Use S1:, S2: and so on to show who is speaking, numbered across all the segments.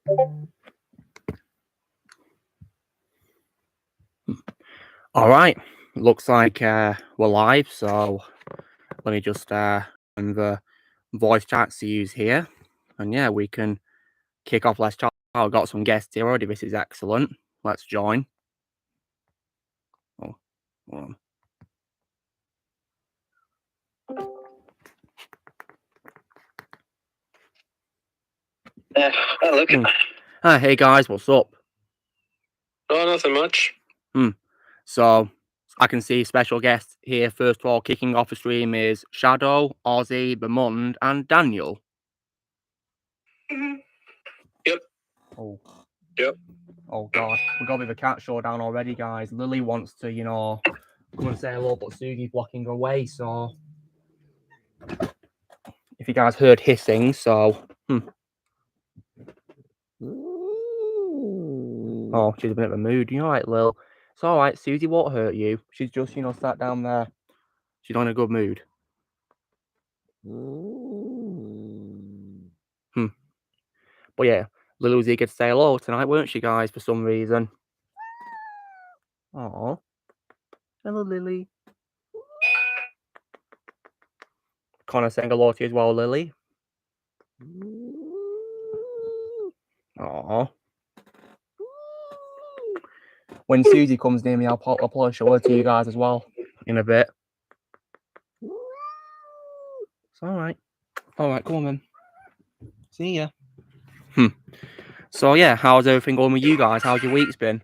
S1: All right, looks like we're live, so let me just and the voice chats to use here, and yeah, we can kick off. Let's chat. I've got some guests here already. This is excellent. Let's join. Oh, hold on.
S2: Look.
S1: Hey guys, what's up?
S2: Oh, nothing much.
S1: So I can see special guests here. First of all, kicking off the stream is Shadow, Ozzy, Bemund, and Daniel.
S2: Yep.
S1: Oh.
S2: Yep.
S1: Oh god, we got a bit of a cat showdown already, guys. Lily wants to, come and say hello, but Sugi's blocking her way, so if you guys heard hissing, so oh, she's a bit of a mood. You alright, Lil? It's alright, Susie won't hurt you. She's just, sat down there. She's not in a good mood. But yeah, Lily was eager to say hello tonight, weren't she, guys, for some reason? Oh, hello, Lily. Connor saying hello to you as well, Lily. Oh. When Susie comes near me, I'll probably show her to you guys as well in a bit. It's alright. Alright, come on then. See ya. So yeah, how's everything going with you guys? How's your week's been?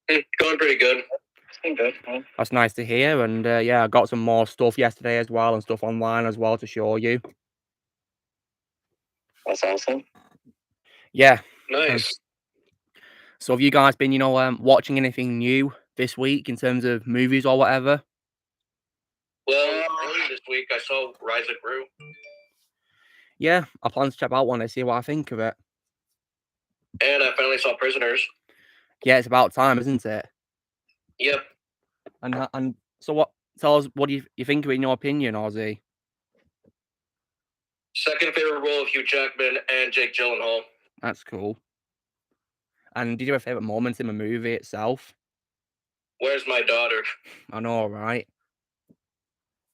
S2: Going pretty good.
S3: It's been good.
S1: That's nice to hear. And yeah, I got some more stuff yesterday as well and stuff online as well to show you.
S3: That's awesome.
S1: Yeah.
S2: Nice.
S1: So have you guys been, watching anything new this week in terms of movies or whatever?
S2: Well, earlier this week I saw Rise of Gru.
S1: Yeah, I plan to check out one and see what I think of it.
S2: And I finally saw Prisoners.
S1: Yeah, it's about time, isn't it?
S2: Yep.
S1: And so what? Tell us what do you think of it in your opinion, Ozzy?
S2: Second favorite role of Hugh Jackman and Jake Gyllenhaal.
S1: That's cool. And did you have a favorite moment in the movie itself?
S2: Where's my daughter?
S1: I know, right?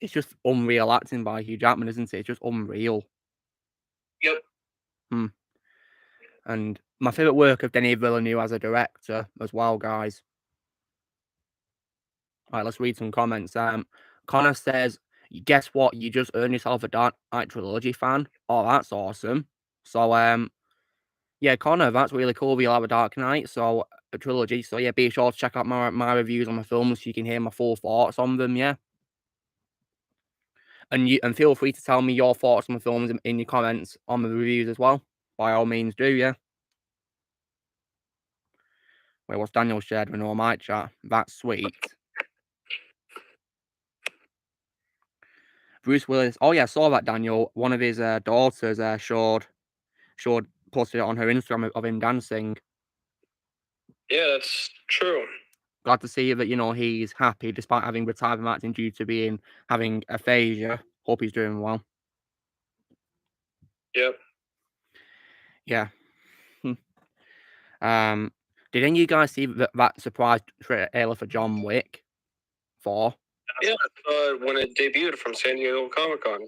S1: It's just unreal acting by Hugh Jackman, isn't it? It's just unreal.
S2: Yep.
S1: And my favorite work of Denis Villeneuve as a director as well, guys. All right, let's read some comments. Connor says, guess what? You just earned yourself a Dark Knight trilogy fan. Oh, that's awesome. So, yeah, Connor, that's really cool. You'll have a Dark Knight, so a trilogy. So, yeah, be sure to check out my reviews on my films so you can hear my full thoughts on them, yeah. And feel free to tell me your thoughts on the films in your comments on the reviews as well. By all means, do, yeah. Wait, what's Daniel shared with my chat? That's sweet. Bruce Willis. Oh yeah, I saw that, Daniel. One of his daughters posted it on her Instagram of him dancing.
S2: Yeah, that's true.
S1: Glad to see that he's happy despite having retired from acting due to having aphasia. Hope he's doing well.
S2: Yep.
S1: Yeah. Did any of you guys see that surprise trailer for John Wick 4?
S2: Yeah, I saw it when it debuted from San Diego Comic-Con.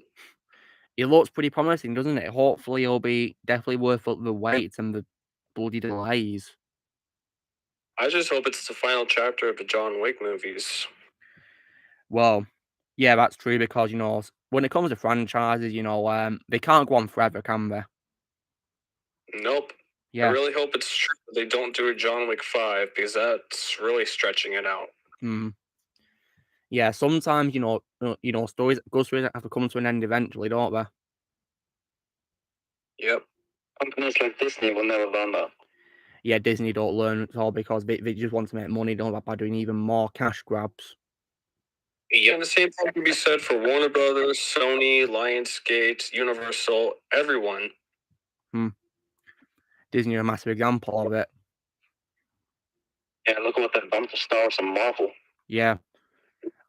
S1: It looks pretty promising, doesn't it? Hopefully it'll be definitely worth the wait and the bloody delays.
S2: I just hope it's the final chapter of the John Wick movies.
S1: Well, yeah, that's true because, when it comes to franchises, they can't go on forever, can they?
S2: Nope.
S1: Yeah.
S2: I really hope it's true that they don't do a John Wick 5 because that's really stretching it out.
S1: Yeah, sometimes, good stories have to come to an end eventually, don't they?
S2: Yep.
S3: Companies like Disney will never learn that.
S1: Yeah, Disney don't learn at all because they just want to make money, don't they, by doing even more cash grabs.
S2: Yeah, and the same thing can be said for Warner Brothers, Sony, Lionsgate, Universal, everyone.
S1: Disney are a massive example of it.
S3: Yeah, look at what they've done for Star Wars and Marvel.
S1: Yeah.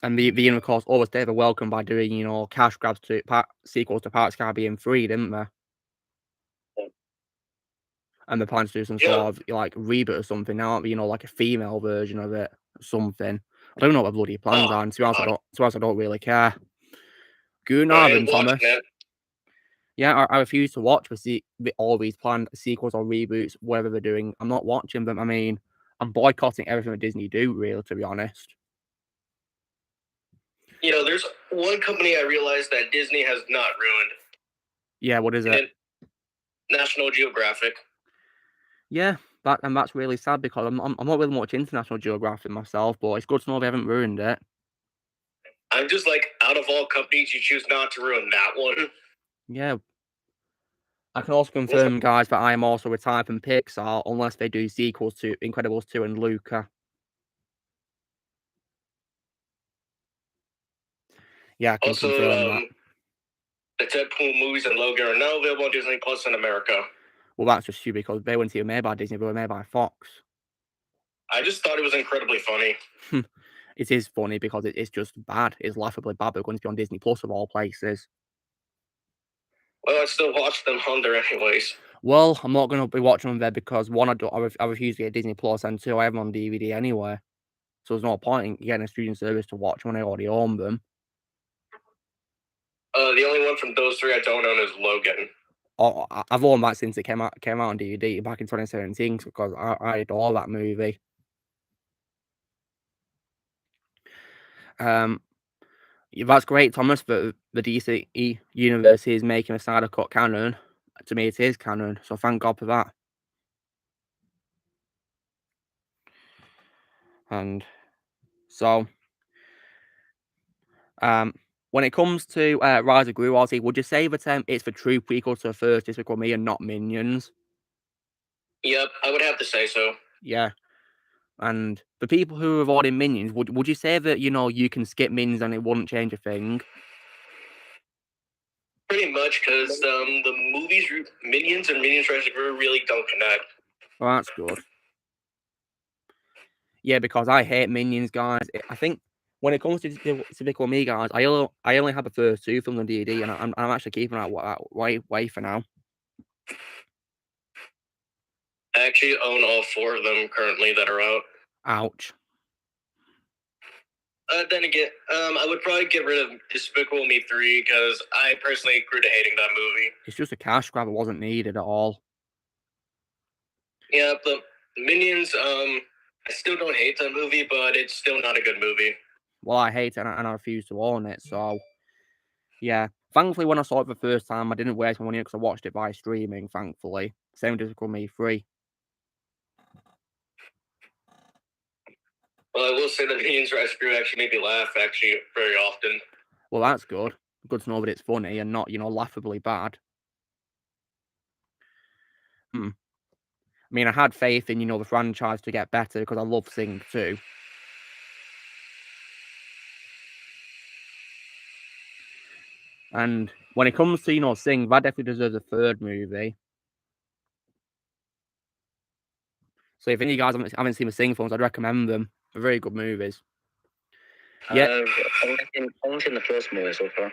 S1: And the of course, overstayed the welcome by doing, cash grabs to sequels to Pirates of the Caribbean 3, didn't they? and they're planning to do some
S2: Yeah.
S1: sort of like reboot or something now, you know, like a female version of it, or something. I don't know what bloody plans
S2: Oh,
S1: are, and to be honest,
S2: God.
S1: I don't really care. Good
S2: I
S1: Abend,
S2: ain't watching
S1: Thomas.
S2: it.
S1: Yeah, I refuse to watch all these planned sequels or reboots, whatever they're doing. I'm not watching them. I mean, I'm boycotting everything that Disney do, really, to be honest.
S2: You know, there's one company I realized that Disney has not ruined.
S1: Yeah, what is it?
S2: National Geographic.
S1: Yeah, that's really sad because I'm not really much into National Geographic myself, but it's good to know they haven't ruined it.
S2: I'm just like, out of all companies, you choose not to ruin that one.
S1: Yeah. I can also confirm, guys, that I am also retired from Pixar unless they do sequels to Incredibles 2 and Luca. Yeah, I can
S2: Also,
S1: confirm that.
S2: the Deadpool movies and Logan are now available on Disney Plus in America.
S1: Well, that's just stupid because they weren't even made by Disney, they were made by Fox.
S2: I just thought it was incredibly funny.
S1: It is funny because it's just bad. It's laughably bad, but it's going to be on Disney Plus of all places.
S2: Well, I still watch them on there anyways.
S1: Well, I'm not going to be watching them there because one, I refuse to get Disney Plus, and two, I have them on DVD anyway. So there's no point in getting a streaming service to watch when I already own them.
S2: The only one from those three I don't own is Logan.
S1: Oh, I've owned that since it came out on DVD back in 2017 because I adore that movie. That's great, Thomas, but the DC universe is making a Snyder Cut canon. To me, it is canon, so thank God for that. And so, when it comes to Rise of Gru, Ozzy, would you say that it's the true prequel to the first Despicable Me and not Minions?
S2: Yep, I would have to say so.
S1: Yeah. And the people who have ordered Minions, would you say that, you know, you can skip Minions and it wouldn't change a thing?
S2: Pretty much, because the movies, Minions and Minions Rise of Gru really don't connect.
S1: Well, that's good. Yeah, because I hate Minions, guys. I think when it comes to Despicable Me, guys, I only have the first two films on DVD, and I'm actually keeping that way for now.
S2: I actually own all four of them currently that are out.
S1: Ouch.
S2: Then again, I would probably get rid of Despicable Me 3 because I personally grew to hating that movie.
S1: It's just a cash grab. It wasn't needed at all.
S2: Yeah, the Minions, I still don't hate that movie, but it's still not a good movie.
S1: Well, I hate it, and I refuse to own it, so... Yeah. Thankfully, when I saw it for the first time, I didn't waste my money because I watched it by streaming, thankfully. Same with Despicable Me 3.
S2: Well, I will say that Minions Rise of Gru actually made me laugh, very often.
S1: Well, that's good. Good to know that it's funny and not, you know, laughably bad. I mean, I had faith in, you know, the franchise to get better because I love Sing too. And when it comes to, you know, Sing, that definitely deserves a third movie. So if any of you guys haven't seen the Sing films, I'd recommend them. They're very good movies. Yeah.
S3: I've only seen the first movie so far.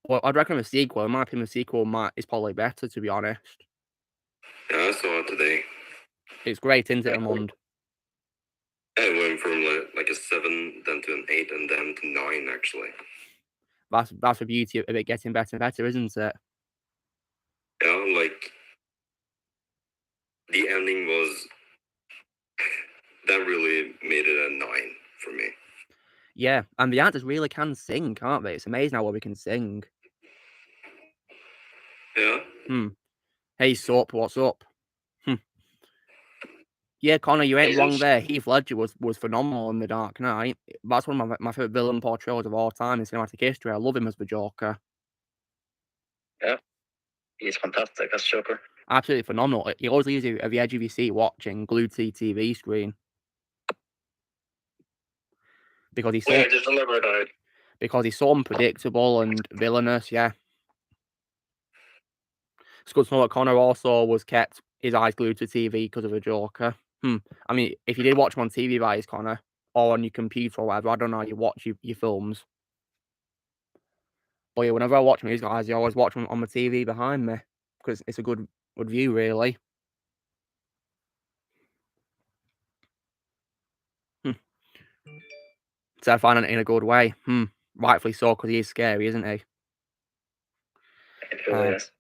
S1: Well, I'd recommend the sequel. In my opinion, the sequel is probably better, to be honest.
S2: Yeah, I saw it today.
S1: It's great, isn't it, Amund?
S2: It went from like a 7, then to an 8, and then to 9, actually.
S1: That's the beauty of it getting better and better, isn't it?
S2: Yeah, like, the ending was... that really made it a 9 for me.
S1: Yeah, and the actors really can sing, can't they? It's amazing how well we can sing.
S2: Yeah.
S1: Hey, Sup, what's up? Yeah, Connor, you ain't wrong there. Heath Ledger was phenomenal in The Dark Knight. That's one of my favourite villain portrayals of all time in cinematic history. I love him as the Joker.
S3: Yeah, he's fantastic as Joker.
S1: Absolutely phenomenal. He always leaves you at the edge of your seat watching, glued to your TV screen. Because he's so...
S2: Yeah, I just remembered it.
S1: Because he's so unpredictable and villainous, yeah. It's good to know that Connor also was kept his eyes glued to TV because of the Joker. I mean, if you did watch him on TV, by his Connor, or on your computer or whatever, I don't know how you watch your films. But yeah, whenever I watch these guys, I always watch them on the TV behind me because it's a good view, really. Terrifying in a good way. Rightfully so, because he is scary, isn't he?
S3: It really is.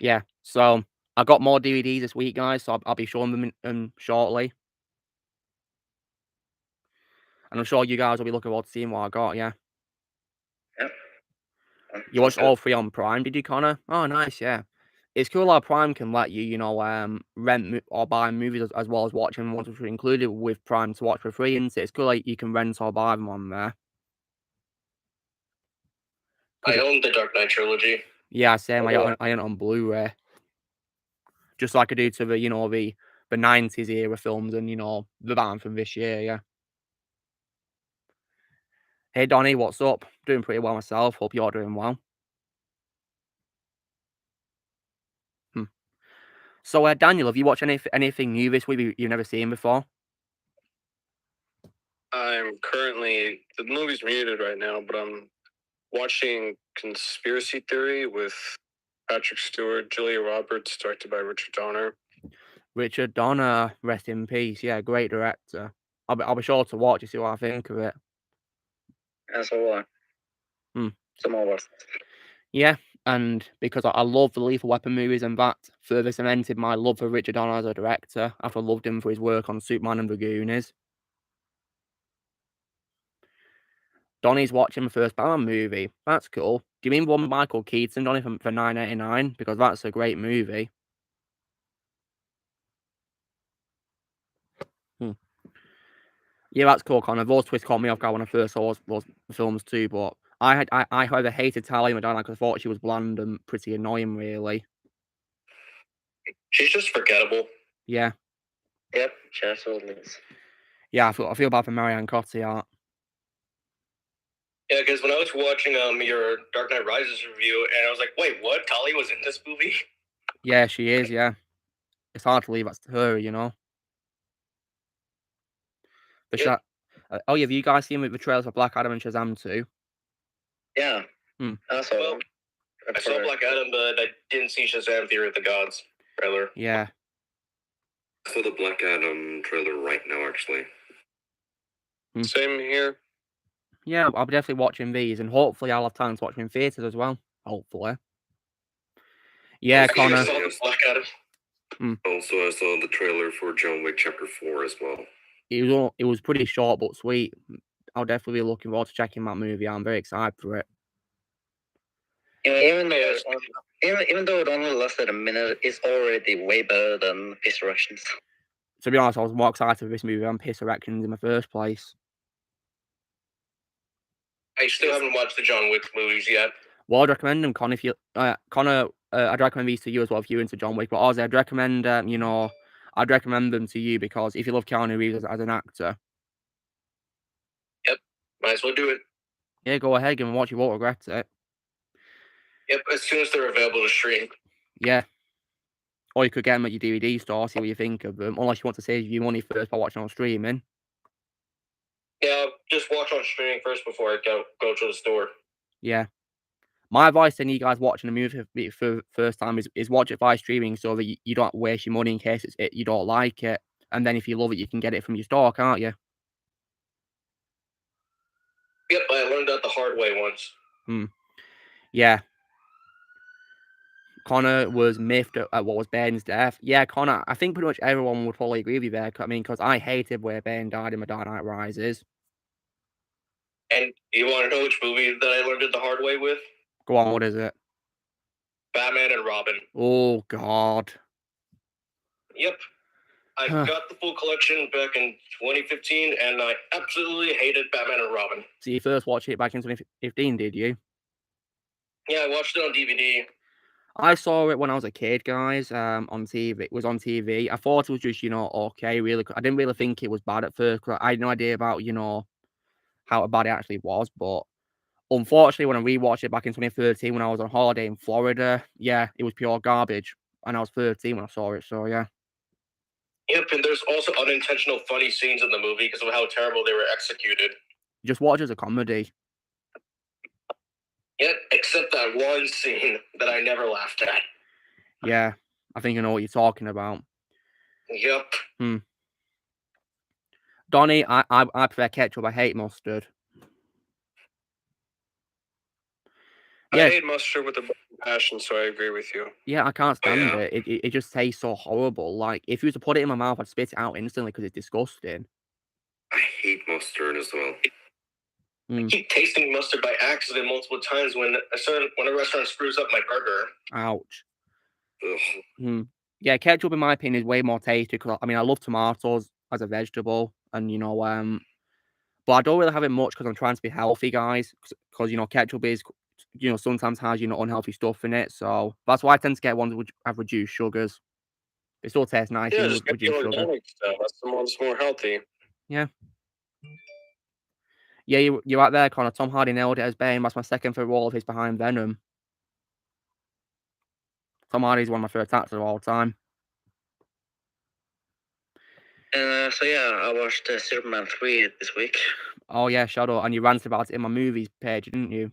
S1: Yeah. So I got more DVDs this week, guys. So I'll be showing them shortly. And I'm sure you guys will be looking forward to seeing what I got. Yeah.
S3: Yep.
S1: You watched all 3 on Prime, did you, Connor? Oh, nice. Yeah. It's cool how Prime can let you, rent or buy movies as well as watching ones which are included with Prime to watch for free. And it's cool like you can rent or buy them on there.
S2: I own the Dark Knight trilogy.
S1: Yeah, same. I own it on Blu-ray. Just like I do to the 90s era films and the Batman from this year. Yeah. Hey Donnie, what's up? Doing pretty well myself. Hope you're doing well. So, Daniel, have you watched anything new this week you've never seen before?
S2: I'm currently, the movie's muted right now, but I'm watching Conspiracy Theory with Patrick Stewart, Julia Roberts, directed by Richard Donner.
S1: Richard Donner, rest in peace. Yeah, great director. I'll be sure to watch to see what I think of it.
S3: And so some more worth.
S1: Yeah, and because I love the Lethal Weapon movies, and that further cemented my love for Richard Donner as a director after I loved him for his work on Superman and the Goonies. Donnie's watching the first Batman movie. That's cool. Do you mean one with Michael Keaton, Donnie, for $9.99? Because that's a great movie. Yeah, that's cool, Connor. Those twists caught me off guard when I first saw those films too, but I either hated Talia Madonna because I thought she was bland and pretty annoying, really.
S2: She's just forgettable.
S1: Yeah.
S3: Yep, she absolutely is.
S1: Yeah, I feel bad for Marianne Cotillard.
S2: Yeah, because when I was watching your Dark Knight Rises review, and I was like, wait, what? Talia was in this movie?
S1: Yeah, she is, yeah. It's hard to believe that's her, But
S2: Yep.
S1: have you guys seen the trailers for Black Adam and Shazam 2?
S3: Yeah.
S2: I saw Black Adam, but I didn't see Shazam Theory of the Gods trailer.
S1: Yeah.
S4: I saw the Black Adam trailer right now, actually.
S2: Same here.
S1: Yeah, I'll be definitely watching these, and hopefully I'll have time to watch them in theatres as well. Hopefully. Yeah, Connor.
S2: Black Adam.
S4: Also, I saw the trailer for John Wick Chapter 4 as well.
S1: It was pretty short but sweet. I'll definitely be looking forward to checking that movie out. I'm very excited for it.
S3: Even though it only lasted a minute, it's already way better than Resurrections.
S1: To be honest, I was more excited for this movie than Resurrections in the first place.
S2: I still haven't watched the John Wick movies yet.
S1: Well, I'd recommend them, Connor. If you, Connor, I'd recommend these to you as well if you're into John Wick. But also, I'd recommend, I'd recommend them to you because if you love Keanu Reeves as an actor,
S2: yep, might as well do it.
S1: Yeah, go ahead, give them a watch. You won't regret it.
S2: Yep, as soon as they're available to stream.
S1: Yeah. Or you could get them at your DVD store, see what you think of them. Unless you want to save your money first by watching on streaming.
S2: Yeah, just watch on streaming first before I go to the store.
S1: Yeah. My advice to you guys watching a movie for the first time is watch it by streaming so that you don't waste your money in case you don't like it. And then if you love it, you can get it from your store, can't you?
S2: Yep, I learned that the hard way once.
S1: Yeah. Connor was miffed at what was Bane's death. Yeah, Connor, I think pretty much everyone would probably agree with you there. I mean, because I hated where Bane died in The Dark Knight Rises.
S2: And you want to know which movie that I learned it the hard way with?
S1: Go on, what is it?
S2: Batman and Robin.
S1: Oh, God.
S2: Yep. I got the full collection back in 2015, and I absolutely hated Batman and Robin.
S1: So you first watched it back in 2015, did you?
S2: Yeah, I watched it on DVD.
S1: I saw it when I was a kid, guys, on TV. It was on TV. I thought it was just, okay, really. I didn't really think it was bad at first, because I had no idea about, how bad it actually was. But unfortunately, when I rewatched it back in 2013, when I was on holiday in Florida, yeah, it was pure garbage. And I was 13 when I saw it, so yeah.
S2: Yep, and there's also unintentional funny scenes in the movie because of how terrible they were executed.
S1: Just watch it as a comedy.
S2: Yep, except that one scene that I never laughed at.
S1: Yeah, I think I know what you're talking about.
S2: Yep.
S1: Donnie, I prefer ketchup. I hate mustard. Yeah.
S2: I hate mustard with a passion, so I agree with you.
S1: Yeah, I can't stand
S2: yeah.
S1: it. It just tastes so horrible. Like, if you were to put it in my mouth, I'd spit it out instantly because it's disgusting.
S4: I hate mustard as well.
S2: I keep tasting mustard by accident multiple times when a restaurant screws up my burger.
S1: Ouch.
S4: Ugh.
S1: Yeah, ketchup, in my opinion, is way more tasty because, I mean, I love tomatoes as a vegetable and, but I don't really have it much because I'm trying to be healthy, guys, because, ketchup is, sometimes has, unhealthy stuff in it, so that's why I tend to get ones which have reduced sugars. It still tastes nice,
S2: Yeah,
S1: even
S2: just
S1: with
S2: get the
S1: reduced sugar.
S2: organic stuff. That's the one's more healthy.
S1: Yeah. Yeah, you're right there, Connor. Tom Hardy nailed it as Bane. That's my second favourite role of his behind Venom. Tom Hardy's one of my favourite actors of all time.
S3: So yeah, I watched Superman 3 this week.
S1: Oh yeah, Shadow, and you ranted about it in my movies page, didn't you?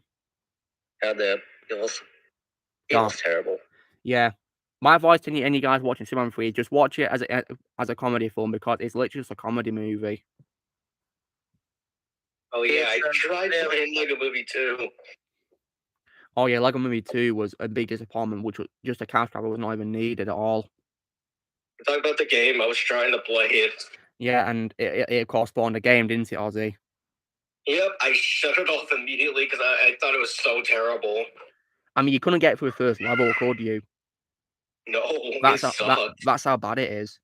S3: Yeah, it was terrible.
S1: Yeah. My advice to any guys watching Superman 3 is just watch it as a comedy film because it's literally just a comedy movie.
S2: Oh yeah, I tried playing Lego Movie too.
S1: Oh yeah, Lego Movie 2 was a big disappointment, which was just a cash grab. It was not even needed at all.
S2: Talk about the game. I was trying to play it.
S1: Yeah, and it of course spawned a game, didn't it, Ozzy?
S2: Yep, I shut it off immediately because I thought it was so terrible.
S1: I mean, you couldn't get through the first level, could you?
S2: No,
S1: That's how bad it is.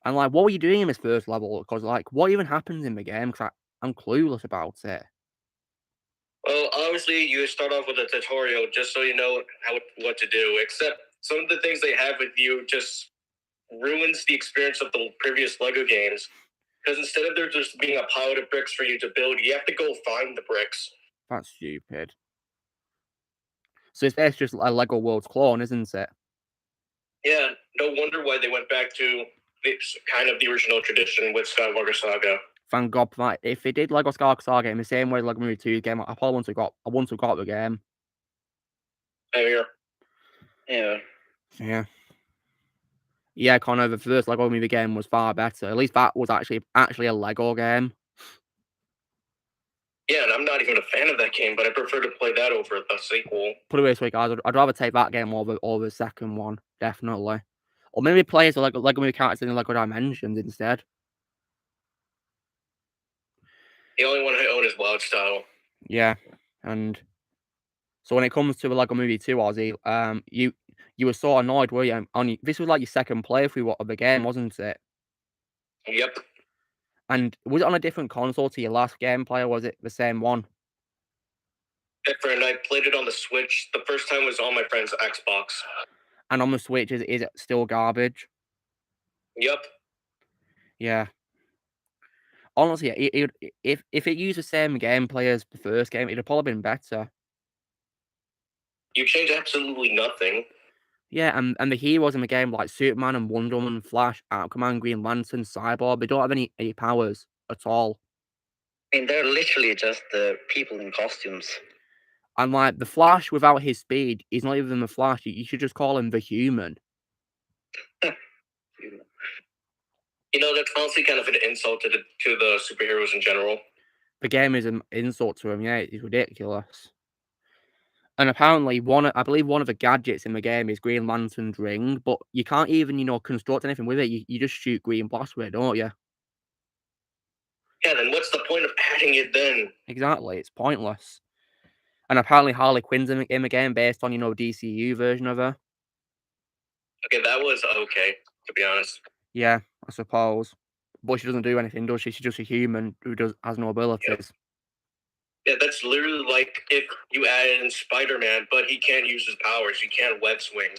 S1: And like, what were you doing in this first level? Because like, what even happens in the game? Because I'm clueless about it.
S2: Well, obviously, you start off with a tutorial just so you know what to do. Except some of the things they have with you just ruins the experience of the previous Lego games. Because instead of there just being a pile of bricks for you to build, you have to go find the bricks.
S1: That's stupid. So it's just a Lego Worlds clone, isn't it?
S2: Yeah, no wonder why they went back to kind of the original tradition with Skywalker Saga.
S1: Thank God for that. If they did Lego Skywalker Saga in the same way as Lego Movie 2 game, I probably wouldn't have got the game.
S2: Same here.
S3: Yeah.
S1: Yeah, Connor, the first Lego Movie game was far better. At least that was actually a Lego game.
S2: Yeah, and I'm not even a fan of that game, but I prefer to play that over the sequel.
S1: Put it this way, guys, I'd rather take that game over the second one, definitely. Or maybe play as a Lego Movie characters in Lego Dimensions instead.
S2: The only one I own is Wild Style.
S1: Yeah, and so when it comes to the Lego Movie 2, Ozzy, you were so annoyed, were you? This was like your second playthrough of the game, wasn't it?
S2: Yep.
S1: And was it on a different console to your last gameplay, or was it the same one?
S2: Different. I played it on the Switch. The first time was on my friend's Xbox.
S1: And on the Switch, is it still garbage?
S2: Yep.
S1: Yeah. Honestly, if it used the same gameplay as the first game, it'd have probably been better.
S2: You change absolutely nothing.
S1: Yeah, and the heroes in the game like Superman and Wonder Woman, Flash, Aquaman, Green Lantern, Cyborg, they don't have any powers at all.
S3: I mean, they're literally just the people in costumes.
S1: And like the Flash without his speed, he's not even the Flash. You should just call him the Human.
S2: You know, that's honestly kind of an insult to the superheroes in general.
S1: The game is an insult to him. Yeah, it's ridiculous. And apparently, I believe one of the gadgets in the game is Green Lantern's ring, but you can't even, construct anything with it. You just shoot green blast with it, don't you?
S2: Yeah, then what's the point of adding it then?
S1: Exactly, it's pointless. And apparently Harley Quinn's in the game based on, DCU version of her.
S2: Okay, that was okay, to be honest.
S1: Yeah, I suppose. But she doesn't do anything, does she? She's just a human who has no abilities.
S2: Yeah, that's literally like if you added in Spider-Man, but he can't use his powers. He can't web swing.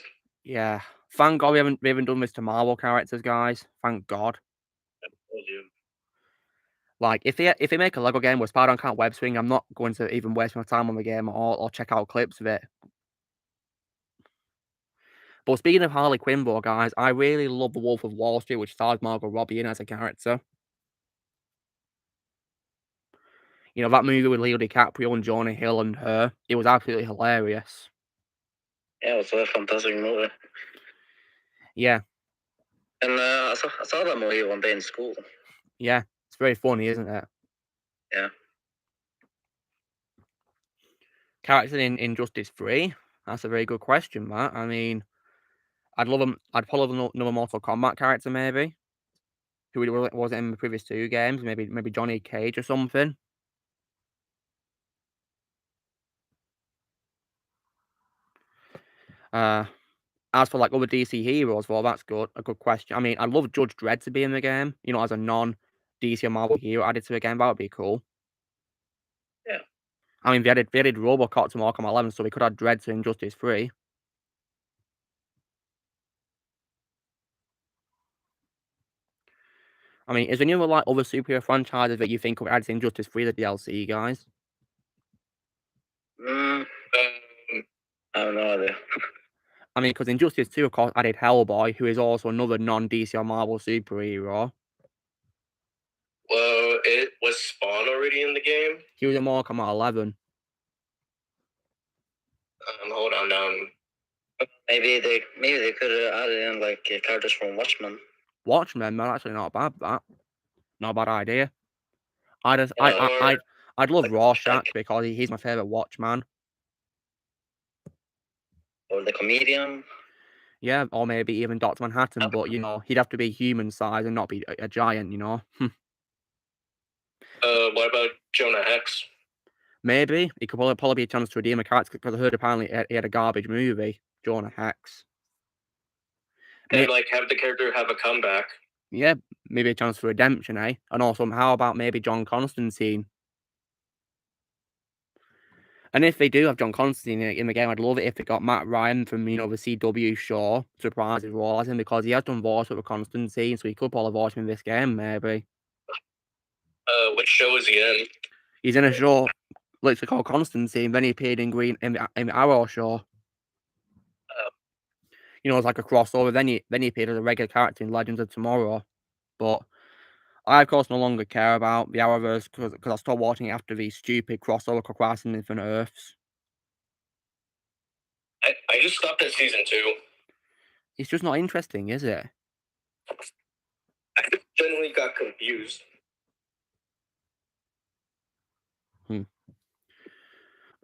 S1: Yeah. Thank God we haven't done this to Marvel characters, guys. Thank God. Like, if they make a Lego game where Spider-Man can't web swing, I'm not going to even waste my time on the game at all or check out clips of it. But speaking of Harley Quinn, guys, I really love The Wolf of Wall Street, which stars Margot Robbie in as a character. That movie with Leo DiCaprio and Jonah Hill and her, it was absolutely hilarious.
S3: Yeah, it was a fantastic movie.
S1: Yeah.
S3: And I saw that movie one day in school.
S1: Yeah, it's very funny, isn't it?
S3: Yeah.
S1: Character in Injustice 3? That's a very good question, Matt. I mean, I'd probably love another Mortal Kombat character, maybe. Who was in the previous 2 games? Maybe Johnny Cage or something. As for like other DC heroes, well, that's good. A good question. I mean, I'd love Judge Dredd to be in the game. You know, as a non-DC or Marvel hero added to the game. That would be cool.
S3: Yeah.
S1: I mean, they added RoboCop to Arkham 11, so we could add Dredd to Injustice 3. I mean, is there any other like other superhero franchises that you think would add to Injustice 3 the DLC, guys?
S3: I have no idea.
S1: I mean, because Injustice 2, of course, added Hellboy, who is also another non-DC or Marvel superhero.
S2: Well, it was Spawn already in the game.
S1: He was in Arkham 11.
S2: Hold on.
S3: Maybe they could have added in like characters from Watchmen.
S1: Watchmen, man, actually not bad. That not a bad idea. I'd love Rorschach because he's my favorite Watchman.
S3: Or the Comedian.
S1: Yeah, or maybe even Dr. Manhattan, but you know, he'd have to be human size and not be a giant, you know.
S2: What about Jonah Hex?
S1: Maybe he could probably be a chance to redeem a character because I heard apparently he had a garbage movie, Jonah Hex.
S2: And like have the character have a comeback.
S1: Yeah, maybe a chance for redemption, eh? And also, how about maybe John Constantine? And if they do have John Constantine in the game, I'd love it if they got Matt Ryan from, you know, the CW show to reprise his role as him, because he has done voice with Constantine, so he could probably voice him in this game, maybe.
S2: Which show is he in?
S1: He's in a show literally called Constantine. Then he appeared in in the Arrow show. You know, it's like a crossover. Then he appeared as a regular character in Legends of Tomorrow. But I, of course, no longer care about the Arrowverse because I stopped watching it after the stupid crossover Cross and Infinite Earths.
S2: I just stopped at season 2.
S1: It's just not interesting, is it?
S2: I generally got confused.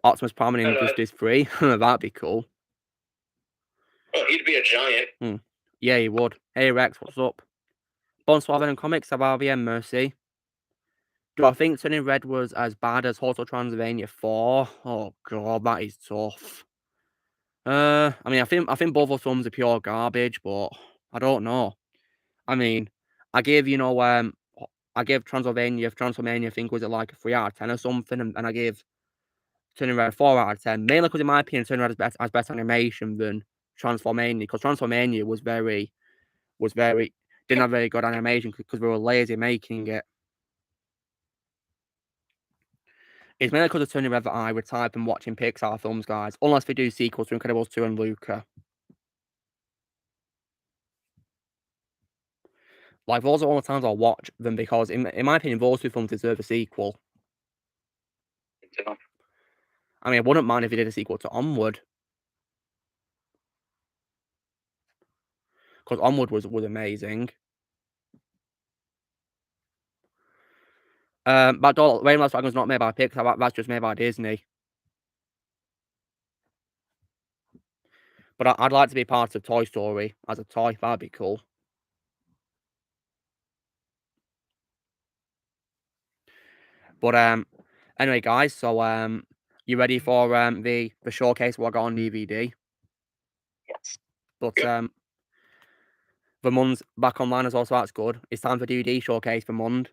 S1: Optimus Prime in Injustice 3. That'd be cool.
S2: Oh, he'd be a giant.
S1: Yeah, he would. Hey, Rex, what's up? Bonsoir and Comics, Abavian Mercy. Do I think Turning Red was as bad as Hotel Transylvania 4? Oh, God, that is tough. I mean, I think both of them are pure garbage, but I don't know. I mean, I gave, you know, I gave Transylvania, I think, was it like a 3 out of 10 or something, and I gave Turning Red 4 out of 10, mainly because in my opinion, Turning Red has better animation than Transformania, because Transformania didn't have very good animation because we were lazy making it. It's mainly because of Turning Red that I would type and watching Pixar films, guys, unless they do sequels to Incredibles 2 and Luca. Like, those are all the times I'll watch them, because in my opinion, those 2 films deserve a sequel. I mean, I wouldn't mind if they did a sequel to Onward. Because Onward was amazing. But Rain Last Dragon's not made by Pixar, that's just made by Disney. But I'd like to be part of Toy Story as a toy, that'd be cool. But anyway, guys, so you ready for the showcase what I got on DVD?
S3: Yes.
S1: But the Mund's back online as well, so that's good. It's time for DVD showcase for Mund.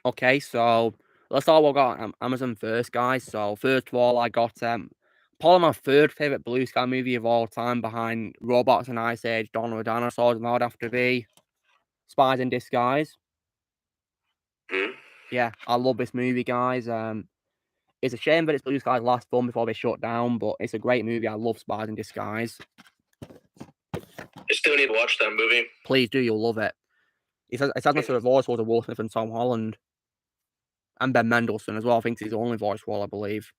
S1: Okay, so let's start what I got on Amazon first, guys. So first of all, I got probably my 3rd favorite Blue Sky movie of all time, behind Robots and Ice Age, Dawn of the Dinosaurs, and that would have to be Spies in Disguise. Yeah, I love this movie, guys. It's a shame that it's Blue Sky's last film before they shut down, but it's a great movie. I love Spies in Disguise.
S2: I still need to watch that movie.
S1: Please do, you'll love it. It has my favorite voice was Will Smith and Tom Holland. And Ben Mendelsohn as well. I think he's the only voice role, I believe.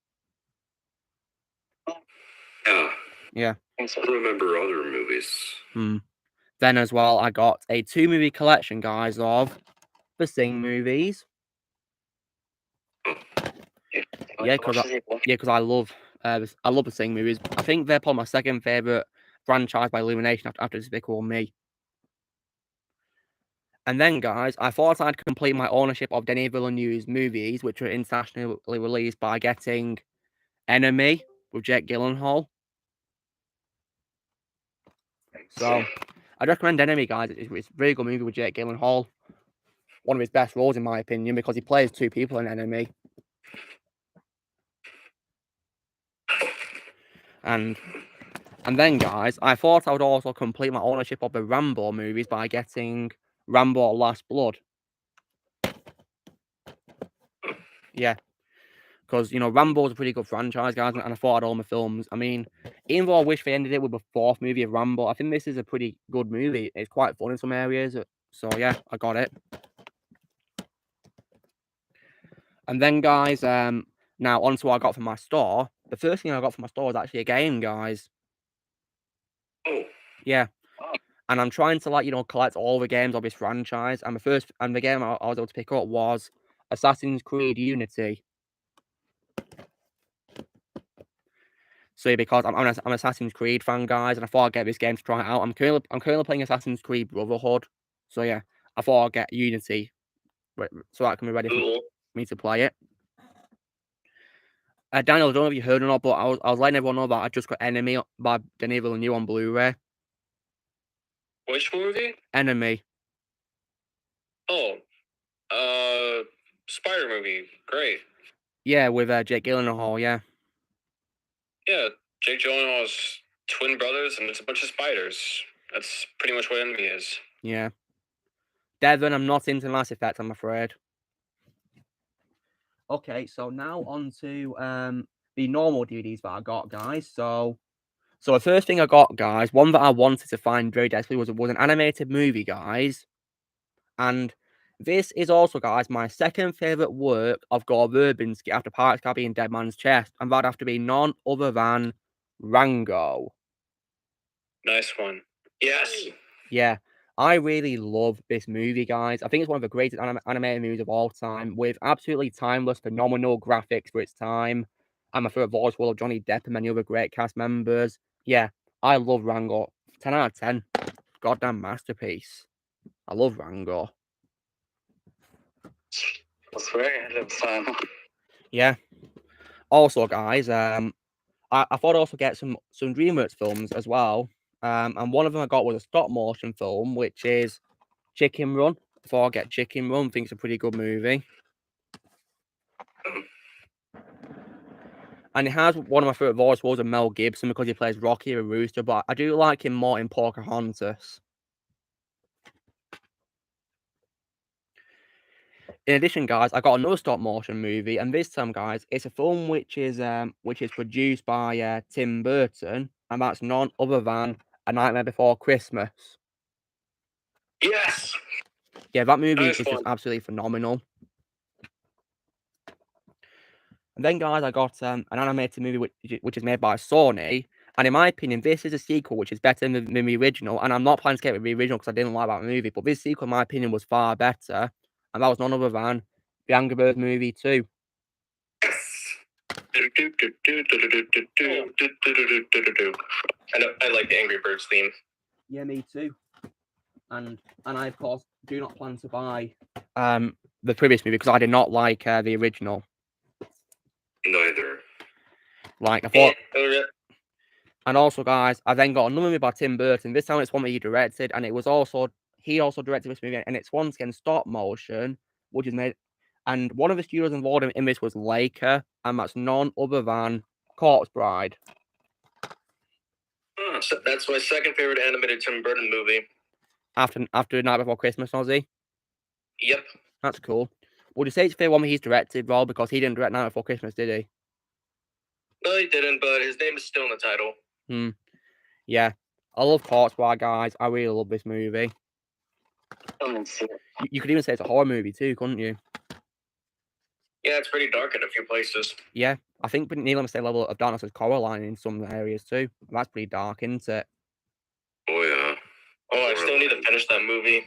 S1: Yeah.
S4: I remember other movies.
S1: Then as well, I got a 2-movie collection, guys, of the Sing movies. Yeah, because I love the Sing movies. I think they're probably my second favorite franchise by Illumination after Despicable Me. And then, guys, I thought I'd complete my ownership of Denis Villeneuve's movies, which were internationally released, by getting Enemy with Jake Gyllenhaal. So, I'd recommend Enemy, guys. It's a very good movie with Jake Gyllenhaal. One of his best roles, in my opinion, because he plays two people in Enemy. And then, guys, I thought I would also complete my ownership of the Rambo movies by getting Rambo Last Blood. Yeah. Because, you know, Rambo's a pretty good franchise, guys, and I thought I'd own my films. I mean, even though I wish they ended it with the fourth movie of Rambo, I think this is a pretty good movie. It's quite fun in some areas. So, yeah, I got it. And then, guys, now on to what I got from my store. The first thing I got from my store was actually a game, guys.
S2: Oh.
S1: Yeah. And I'm trying to, like, you know, collect all the games of this franchise. And the game I was able to pick up was Assassin's Creed Unity. So because I'm an Assassin's Creed fan, guys, and I thought I'd get this game to try it out. I'm currently playing Assassin's Creed Brotherhood. So yeah, I thought I'd get Unity, so that can be ready for me to play it. Daniel, I don't know if you heard or not, but I was letting everyone know that I just got Enemy by Denis Villeneuve on Blu-ray.
S2: Which movie?
S1: Enemy.
S2: Oh, Spider movie. Great.
S1: Yeah, with Jake Gyllenhaal. Yeah.
S2: Yeah, Jake Gyllenhaal's twin brothers, and it's a bunch of spiders. That's pretty much what Enemy is.
S1: Yeah. Devon, I'm not into Mass Effect, I'm afraid. Okay, so now on to the normal DVDs that I got, guys. So the first thing I got, guys, one that I wanted to find very desperately was an animated movie, guys. And this is also, guys, my second favourite work of Gore Verbinski after Pirates of the Caribbean Dead Man's Chest. And that'd have to be none other than Rango.
S2: Nice one. Yes.
S1: Yeah, I really love this movie, guys. I think it's one of the greatest animated movies of all time, with absolutely timeless, phenomenal graphics for its time. And my favourite voice will of Johnny Depp and many other great cast members. Yeah, I love Rango. 10 out of 10. Goddamn masterpiece. I love Rango.
S3: That's very fun.
S1: Yeah. Also, guys, I thought I'd also get some DreamWorks films as well. And one of them I got was a stop motion film, which is Chicken Run. Before I get Chicken Run, I think it's a pretty good movie. And it has one of my favourite voice roles of Mel Gibson because he plays Rocky the Rooster, but I do like him more in Pocahontas. In addition, guys, I got another stop motion movie, and this time, guys, it's a film which is produced by Tim Burton, and that's none other than A Nightmare Before Christmas.
S2: Yes.
S1: Yeah, that movie
S2: Nice
S1: is
S2: one.
S1: just absolutely phenomenal. And then, guys, I got an animated movie which is made by Sony, and in my opinion, this is a sequel which is better than the original. And I'm not planning to get the original because I didn't like that movie, but this sequel, in my opinion, was far better, and that was none other than the Angry Birds movie 2.
S2: I like the Angry Birds theme.
S1: Yeah, me too. And I, of course, do not plan to buy the previous movie because I did not like the original.
S4: Neither.
S1: Like, I thought... And also, guys, I then got another movie by Tim Burton. This time it's one that he directed, and he also directed this movie, and it's once again stop motion, which is made... And one of the studios involved in this was Leica, and that's none other than Corpse Bride.
S2: So that's my second favorite animated Tim Burton movie.
S1: After Night Before Christmas, Ozzy?
S2: Yep.
S1: That's cool. Would you say it's the favorite one that he's directed, Rob? Because he didn't direct Night Before Christmas, did he?
S2: No, he didn't, but his name is still in the title.
S1: Yeah. I love Corpse Bride, guys. I really love this movie. You could even say it's a horror movie too, couldn't you?
S2: Yeah, it's pretty dark in a few places.
S1: Yeah. I think Neil and say level of darkness is Coraline in some areas too. That's pretty dark, isn't it?
S4: Oh, yeah.
S2: Oh, I still need to finish that movie.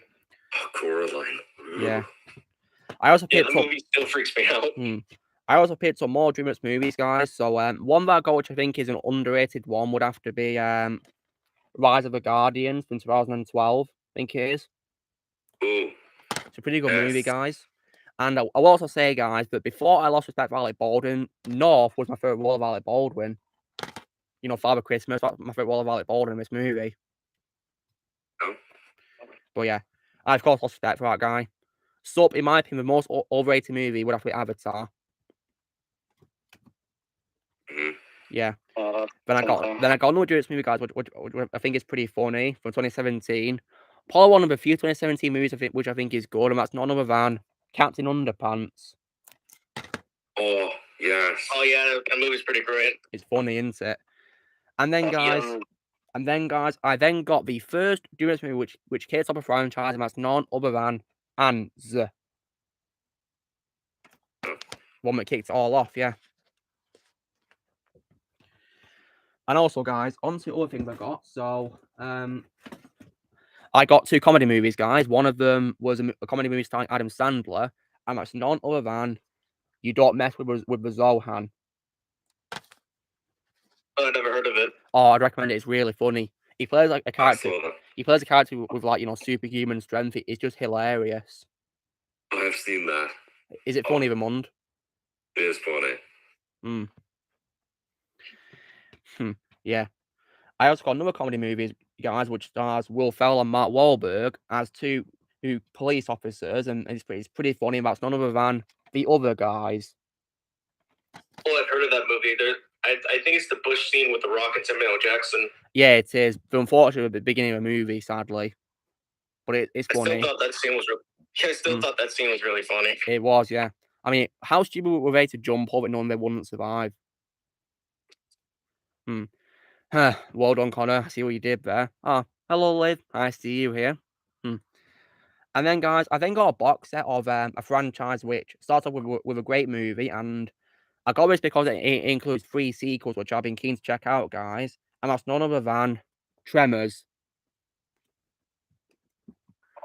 S4: Oh, Coraline.
S1: Yeah. I also picked
S2: the movie still freaks me out.
S1: I also picked some more DreamWorks movies, guys. So one that I got, which I think is an underrated one, would have to be Rise of the Guardians from 2012. I think it is.
S4: Ooh.
S1: It's a pretty good movie, guys. And I will also say, guys, that before I lost respect for Alec Baldwin, North was my favorite role of Alec Baldwin. You know, Father Christmas, that's my favorite role of Alec Baldwin in this movie.
S4: Oh.
S1: But yeah, I of course lost respect for that guy. So, in my opinion, the most overrated movie would have to be Avatar.
S4: Mm-hmm.
S1: Yeah. Then I got another DreamWorks movie, guys, which I think is pretty funny from 2017. Probably one of the few 2017 movies which I think is good, and that's none other than Captain Underpants.
S4: Oh yes.
S2: Oh yeah, that movie's pretty great.
S1: It's funny, isn't it? And then, guys, I then got the first DreamWorks movie which kicks off a franchise, and that's none other than Ants. One that kicked it all off, yeah. And also, guys, on to other things I got. So, I got 2 comedy movies, guys. One of them was a comedy movie starring Adam Sandler, and that's none other than You Don't Mess with the Zohan.
S2: Oh, I never heard of it.
S1: Oh, I'd recommend it. It's really funny. He plays like a character. He plays a character with like, you know, superhuman strength. It's just hilarious.
S4: I've seen that.
S1: Is it funny, Vermond?
S4: It is funny.
S1: Yeah. I also got another comedy movie, guys, which stars Will Ferrell and Mark Wahlberg as 2 police officers, and it's pretty funny. And that's none other than The Other Guys.
S2: Oh, I've heard of that movie. I think it's the bush scene with The Rock and Samuel L. Jackson.
S1: Yeah, it is. But unfortunately, at the beginning of the movie, sadly. But it's funny.
S2: I still thought that scene was really funny.
S1: It was, yeah. I mean, how stupid were they to jump over knowing they wouldn't survive? Well done, Connor. I see what you did there. Oh, hello, Liv. Nice to see you here. And then, guys, I then got a box set of a franchise which starts off with a great movie, and I got this because it includes 3 sequels, which I've been keen to check out, guys. And that's none other than Tremors.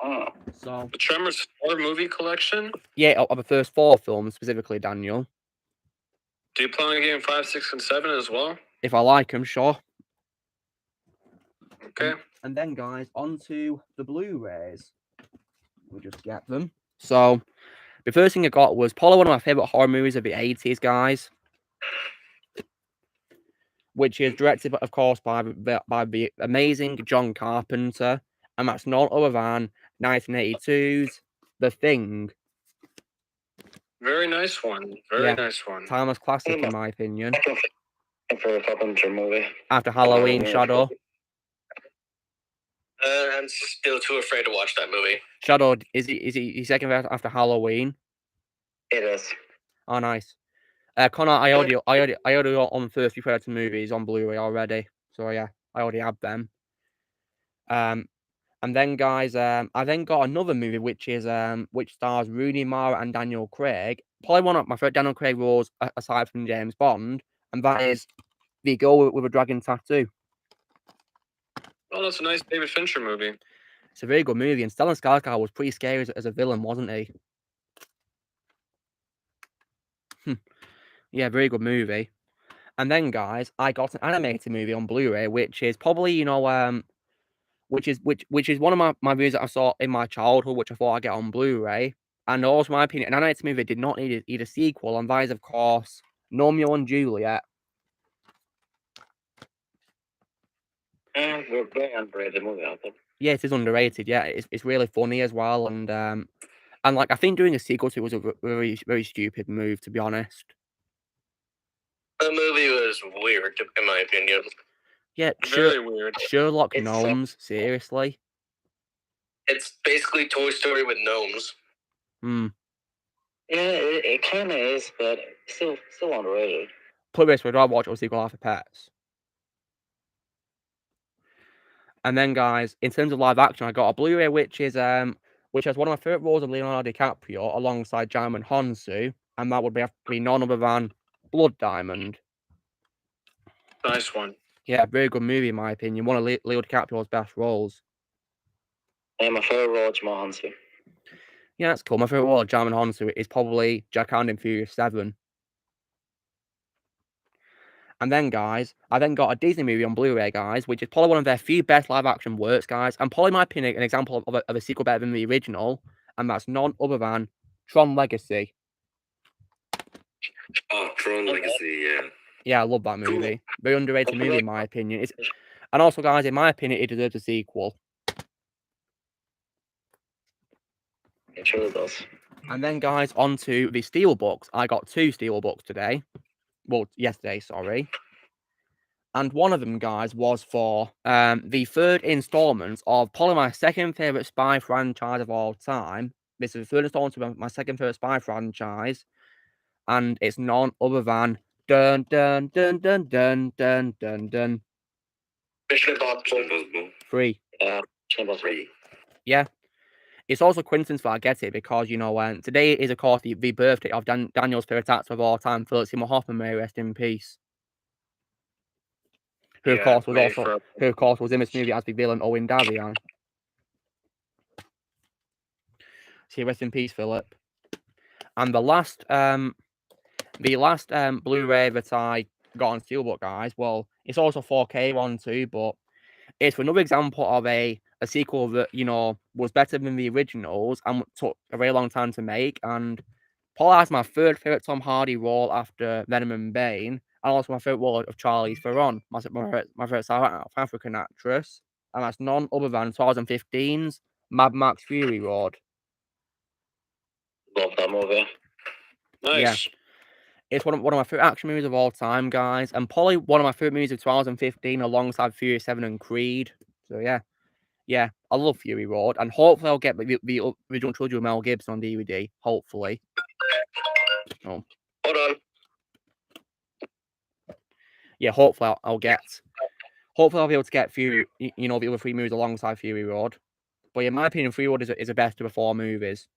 S3: Oh.
S1: So
S5: The Tremors 4 movie collection?
S1: Yeah, of the first 4 films, specifically, Daniel.
S5: Do you plan on getting 5, 6, and 7 as well?
S1: If I like them, sure.
S5: Okay.
S1: And then, guys, on to the Blu-rays. We'll just get them. So, the first thing I got was probably one of my favourite horror movies of the 80s, guys. Which is directed, of course, by the amazing John Carpenter. And that's none other than 1982's The Thing.
S5: Very nice one. Very nice one.
S1: Timeless classic, in my opinion.
S3: For a Carpenter movie.
S1: After Halloween, Shadow.
S2: I'm still too afraid to watch that movie.
S1: Shadow, is he second after Halloween?
S3: It is.
S1: Oh, nice. Connor, I already got on first few Predator movies on Blu-ray already. So yeah, I already have them. And then, guys, I then got another movie which stars Rooney Mara and Daniel Craig. Probably one of my favorite Daniel Craig roles aside from James Bond, and that is The Girl with a Dragon Tattoo.
S5: Oh, that's a nice David Fincher movie.
S1: It's a very good movie, and Stellan Skarsgård was pretty scary as a villain, wasn't he? Yeah, very good movie. And then, guys, I got an animated movie on Blu-ray, which is probably, you know, which is one of my movies that I saw in my childhood, which I thought I'd get on Blu-ray. And also, in my opinion, an animated movie did not need a sequel, and that is, of course, Romeo and Juliet.
S3: We're very underrated movie out there.
S1: Yeah, it is underrated. Yeah, it's really funny as well, and like I think doing a sequel to it was a very, very stupid move, to be honest.
S2: The movie was weird, in my opinion.
S1: Yeah,
S5: Very weird.
S1: Sherlock Gnomes, seriously.
S2: It's basically Toy Story with gnomes.
S3: Yeah, it kind of is, but still underrated.
S1: Put it this way, I'd watch a sequel after Pets. And then, guys, in terms of live action, I got a Blu-ray which has one of my favorite roles of Leonardo DiCaprio alongside Djimon Hounsou, and that would be none other than Blood Diamond.
S5: Nice one.
S1: Yeah, very good movie in my opinion. One of Leo DiCaprio's best roles.
S3: Yeah, my favorite role is Djimon Hounsou.
S1: Yeah, that's cool. My favorite role of Djimon Hounsou is probably Jack Hand in Furious 7. And then, guys, I then got a Disney movie on Blu-ray, guys, which is probably one of their few best live-action works, guys, and probably, in my opinion, an example of a sequel better than the original, and that's none other than Tron Legacy.
S4: Oh, Tron Legacy, yeah.
S1: Yeah, I love that movie. Very underrated movie, in my opinion. And also, guys, in my opinion, it deserves a sequel.
S3: It sure does.
S1: And then, guys, on to the Steelbooks. I got 2 Steelbooks today. Well, yesterday, sorry. And one of them, guys, was for the 3rd installment of probably my second favourite spy franchise of all time. This is the 3rd installment of my second favourite spy franchise. And it's none other than dun dun dun dun dun dun dun dun.
S2: Mission Impossible.
S1: 3.
S3: Mission Impossible 3.
S1: Yeah. It's also coincidence that I get it because, you know, today is, of course, the birthday of Daniel's favourite actor of all time, Philip Seymour Hoffman, may he rest in peace. Who, of course, was in this movie as the villain Owen Davian. So rest in peace, Philip. And the last Blu-ray that I got on Steelbook, guys, well, it's also 4K one too, but it's another example of a sequel that, you know, was better than the originals and took a very long time to make. And Paul has my 3rd favourite Tom Hardy role after Venom and Bane, and also my favourite role of Charlize Theron, my favourite South African actress, and that's none other than 2015's Mad Max Fury Road.
S3: Love that movie.
S5: Nice.
S1: Yeah. It's one of my favourite action movies of all time, guys, and probably one of my favourite movies of 2015 alongside Fury 7 and Creed. So, yeah, I love Fury Road, and hopefully I'll get the original trilogy of Mel Gibson on DVD, hopefully. Oh.
S2: Hold on.
S1: Yeah, hopefully I'll be able to get Fury, you know, the other 3 movies alongside Fury Road. But in my opinion, Fury Road is the best of the 4 movies.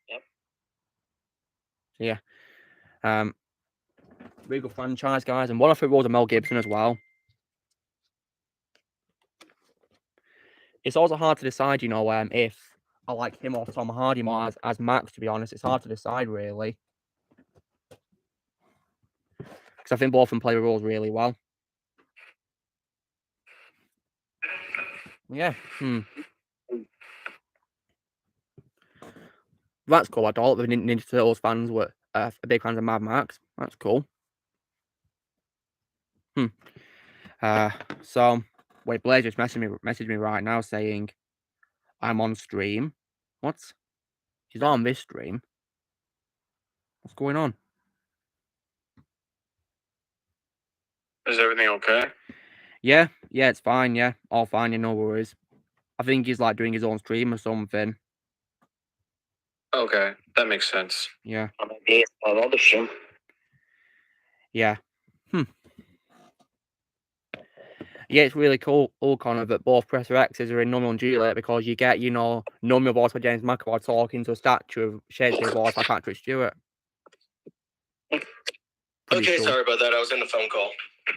S3: Yep.
S1: Yeah. Very good franchise, guys, and one of the roles of Mel Gibson as well. It's also hard to decide, you know, if I like him or Tom Hardy more as Max, to be honest. It's hard to decide, really. Because I think both of them play the roles really well. Yeah. That's cool. I thought the Ninja Turtles fans were big fans of Mad Max. That's cool. So, wait, Blair just messaged me right now saying I'm on stream. What? She's not on this stream. What's going on?
S5: Is everything okay?
S1: Yeah, it's fine. Yeah, all fine. Yeah, no worries. I think he's like doing his own stream or something.
S5: Okay, that makes sense.
S1: Yeah.
S3: Maybe another stream.
S1: Yeah. Yeah, it's really cool, Connor, that both Professor X's are in Romeo and Juliet because you get, you know, Romeo voiced by James McAvoy talking to a statue of Shakespeare voiced by Patrick Stewart.
S2: Okay, sorry about that. I was in a phone call.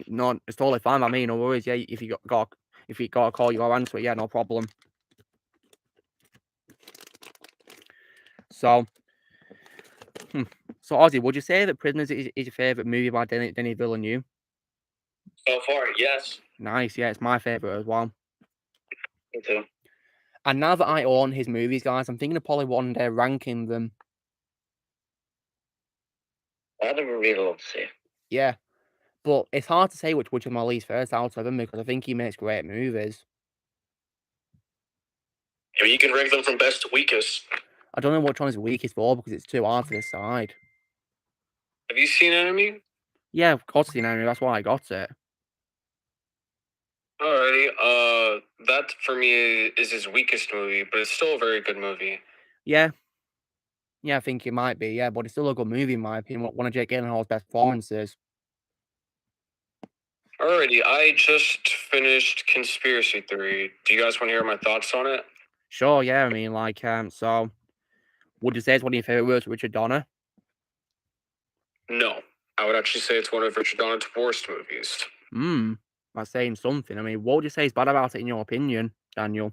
S1: No, it's totally fine by me. No worries. Yeah, if you got a call, you gotta answer it. Yeah, no problem. So, so Ozzy, would you say that Prisoners is your favourite movie by Denis Villeneuve?
S2: So far, yes.
S1: Nice. Yeah, it's my favourite as well.
S3: Me too.
S1: And now that I own his movies, guys, I'm thinking of probably one day ranking them.
S3: I'd really love to see.
S1: Yeah, but it's hard to say which is my least favorite out of them because I think he makes great movies.
S2: I mean, you can rank them from best to weakest.
S1: I don't know which one is weakest for because it's too hard to decide.
S5: Have you seen Enemy?
S1: Yeah, of course, you know, that's why I got it.
S5: Alrighty. That for me is his weakest movie, but it's still a very good movie.
S1: Yeah, I think it might be. Yeah, but it's still a good movie in my opinion. One of Jake Gyllenhaal's best performances.
S5: Alrighty, I just finished Conspiracy Theory. Do you guys want to hear my thoughts on it?
S1: Sure. Yeah, I mean, like, so would you say it's one of your favorite works, Richard Donner?
S5: No, I would actually say it's one of Richard Donner's worst movies.
S1: That's saying something. I mean, what would you say is bad about it in your opinion, Daniel?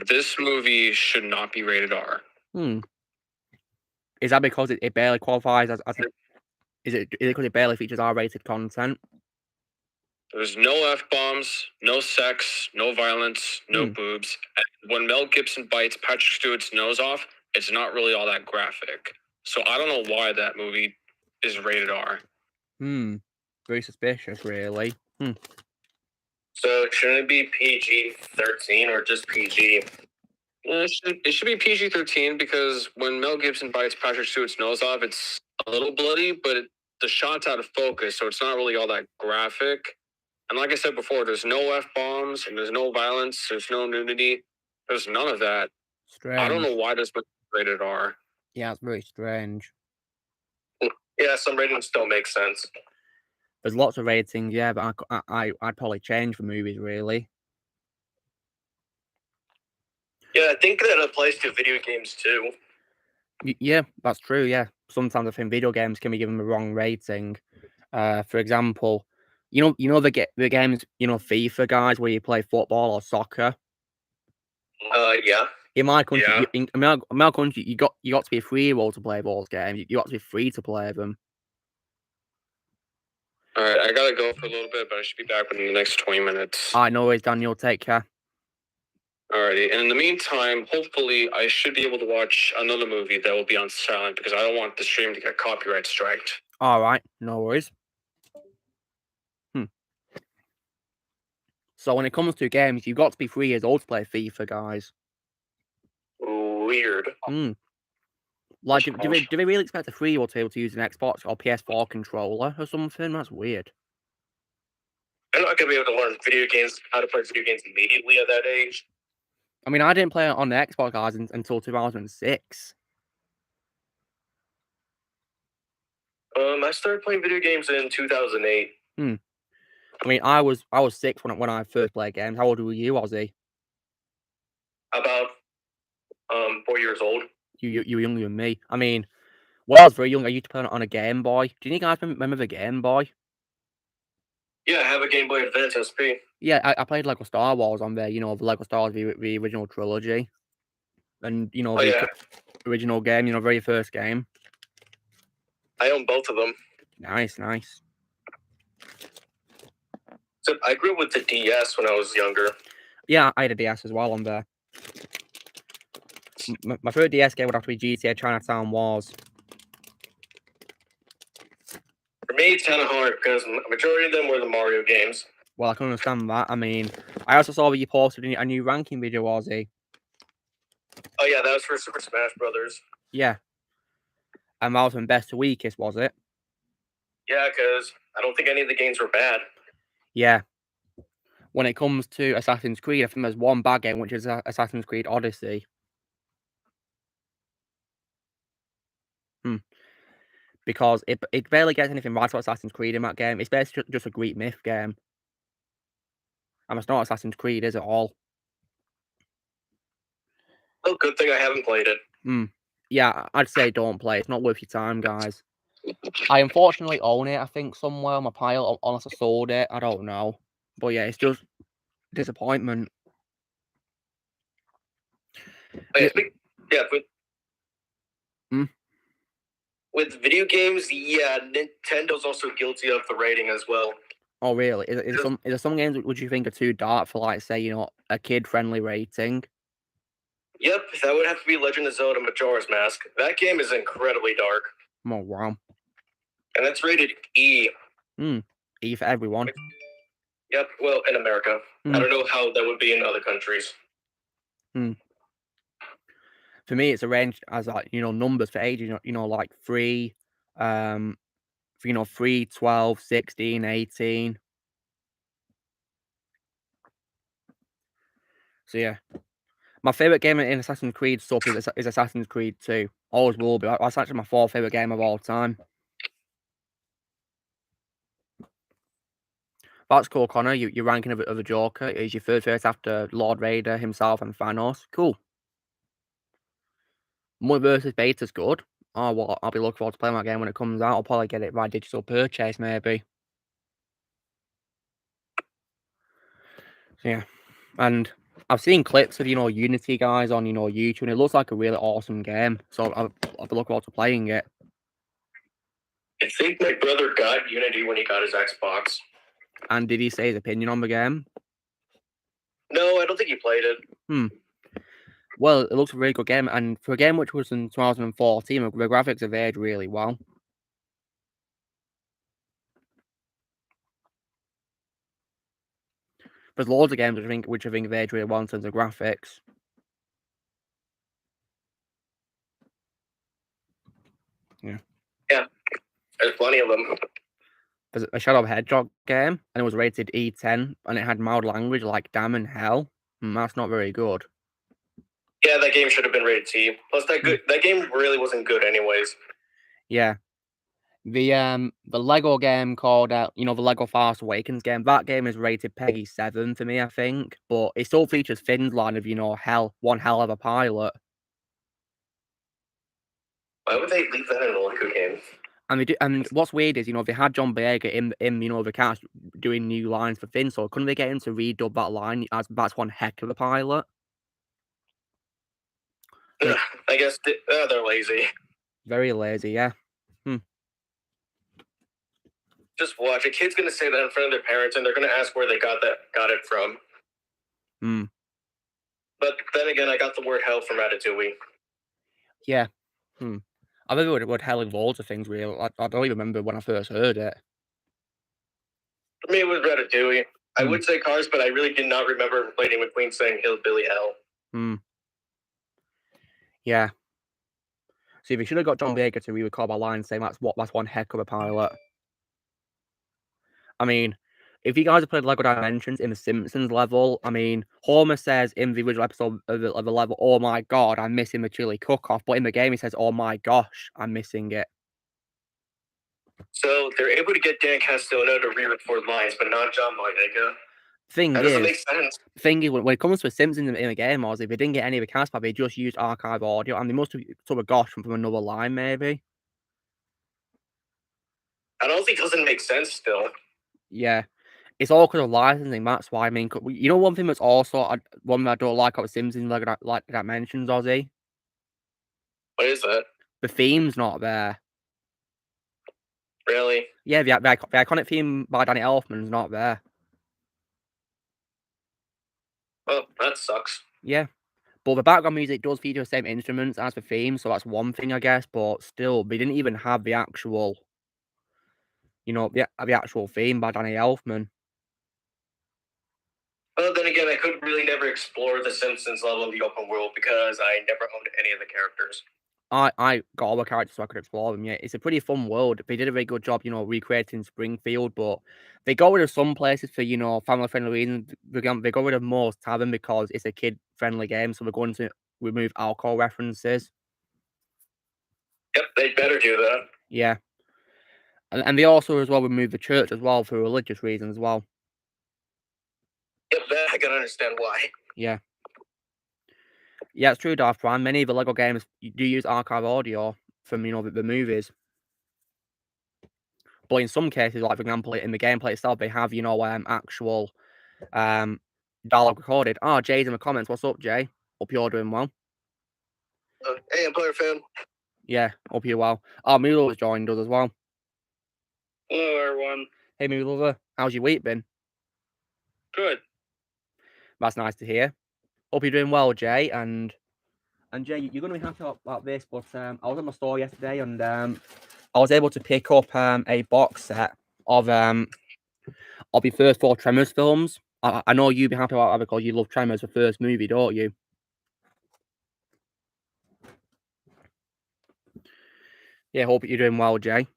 S5: This movie should not be rated R.
S1: Is that because it barely qualifies as Is it because it barely features R-rated content?
S5: There's no F-bombs, no sex, no violence, no boobs. And when Mel Gibson bites Patrick Stewart's nose off, it's not really all that graphic. So I don't know why that movie is rated R.
S1: Very suspicious, really.
S2: So shouldn't it be PG-13 or just PG?
S5: It should be PG-13 because when Mel Gibson bites Patrick Stewart's nose off, it's a little bloody, but the shot's out of focus, so it's not really all that graphic. And like I said before, there's no F-bombs, and there's no violence, there's no nudity, there's none of that.
S1: Strange.
S5: I don't know why this was rated R.
S1: Yeah, it's very strange.
S2: Yeah, some ratings don't make sense.
S1: There's lots of ratings, yeah, but I'd probably change for movies, really.
S2: Yeah, I think that applies to video games too.
S1: Yeah, that's true, yeah. Sometimes I think video games can be given the wrong rating. For example, you know the games, FIFA, guys, where you play football or soccer?
S2: Yeah.
S1: In my country,
S5: Yeah.
S1: in my country, you got to be a 3-year-old to play those games. You got to be free to play them.
S5: All right, I gotta go for a little bit, but I should be back within the next 20 minutes.
S1: I know it's Daniel. Take care.
S5: Alrighty, and in the meantime, hopefully I should be able to watch another movie that will be on silent because I don't want the stream to get copyright striked.
S1: All right, no worries. So when it comes to games, you've got to be 3 years old to play FIFA, guys.
S2: Weird.
S1: Like, do they really expect a 3-year-old to be able to use an Xbox or PS4 controller or something? That's weird.
S2: I'm not gonna be able to learn how to play video games immediately at that age.
S1: I mean, I didn't play it on the Xbox, guys, until 2006.
S2: I started playing video games in 2008.
S1: I mean, I was 6 when I first played games. How old were you, Ozzy?
S2: About 4 years old.
S1: You were younger than me. I mean, when I was very young, I used to play it on a Game Boy. Do you guys remember the Game Boy?
S2: Yeah, I have a Game Boy Advance SP.
S1: Yeah, I played Lego Star Wars on there. The Lego Star Wars, the original trilogy, and the original game. Very first game.
S2: I own both of them.
S1: Nice.
S2: So I grew up with the DS when I was younger.
S1: Yeah, I had a DS as well on there. My favorite DS game would have to be GTA Chinatown Wars.
S2: For me, it's kind of hard because the majority of them were the Mario games.
S1: Well, I can understand that. I mean, I also saw that you posted a new ranking video, Ozzy.
S2: Oh yeah, that was for Super Smash Brothers.
S1: Yeah. And that was from best to weakest, was it?
S2: Yeah, because I don't think any of the games were bad.
S1: Yeah. When it comes to Assassin's Creed, I think there's one bad game, which is Assassin's Creed Odyssey. Because it barely gets anything right about Assassin's Creed in that game. It's basically just a Greek myth game. And it's not Assassin's Creed, is it all?
S2: Oh, good thing I haven't played it.
S1: Yeah, I'd say don't play. It's not worth your time, guys. I unfortunately own it, I think, somewhere on my pile, unless I sold it. I don't know. But yeah, it's just disappointment.
S2: With video games, yeah, Nintendo's also guilty of the rating as well.
S1: Oh, really? Is there some games would you think are too dark for, like, say, a kid-friendly rating?
S2: Yep, that would have to be Legend of Zelda Majora's Mask. That game is incredibly dark.
S1: Oh, wow.
S2: And it's rated E.
S1: E for everyone.
S2: Yep, well, in America. I don't know how that would be in other countries.
S1: For me, it's arranged as, like, numbers for ages, like 3, 3, 12, 16, 18. So, yeah. My favourite game in Assassin's Creed stuff is Assassin's Creed 2. Always will be. That's actually my 4th favourite game of all time. That's cool, Connor. Your ranking of the Joker is your 3rd favourite after Lord Vader himself and Thanos. Cool. Multiversus Beta's good. Oh, well, I'll be looking forward to playing that game when it comes out. I'll probably get it by digital purchase, maybe. Yeah. And I've seen clips of, Unity guys on, YouTube, and it looks like a really awesome game. So I'll be looking forward to playing it.
S2: I think my brother got Unity when he got his Xbox.
S1: And did he say his opinion on the game?
S2: No, I don't think he played it.
S1: Well, it looks a really good game, and for a game which was in 2014, the graphics have aged really well. There's loads of games which I think have aged really well in terms of graphics.
S2: Yeah, there's plenty of them.
S1: There's a Shadow of a Hedgehog game, and it was rated E10, and it had mild language like damn and hell. That's not very good.
S2: Yeah, that game should have been rated T. Plus, that game really wasn't good anyways.
S1: Yeah. The Lego game called the Lego Fast Awakens game, that game is rated Peggy 7 for me, I think, but it still features Finn's line of, one hell of a pilot.
S2: Why would they leave that in a Lego game?
S1: And what's weird is, they had John Boyega in the cast doing new lines for Finn, so couldn't they get him to redub that line as that's one heck of a pilot?
S2: I guess they're lazy.
S1: Very lazy, yeah.
S2: Just watch. A kid's gonna say that in front of their parents, and they're gonna ask where they got it from. But then again, I got the word hell from Ratatouille.
S1: Yeah. I remember what hell involves of things, really. I don't even remember when I first heard it.
S2: For me, it was Ratatouille. I would say Cars, but I really did not remember Lightning McQueen saying hillbilly hell.
S1: Yeah. See, we should have got John Boyega to re-record our line saying that's one heck of a pilot. I mean, if you guys have played Lego Dimensions in the Simpsons level, I mean, Homer says in the original episode of the level, oh my god, I'm missing the chili cook-off, but in the game he says, oh my gosh, I'm missing it.
S2: So they're able to get Dan Castellano to re-record lines, but not John Boyega. That doesn't make sense.
S1: Thing is, when it comes to a Simpsons in the game, Ozzy, they didn't get any of the cast back, they just used archive audio, and they must have took a gosh from another line, maybe.
S2: I don't think it doesn't make sense still.
S1: Yeah. It's all because of licensing, that's why. I mean, one thing that's also one that I don't like about Simpsons, like that mentions, Ozzy?
S2: What is that?
S1: The theme's not there.
S2: Really?
S1: Yeah, the iconic theme by Danny Elfman's not there.
S2: Well, that sucks.
S1: Yeah. But the background music does feature the same instruments as the theme, so that's one thing, I guess. But still, they didn't even have the actual, the actual theme by Danny Elfman.
S2: Well, then again, I could really never explore the Simpsons level in the open world because I never owned any of the characters.
S1: I got all the characters so I could explore them, yeah. It's a pretty fun world. They did a very good job, recreating Springfield, but they got rid of some places for, family-friendly reasons. They got rid of most Tavern because it's a kid-friendly game, so they're going to remove alcohol references.
S2: Yep, they better do that.
S1: Yeah. And they also as well removed the church as well for religious reasons as well.
S2: Yep, that I can understand why.
S1: Yeah. Yeah, it's true, Darth Prime. Many of the Lego games do use archive audio from, the movies. But in some cases, like, for example, in the gameplay itself, they have, actual dialogue recorded. Oh, Jay's in the comments. What's up, Jay? Hope you're doing well.
S2: Hey, I'm player fan.
S1: Yeah, hope you're well. Oh, Moolover's joined us as well.
S2: Hello, everyone.
S1: Hey, Moolover. How's your week been?
S2: Good.
S1: That's nice to hear. Hope you're doing well, Jay. And Jay, you're going to be happy about this, but I was at my store yesterday and I was able to pick up a box set of the first 4 Tremors films. I know you'd be happy about that because you love Tremors, the first movie, don't you? Yeah, hope you're doing well, Jay.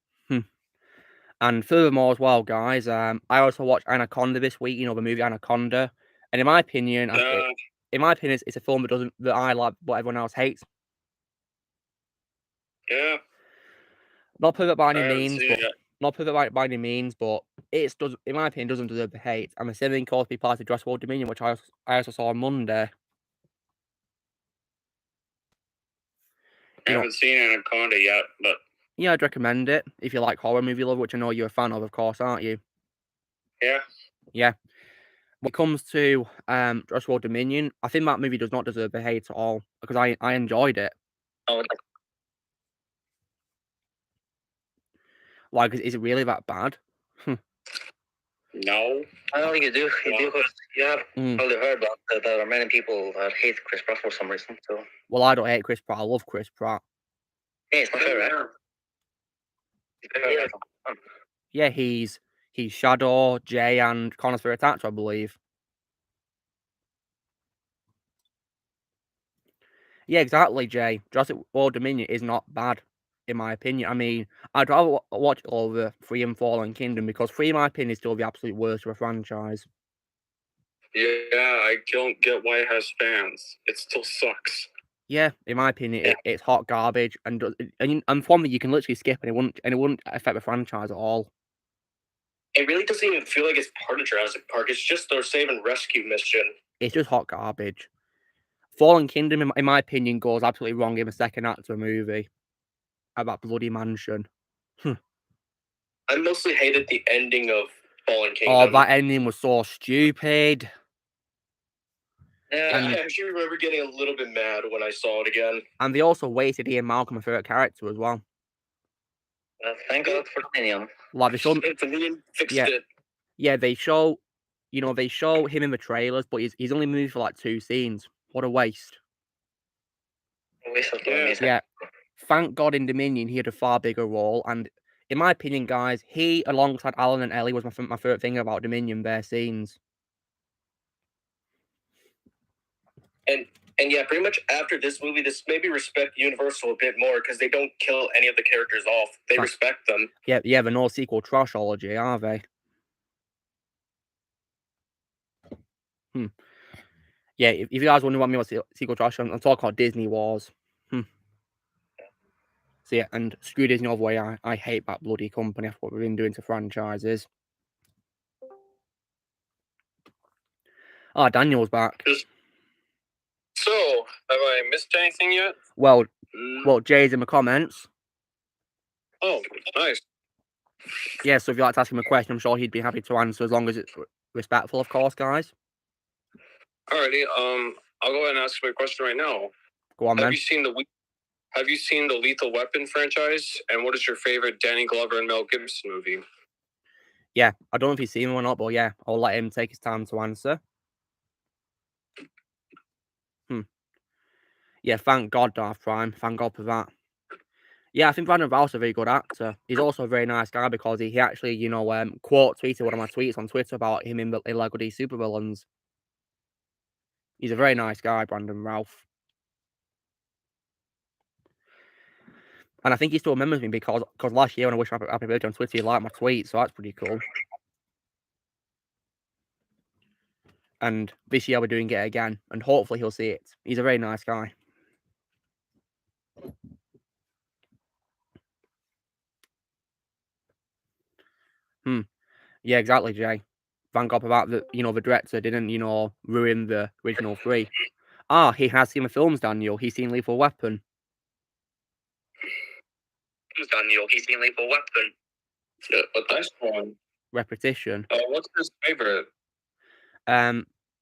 S1: And furthermore as well, guys, I also watched Anaconda this week, the movie Anaconda. And in my opinion, it's a film that I like, but everyone else hates.
S2: Yeah.
S1: Not perfect by any means, but it does, in my opinion, doesn't deserve the hate. I'm assuming it be part of Jurassic World Dominion, which I also saw on Monday.
S2: I haven't seen Anaconda yet, but
S1: yeah, I'd recommend it if you like horror movie love, which I know you're a fan of course, aren't you?
S2: Yeah.
S1: Yeah. When it comes to Jurassic World Dominion, I think that movie does not deserve the hate at all because I enjoyed it.
S2: Oh.
S1: Why? Because is it really that bad?
S5: No.
S3: I don't think you do. You do because you have
S1: Mm.
S3: probably heard about that there are many people that hate Chris Pratt for some reason. So
S1: Well, I don't hate Chris Pratt. I love Chris Pratt.
S3: yeah, it's my favorite.
S1: Yeah, he's Shadow, Jay, and Connor's favorite actor, I believe. Yeah, exactly, Jay. Jurassic World Dominion is not bad, in my opinion. I mean, I'd rather watch it over 3 and Fallen Kingdom because 3, in my opinion, is still the absolute worst of a franchise.
S5: Yeah, I don't get why it has fans. It still sucks.
S1: Yeah, in my opinion, it's hot garbage, and from that you can literally skip, and it wouldn't affect the franchise at all.
S2: It really doesn't even feel like it's part of Jurassic Park. It's just their save and rescue mission.
S1: It's just hot garbage. Fallen Kingdom, in my opinion, goes absolutely wrong in the second act of a movie. At that bloody mansion.
S2: I mostly hated the ending of Fallen Kingdom.
S1: Oh, that ending was so stupid.
S3: Yeah,
S2: I actually remember getting a little bit mad when I saw it again.
S1: And they also wasted Ian Malcolm, my favorite character, as well.
S3: thank God for Dominion.
S1: Like they showed,
S2: Dominion fixed
S1: yeah.
S2: it.
S1: Yeah, they show him in the trailers, but he's only moved for like 2 scenes. What a waste. Yeah. Thank God in Dominion he had a far bigger role, and in my opinion, guys, he alongside Alan and Ellie was my favorite thing about Dominion. Their scenes.
S2: And yeah, pretty much after this movie, this made me respect Universal a bit more because they don't kill any of the characters off. They respect them.
S1: Yeah, they're no sequel trashology, are they? Yeah, if you guys wonder what I mean about sequel trash, I'm talking about Disney Wars. So yeah, and screw Disney all the way. I hate that bloody company after what we've been doing to franchises. Ah, Daniel's back.
S5: So, have I missed anything yet?
S1: Well, Jay's in the comments.
S5: Oh, nice.
S1: Yeah, so if you'd like to ask him a question, I'm sure he'd be happy to answer as long as it's respectful, of course, guys.
S5: Alrighty, I'll go ahead and ask my question right now.
S1: Go on,
S5: Have
S1: man.
S5: you seen the Lethal Weapon franchise? And what is your favorite Danny Glover and Mel Gibson movie?
S1: Yeah, I don't know if he's seen him or not, but yeah, I'll let him take his time to answer. Yeah, thank God, Darth Prime. Thank God for that. Yeah, I think Brandon Routh's a very good actor. He's also a very nice guy because he actually, quote tweeted one of my tweets on Twitter about him in Lego D Supervillains. He's a very nice guy, Brandon Routh. And I think he still remembers me because last year when I wished him happy birthday on Twitter, he liked my tweet, so that's pretty cool. And this year we're doing it again, and hopefully he'll see it. He's a very nice guy. Yeah, exactly, Jay. Thank God for that, the director didn't, ruin the original 3. Ah, he has seen the films, Daniel. He's seen Lethal Weapon.
S2: Daniel, he's seen Lethal Weapon.
S5: Yeah, but that's one.
S1: Repetition.
S5: What's his favorite?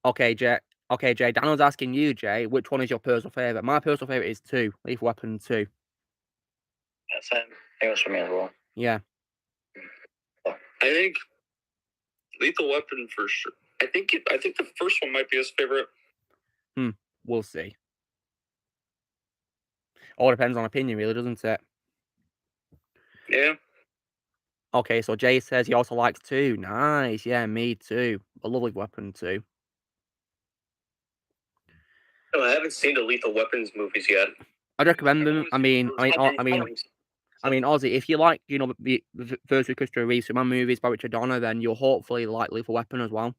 S1: Okay, Jay. Daniel's asking you, Jay, which one is your personal favorite? My personal favorite is 2. Lethal Weapon 2.
S3: Yeah, same. It was for me as well.
S1: Yeah.
S5: I think Lethal Weapon for sure. I think the first one might be his favorite.
S1: We'll see. All depends on opinion, really, doesn't it?
S5: Yeah.
S1: Okay, so Jay says he also likes 2. Nice. Yeah, me too. I love Lethal Weapon 2.
S2: No, I haven't seen the Lethal Weapons movies yet.
S1: I'd recommend them. I mean, Ozzy, if you like, the first Christopher Reeve Superman movies by Richard Donner, then you'll hopefully like Lethal Weapon as well.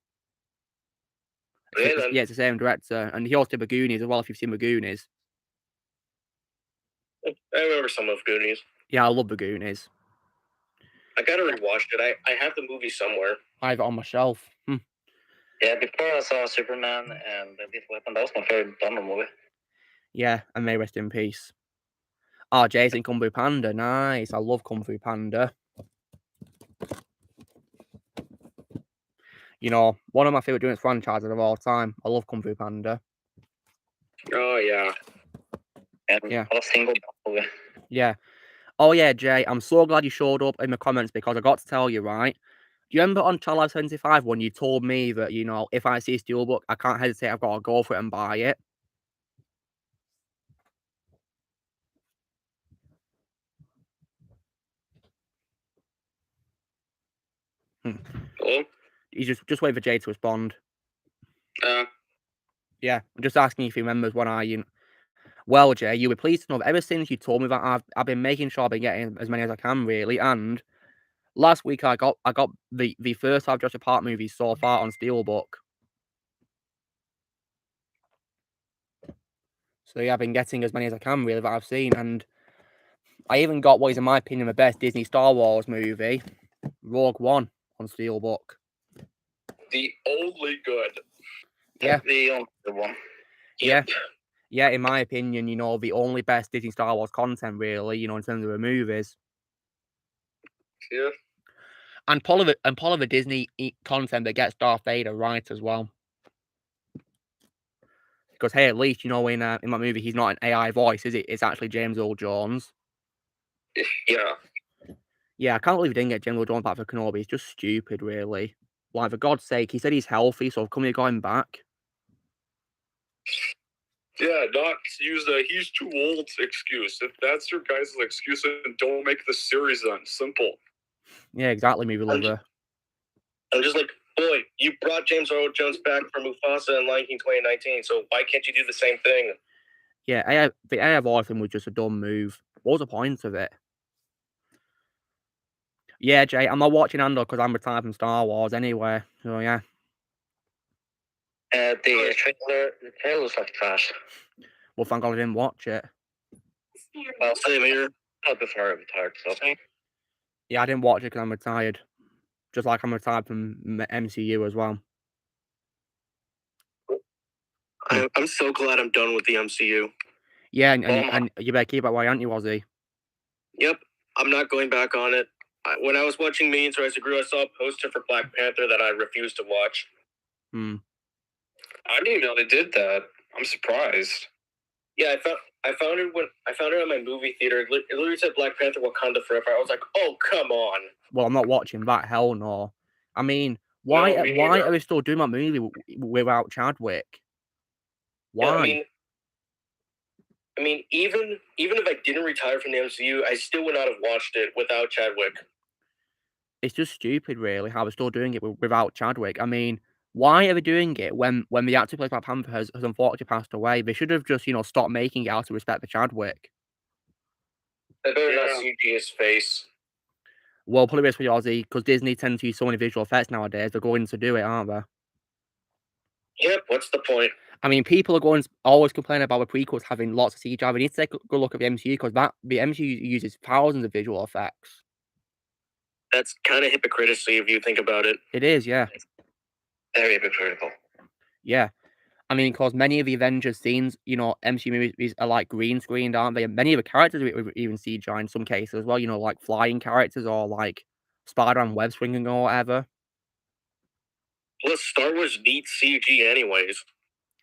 S1: Yeah, it's the same director, and he also did the Goonies as well. If you've seen the Goonies,
S2: I remember some of Goonies.
S1: Yeah, I love the Goonies.
S2: I gotta rewatch it. I have the movie somewhere.
S1: I have it on my shelf.
S3: Yeah, before I saw Superman and the Lethal Weapon, that was my favorite Donner movie.
S1: Yeah, and may rest in peace. Oh, Jason Kung Fu Panda, nice. I love Kung Fu Panda. One of my favorite doing franchises of all time. I love Kung Fu Panda.
S5: Oh yeah.
S3: And
S1: Yeah.
S3: a single movie.
S1: Yeah. Oh yeah, Jay, I'm so glad you showed up in the comments because I got to tell you, right? Do you remember on Channel 75 when you told me that, you know, if I see a steelbook, I can't hesitate, I've got to go for it and buy it?
S5: Hello?
S1: You just wait for Jay to respond.
S5: Uh,
S1: Yeah, I'm just asking if he remembers when I. Well, Jay, you'll be pleased to know that ever since you told me that, I've been making sure I've been getting as many as I can, really. And last week I got the first half Jurassic Park movies so far on Steelbook. So yeah, I've been getting as many as I can, really, that I've seen. And I even got what is, in my opinion, the best Disney Star Wars movie, Rogue One, on Steelbook.
S5: the only good.
S1: Yeah.
S3: The only one.
S1: Yeah. Yeah, in my opinion, you know, the only best Disney Star Wars content, really, you know, in terms of the movies.
S5: Yeah.
S1: And part of the Disney content that gets Darth Vader right as well. Because hey, at least, you know, in that movie, he's not an AI voice, is it? It's actually James Earl Jones.
S5: Yeah.
S1: Yeah, I can't believe he didn't get James Earl Jones back for Kenobi. It's just stupid, really. Like, for God's sake, he said he's healthy, so come here, got him back.
S5: Yeah, not use the he's too old excuse. If that's your guys' excuse, then don't make the series then. Simple.
S1: Yeah, exactly, movie lover.
S2: I'm just like, boy, you brought James Earl Jones back from Mufasa in Lion King 2019, so why can't you do the same thing?
S1: Yeah, the AI voice thing was just a dumb move. What was the point of it? Yeah, Jay, I'm not watching Andor because I'm retired from Star Wars anyway. So yeah.
S3: The trailer was like trash.
S1: Well, thank God I didn't watch it.
S3: Well, same here. I prefer retired stuff.
S1: Yeah, I didn't watch it because I'm retired. Just like I'm retired from MCU as well.
S2: I'm so glad I'm done with the MCU.
S1: Yeah, and you better keep it away, aren't you, Ozzy?
S2: Yep, I'm not going back on it. When I was watching Minions Rise of Gru, I saw a poster for Black Panther that I refused to watch.
S5: I didn't even know they did that. I'm surprised.
S2: Yeah, I found it at my movie theater. It literally said Black Panther Wakanda Forever. I was like, oh, come on.
S1: Well, I'm not watching that. Hell no. I mean, why are we still doing that movie without Chadwick? Why?
S2: Yeah, I mean, even if I didn't retire from the MCU, I still would not have watched it without Chadwick.
S1: It's just stupid, really, how we're still doing it without Chadwick. I mean, why are they doing it when the actor who plays Black Panther has unfortunately passed away? They should have just, you know, stopped making it out of respect for Chadwick.
S2: They better not CG his face.
S1: Well, put it this way, Ozzy, because Disney tends to use so many visual effects nowadays, they're going to do it, aren't they?
S2: Yep, what's the point?
S1: I mean, people are always complaining about the prequels having lots of CGI. We need to take a good look at the MCU because the MCU uses thousands of visual effects.
S2: That's kind of hypocritical if you think about it.
S1: It is, yeah.
S3: Very hypocritical.
S1: Yeah. I mean, because many of the Avengers scenes, you know, MCU movies are like green screened, aren't they? And many of the characters are even CGI in some cases as well, you know, like flying characters or like Spider-Man web swinging or whatever.
S2: Plus, Star Wars needs CG anyways.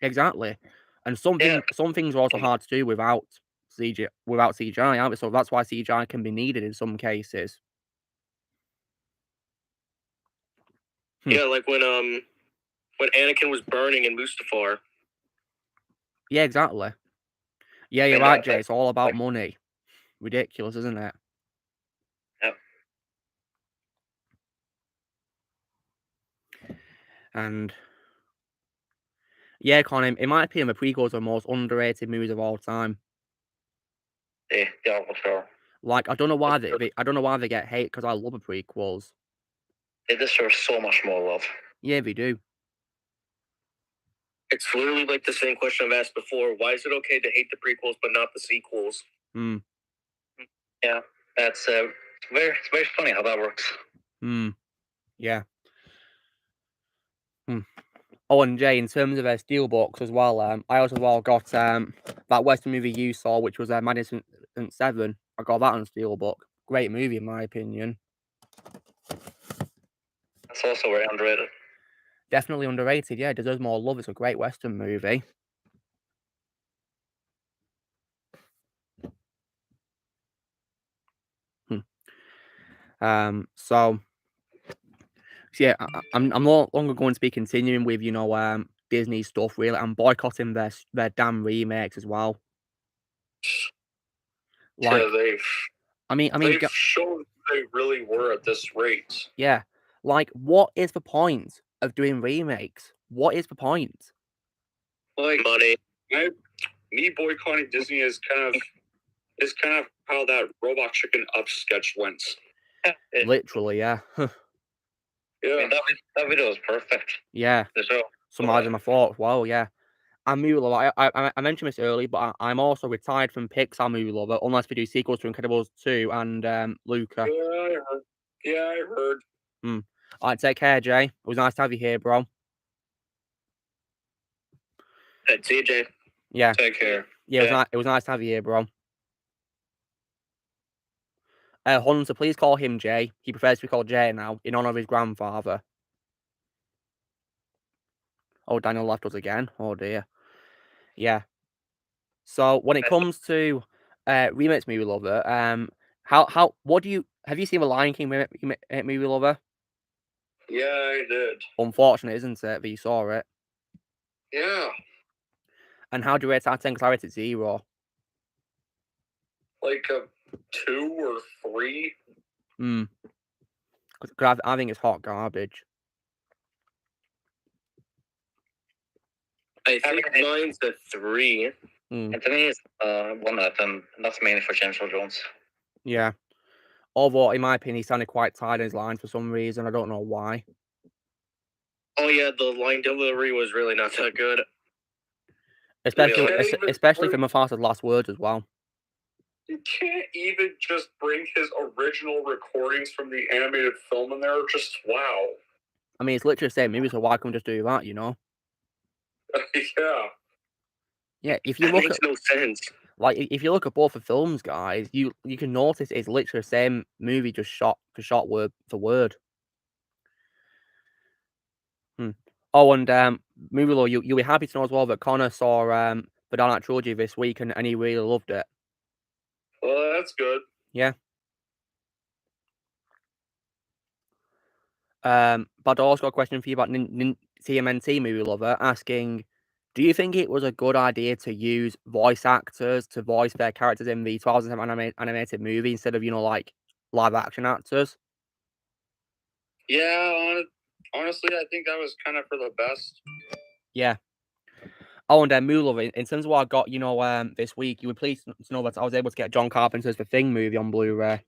S1: Exactly. And some things are also hard to do without CGI, aren't they? So that's why CGI can be needed in some cases.
S2: Yeah, like when Anakin was burning in Mustafar.
S1: Yeah, exactly. Yeah, you're right, Jay. It's all about money. Ridiculous, isn't it?
S3: Yep.
S1: And yeah, Colin, in my opinion, the prequels are the most underrated movies of all time.
S3: Yeah, for sure.
S1: Like, I don't know why they get hate because I love the prequels.
S3: They deserve so much more love.
S1: Yeah, they do.
S2: It's literally like the same question I've asked before. Why is it okay to hate the prequels but not the sequels?
S3: Yeah, that's it's very funny how that works.
S1: Yeah. Oh, and Jay, in terms of steelbooks as well, I also got that Western movie you saw, which was Magnificent Seven. I got that on steelbook. Great movie, in my opinion.
S3: That's also very underrated.
S1: Definitely underrated. Yeah, it deserves more love. It's a great Western movie. So yeah, I'm no longer going to be continuing with Disney stuff. Really, I'm boycotting their damn remakes as well. Like,
S5: yeah, they've shown they really were at this rate.
S1: Yeah, like, what is the point of doing remakes? What is the point?
S5: Like
S2: Money.
S5: Me boycotting Disney is kind of how that Robot Chicken Up sketch went.
S1: Literally, yeah.
S5: Yeah,
S3: that video was perfect.
S1: Yeah.
S3: The show.
S1: Summarizing my thoughts. Well, yeah. I'm movie lover. I mentioned this early, but I'm also retired from Pixar movie lover, unless we do sequels to Incredibles 2 and Luca.
S5: Yeah, I heard.
S1: All right, take care, Jay. It was nice to have you here, bro.
S2: Hey, TJ.
S1: Yeah.
S5: Take care.
S1: Yeah, it was nice to have you here, bro. Hunter, please call him Jay. He prefers to be called Jay now, in honor of his grandfather. Oh, Daniel left us again. Oh dear. Yeah. So when it comes to remakes, movie lover, have you seen the Lion King movie lover?
S5: Yeah, I did.
S1: Unfortunate, isn't it, that you saw it?
S5: Yeah.
S1: And how do you rate it out of 10? Because I rate it 0.
S5: Like a 2 or 3.
S1: Because I think it's hot garbage.
S2: I think mine's a 3.
S3: And to me, it's one of them. That's mainly for James Earl Jones.
S1: Yeah. Although, in my opinion, he sounded quite tired in his lines for some reason. I don't know why.
S2: Oh yeah, the line delivery was really not that good.
S1: Especially for Mufasa's last words as well.
S5: You can't even just bring his original recordings from the animated film in there. Just wow.
S1: I mean, it's literally the same movie, so why can't we just do that, you know?
S5: Yeah.
S1: Yeah, if you
S2: That
S1: look
S2: makes no sense.
S1: Like, if you look at both the films, guys, you can notice it's literally the same movie, just shot for shot, word for word. Oh, and movie law, you'll be happy to know as well that Connor saw the Dark Knight trilogy this week, and he really loved it.
S5: Well, that's good.
S1: Yeah. But I also got a question for you about TMNT movie lover, asking, do you think it was a good idea to use voice actors to voice their characters in the 2007 animated movie instead of, like, live action actors?
S5: Yeah, honestly, I think that was kind of for the best.
S1: Yeah. Oh, and then Mulov, in terms of what I got, this week, you were pleased to know that I was able to get John Carpenter's The Thing movie on Blu-ray.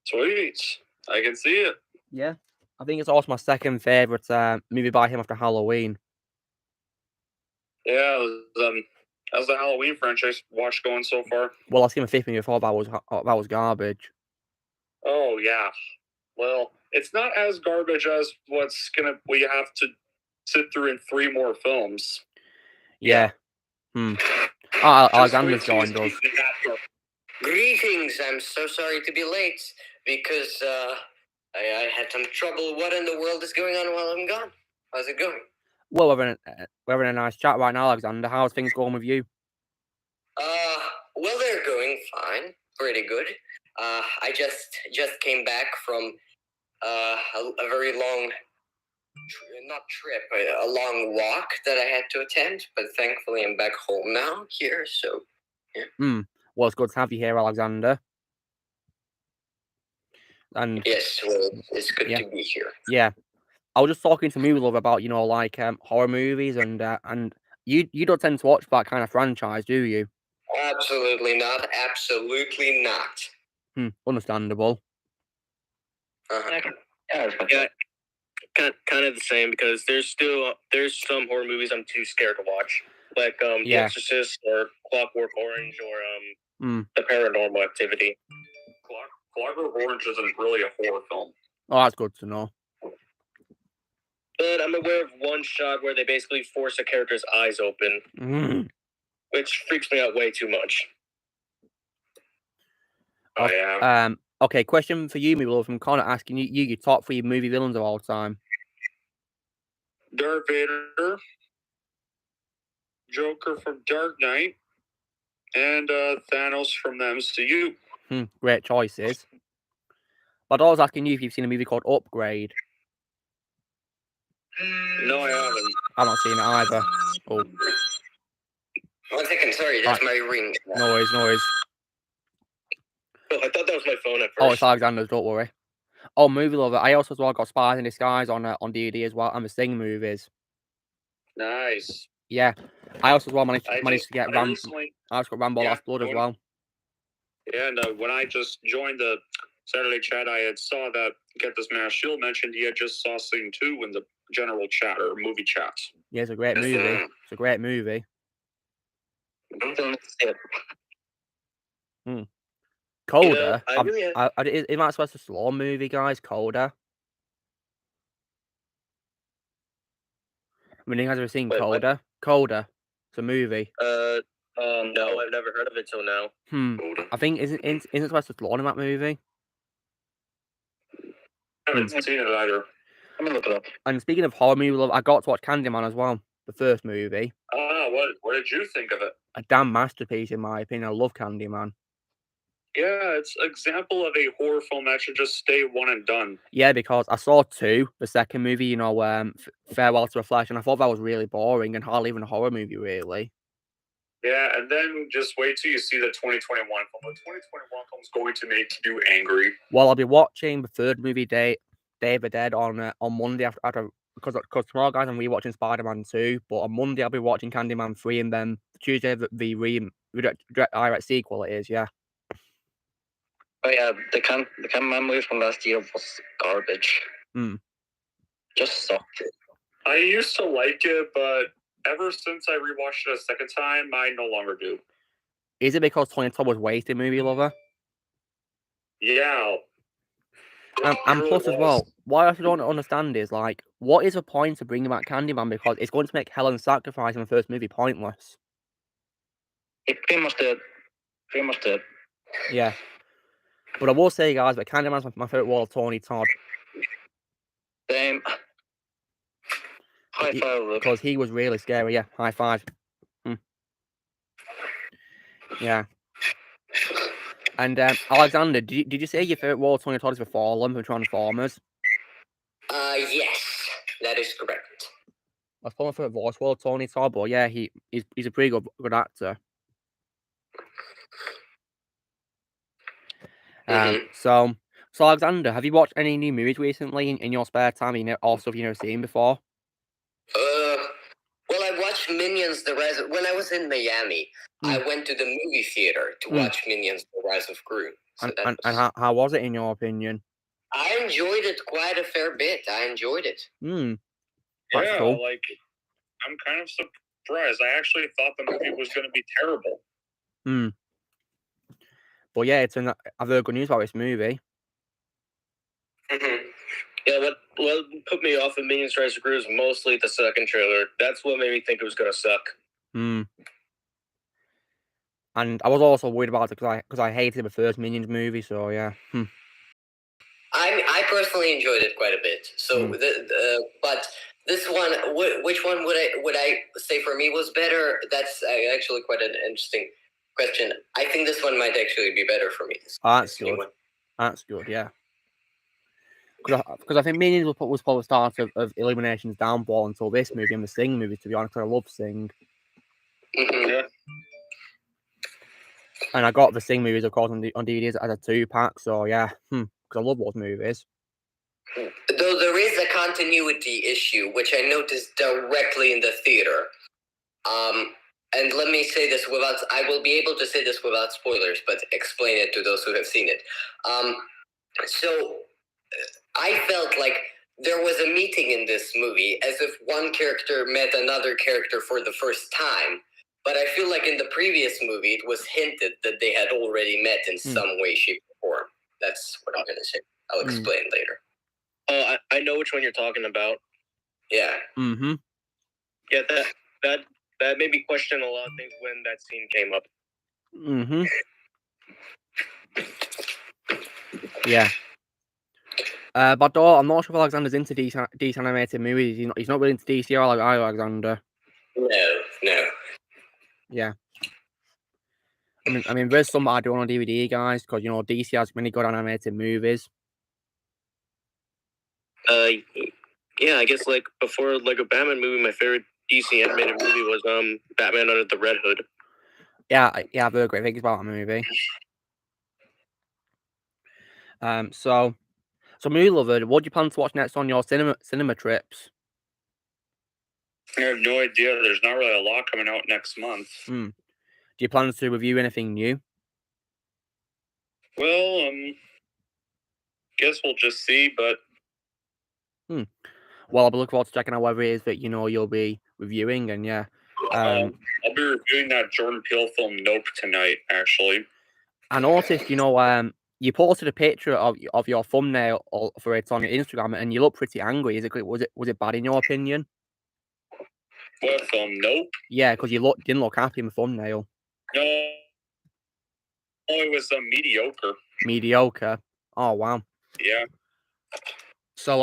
S5: Sweet. I can see it.
S1: Yeah. I think it's also my second favourite movie by him after Halloween.
S5: Yeah, how's the Halloween franchise watch going so far?
S1: Well, I've seen the fifth movie before, that was garbage.
S5: Oh, yeah. Well, it's not as garbage as we have to sit through in 3 more films.
S1: Yeah. Alexander's joined us.
S6: Greetings. I'm so sorry to be late because I had some trouble. What in the world is going on while I'm gone? How's it going?
S1: Well, we're having a nice chat right now, Alexander. How's things going with you?
S6: Well, they're going fine. Pretty good. I just came back from a very long, a long walk that I had to attend, but thankfully I'm back home now here, so yeah.
S1: Well, it's good to have you here, Alexander. And
S6: yes, well, it's good to be here.
S1: Yeah. I was just talking to Movie Love about, horror movies, and you don't tend to watch that kind of franchise, do you?
S6: Absolutely not. Absolutely not.
S1: Understandable.
S2: Yeah, kind of the same, because there's some horror movies I'm too scared to watch, like The Exorcist or Clockwork Orange or The Paranormal Activity.
S5: Clockwork Orange isn't really a horror film.
S1: Oh, that's good to know.
S2: But I'm aware of one shot where they basically force a character's eyes open, which freaks me out way too much.
S5: Oh, yeah.
S1: Okay, question for you, Movie Love, from Connor, asking you your top 3 movie villains of all time.
S5: Darth Vader, Joker from Dark Knight, and Thanos from the MCU.
S1: Great choices. But I was asking you if you've seen a movie called Upgrade.
S5: No, I haven't.
S1: I've not seen it either. Oh,
S6: 1 second, sorry, that's my ring.
S1: noise.
S2: Oh, I thought that was my phone at first.
S1: Oh, it's Alexander's, don't worry. Oh, movie lover. I also as well got Spies in Disguise on DVD as well, and the Sing movies.
S5: Nice.
S1: Yeah. I also as well managed to get I also got Rambo Last Blood as well.
S7: Yeah, and when I just joined the Saturday chat, I had saw that Get This Man Shield mentioned he had just saw Sing 2 in the general chat or movie chats.
S1: Yeah, it's a great movie. It's a great movie. Coda. Is that supposed to slow movie, guys? Coda. I mean, you guys ever seen Coda? What? Coda. It's a movie.
S2: No, I've never heard of it till now.
S1: I think isn't supposed to slow in that movie.
S7: I haven't seen it either.
S3: I'm gonna look it up.
S1: And speaking of horror movie, I got to watch Candyman as well, the first movie.
S7: What did you think of it?
S1: A damn masterpiece, in my opinion. I love Candyman.
S7: Yeah, it's an example of a horror film that should just stay one and done.
S1: Yeah, because I saw 2, the second movie, Farewell to the Flesh, and I thought that was really boring and hardly even a horror movie, really.
S7: Yeah, and then just wait till you see the 2021 film. The 2021 film is going to make you angry.
S1: Well, I'll be watching the third movie, Day of the Dead, on Monday after because tomorrow, guys, I'm rewatching Spider-Man 2, but on Monday I'll be watching Candyman 3, and then Tuesday the direct sequel it is, yeah.
S3: Oh yeah, the Candyman movie from last year was garbage. Just sucked.
S7: I used to like it, but ever since I rewatched it a second time, I no longer do.
S1: Is it because 2012 was wasted, movie lover?
S7: Yeah.
S1: And plus as well, what I don't understand is, like, what is the point of bringing back Candyman? Because it's going to make Helen's sacrifice in the first movie pointless.
S3: It pretty much did.
S1: Yeah. But I will say, guys, that Candyman's my favourite role of Tony Todd.
S3: Same. High five, look.
S1: Because he was really scary, yeah. High five. Yeah. And Alexander, did you say your favourite role of Tony Todd is the Fallen from Transformers?
S6: Yes, that is correct.
S1: That's probably my favourite voice role of Tony Todd, but yeah, he's a pretty good actor. So Alexander, have you watched any new movies recently in your spare time? Or stuff you've never seen before?
S6: Well, I watched Minions: The Rise. When I was in Miami, I went to the movie theater to watch Minions: The Rise of Gru. So
S1: and how was it in your opinion?
S6: I enjoyed it quite a fair bit. I enjoyed it.
S1: That's cool.
S7: Like, I'm kind of surprised. I actually thought the movie was going to be terrible.
S1: But yeah, I've heard good news about this movie.
S2: Yeah, what put me off of Minions: Rise of Gru is mostly the second trailer. That's what made me think it was gonna suck.
S1: And I was also worried about it because I hated the first Minions movie. So yeah.
S6: I personally enjoyed it quite a bit. So but this one, which one would I say for me was better? That's actually quite an interesting question. I think this one might actually be better for me.
S1: That's good. That's good, yeah. Because I think Minions was probably the start of Illumination's downfall until this movie and the Sing movie, to be honest. I love Sing.
S2: Yeah.
S1: And I got the Sing movies, of course, on DVDs as a 2-pack, so yeah. Because I love those movies.
S6: Though there is a continuity issue, which I noticed directly in the theater. And let me say this I will be able to say this without spoilers, but explain it to those who have seen it. So I felt like there was a meeting in this movie as if one character met another character for the first time. But I feel like in the previous movie, it was hinted that they had already met in some way, shape, or form. That's what I'm going to say. I'll explain later.
S2: Oh, I know which one you're talking about.
S6: Yeah.
S2: Yeah, that made me question a lot of things when that scene came up.
S1: Yeah. But I'm not sure if Alexander's into DC animated movies. He's not really into DC, or Alexander.
S6: No.
S1: Yeah. I mean, there's some I do on DVD, guys, because DC has many good animated movies.
S2: Yeah, I guess like before Lego Batman movie, my favorite DC animated movie was Batman Under the Red Hood.
S1: Yeah, I've heard great things about that movie. So movie lover, what do you plan to watch next on your cinema trips?
S7: I have no idea. There's not really a lot coming out next month.
S1: Do you plan to review anything new?
S7: Well, guess we'll just see, but
S1: well, I'll be looking forward to checking out whatever it is that you'll be reviewing, and yeah.
S7: I'll be reviewing that Jordan Peele film Nope tonight, actually.
S1: I noticed, you posted a picture of your thumbnail for it on your Instagram, and you look pretty angry. Was it bad in your opinion?
S7: What film? Nope.
S1: Yeah, because you didn't look happy in the thumbnail.
S7: No, it was mediocre.
S1: Mediocre. Oh wow.
S7: Yeah.
S1: So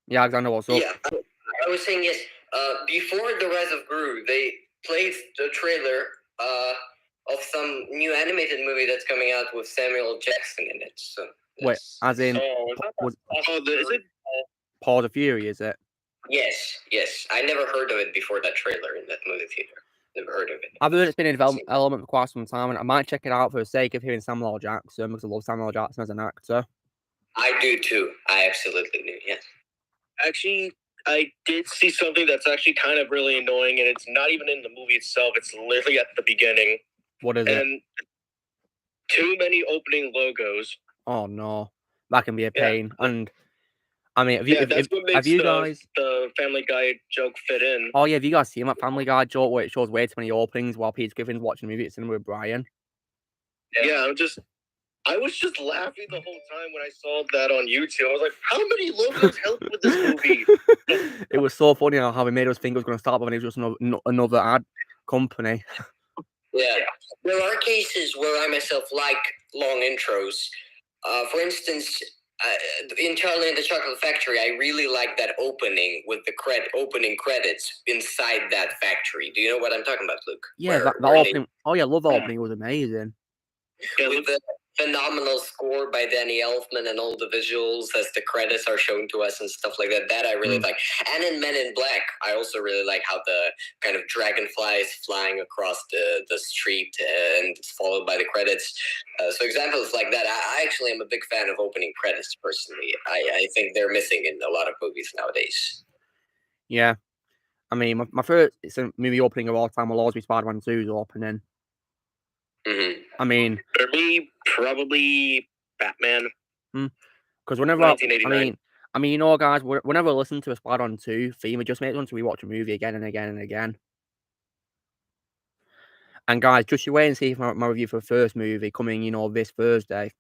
S1: yeah, Alexander, what's up?
S6: Yeah, I was saying yes. Before The Rise of Gru, they played the trailer of some new animated movie that's coming out with Samuel Jackson in it. So
S1: wait, as in
S2: is it
S1: Paws of Fury? Is it?
S6: Yes. I never heard of it before that trailer in that movie theater. Never heard of it.
S1: I've heard it's been in development element for quite some time, and I might check it out for the sake of hearing Samuel L. Jackson, because I love Samuel L. Jackson as an actor.
S6: I do too. I absolutely do. Yes.
S2: Actually, I did see something that's actually kind of really annoying, and it's not even in the movie itself. It's literally at the beginning.
S1: What is it?
S2: And too many opening logos.
S1: Oh no, that can be a pain.
S2: Yeah.
S1: And I mean,
S2: that's what makes the Family Guy joke fit in.
S1: Oh yeah, have you guys seen that Family Guy joke where it shows way too many openings while Peter Griffin's watching a movie at cinema with Brian?
S2: Yeah, I was just laughing the whole time when I saw that on YouTube. I was like, how many logos helped with this movie?
S1: It was so funny how he made us think it was going to start, but it was just another ad company.
S6: Yeah. There are cases where I myself like long intros. For instance, in Charlie and the Chocolate Factory, I really like that opening with the opening credits inside that factory. Do you know what I'm talking about, Luke?
S1: Yeah, that opening. Oh yeah, I love that opening. It was amazing.
S6: Yeah, with the phenomenal score by Danny Elfman and all the visuals as the credits are shown to us and stuff like that. That I really like. And in Men in Black, I also really like how the kind of dragonfly is flying across the street and it's followed by the credits. So examples like that. I actually am a big fan of opening credits personally. I think they're missing in a lot of movies nowadays.
S1: Yeah. I mean, my favorite movie opening of all time will always be Spider-Man 2's opening.
S6: Mm-hmm.
S1: I mean,
S2: for me, probably Batman.
S1: Because whenever I mean, guys, whenever I listen to a Spider-Man 2 theme, it just makes me want to rewatch a movie again and again and again. And guys, just you wait and see my review for the first movie coming, this Thursday.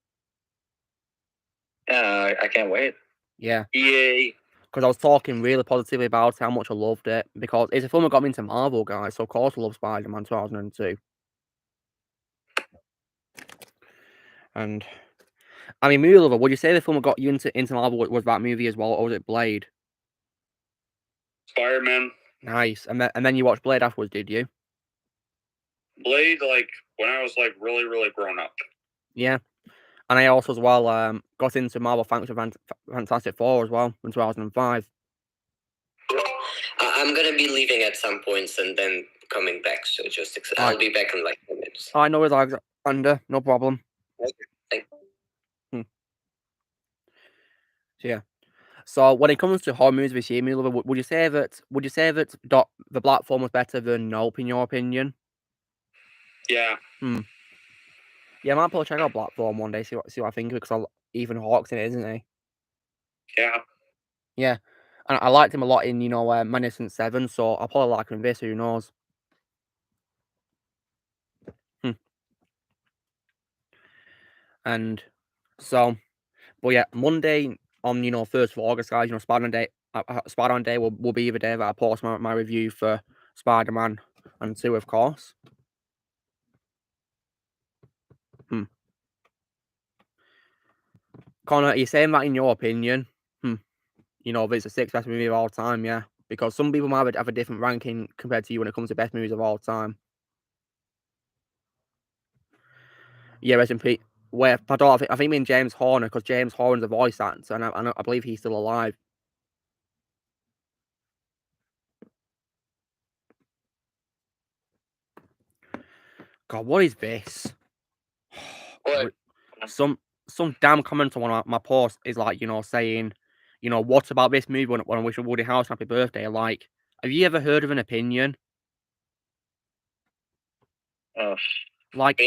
S3: Yeah, I can't wait.
S1: Yeah.
S2: Yay.
S1: Because I was talking really positively about how much I loved it. Because it's a film that got me into Marvel, guys. So of course I love Spider-Man 2002. And I mean, movie lover, would you say the film that got you into Marvel was that movie as well, or was it Blade?
S7: Spider-Man.
S1: Nice. And then you watched Blade afterwards, did you?
S7: Blade, when I was really, really grown up.
S1: Yeah. And I also as well got into Marvel thanks to Fantastic Four as well in 2005.
S6: I'm gonna be leaving at some points and then coming back, so just I'll be back in 10 minutes.
S1: I know it's Alexander, no problem.
S6: Okay.
S1: So yeah. So when it comes to horror movies this year, would you say that the Black Phone was better than Nope in your opinion?
S7: Yeah.
S1: Yeah, I might probably check out Black Phone one day, see what I think of it, because Ethan Hawke's in it, isn't he?
S7: Yeah.
S1: Yeah. And I liked him a lot in, Magnificent Seven, so I'll probably like him in this, who knows? And so, but yeah, Monday on 1st of August, guys, Spider-Man Day will be the day that I post my review for Spider-Man and 2, of course. Connor, are you saying that in your opinion? It's the 6th best movie of all time, yeah? Because some people might have a different ranking compared to you when it comes to best movies of all time. Yeah, rest in peace. Where I think I mean James Horner, because James Horner's a voice actor, and I believe he's still alive. God, what is this?
S3: What?
S1: Some damn comment on one of my posts is like, saying, what about this movie when I wish Woody Harrelson happy birthday? Like, have you ever heard of an opinion? Like,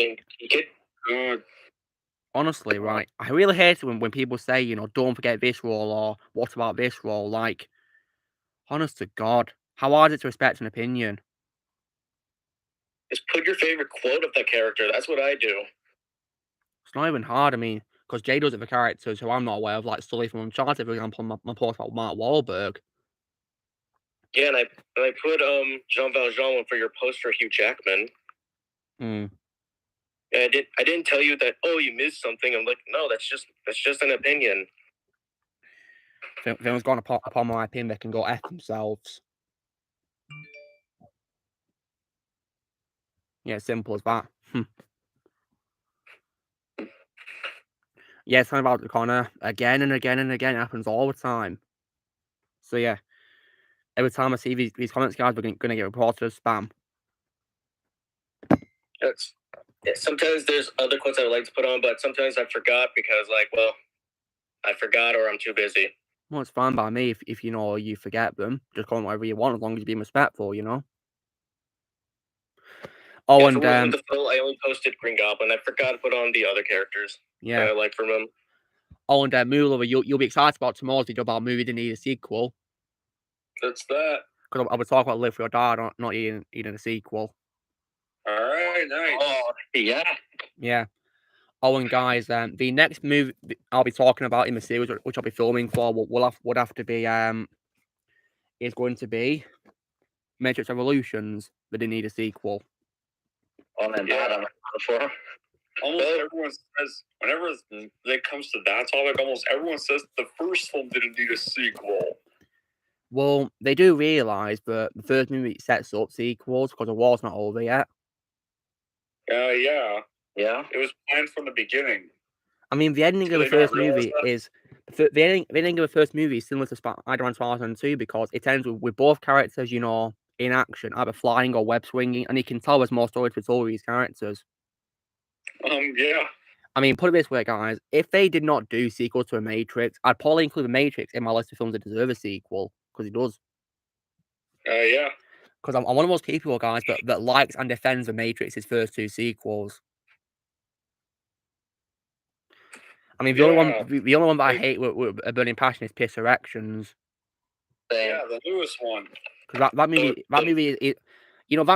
S1: honestly, right? I really hate it when people say, don't forget this role, or what about this role? Like, honest to God, how hard is it to respect an opinion?
S2: Just put your favorite quote of that character. That's what I do.
S1: It's not even hard. I mean, because Jay does it for characters who I'm not aware of, like Sully from Uncharted, for example, my post about Mark Wahlberg.
S2: Yeah, and I put Jean Valjean for your poster, Hugh Jackman.
S1: Hmm.
S2: And I didn't tell you that. Oh, you missed something. I'm like, no, that's just an opinion.
S1: If anyone's gone upon my opinion, they can go F themselves. Yeah, simple as that. Yeah, it's kind of about the corner again and again and again. It happens all the time. So yeah, every time I see these comments, guys, we're going to get reported as spam.
S2: Sometimes there's other quotes I would like to put on, but sometimes I forgot because, I forgot or I'm too busy.
S1: Well, it's fine by me if you forget them. Just comment whatever you want as long as you're being respectful, Oh,
S2: yeah,
S1: and
S2: the film, I only posted Green Goblin. I forgot to put on the other characters.
S1: Yeah.
S2: That I like from him.
S1: Oh, and Movie Lover, you'll be excited about tomorrow's video about movie that need a sequel.
S2: That's that.
S1: Because I was talking about Live Free or Die, not eating a sequel.
S2: All right, nice.
S3: Oh, yeah.
S1: Yeah. Oh, and guys, the next movie I'll be talking about in the series, which I'll be filming for, would have to be is going to be Matrix Revolutions, but they need a sequel.
S3: Oh, man, that I'm for.
S7: Almost everyone says, whenever it comes to that topic, almost everyone says the first film didn't need a sequel.
S1: Well, they do realise that the first movie sets up sequels because the war's not over yet.
S7: Yeah.
S3: Yeah.
S7: It was planned from the beginning.
S1: I mean, the ending of the first movie is the ending of the first movie is similar to Spider-Man 2002 because it ends with both characters, in action, either flying or web swinging, and you can tell there's more story to all these characters.
S7: Yeah.
S1: I mean, put it this way, guys. If they did not do sequels to a Matrix, I'd probably include the Matrix in my list of films that deserve a sequel because it does.
S7: Yeah.
S1: Because I'm one of those people, guys, that likes and defends the Matrix's first two sequels. I mean, the only one that I hate with a burning passion is Pissurrections.
S7: Yeah, the newest one.
S1: Because that movie, that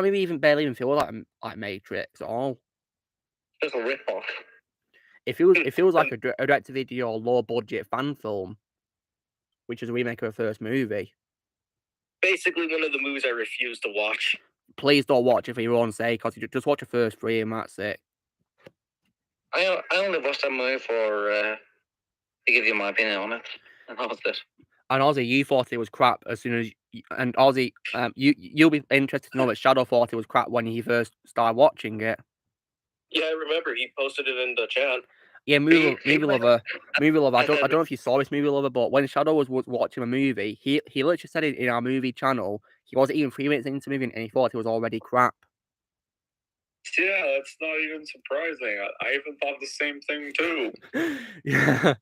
S1: movie even barely even feels like Matrix at all.
S3: Just a rip-off.
S1: It feels like a direct-to-video low-budget fan film, which is a remake of the first movie.
S2: Basically, one of the movies I refuse to watch.
S1: Please don't watch it for your own sake, because you just watch the first three and that's it.
S3: I only watched that movie to give you my opinion on it, and that was it.
S1: And Ozzy, you thought it was crap as soon as, and Ozzy, you'll be interested to know that Shadow thought it was crap when he first started watching it.
S2: Yeah, I remember he posted it in the chat.
S1: Yeah, movie lover. I don't know if you saw this, Movie Lover, but when Shadow was watching a movie, he literally said it in our movie channel. He wasn't even 3 minutes into the movie, and he thought it was already crap.
S7: Yeah, that's not even surprising. I even thought the same thing too.
S1: Yeah.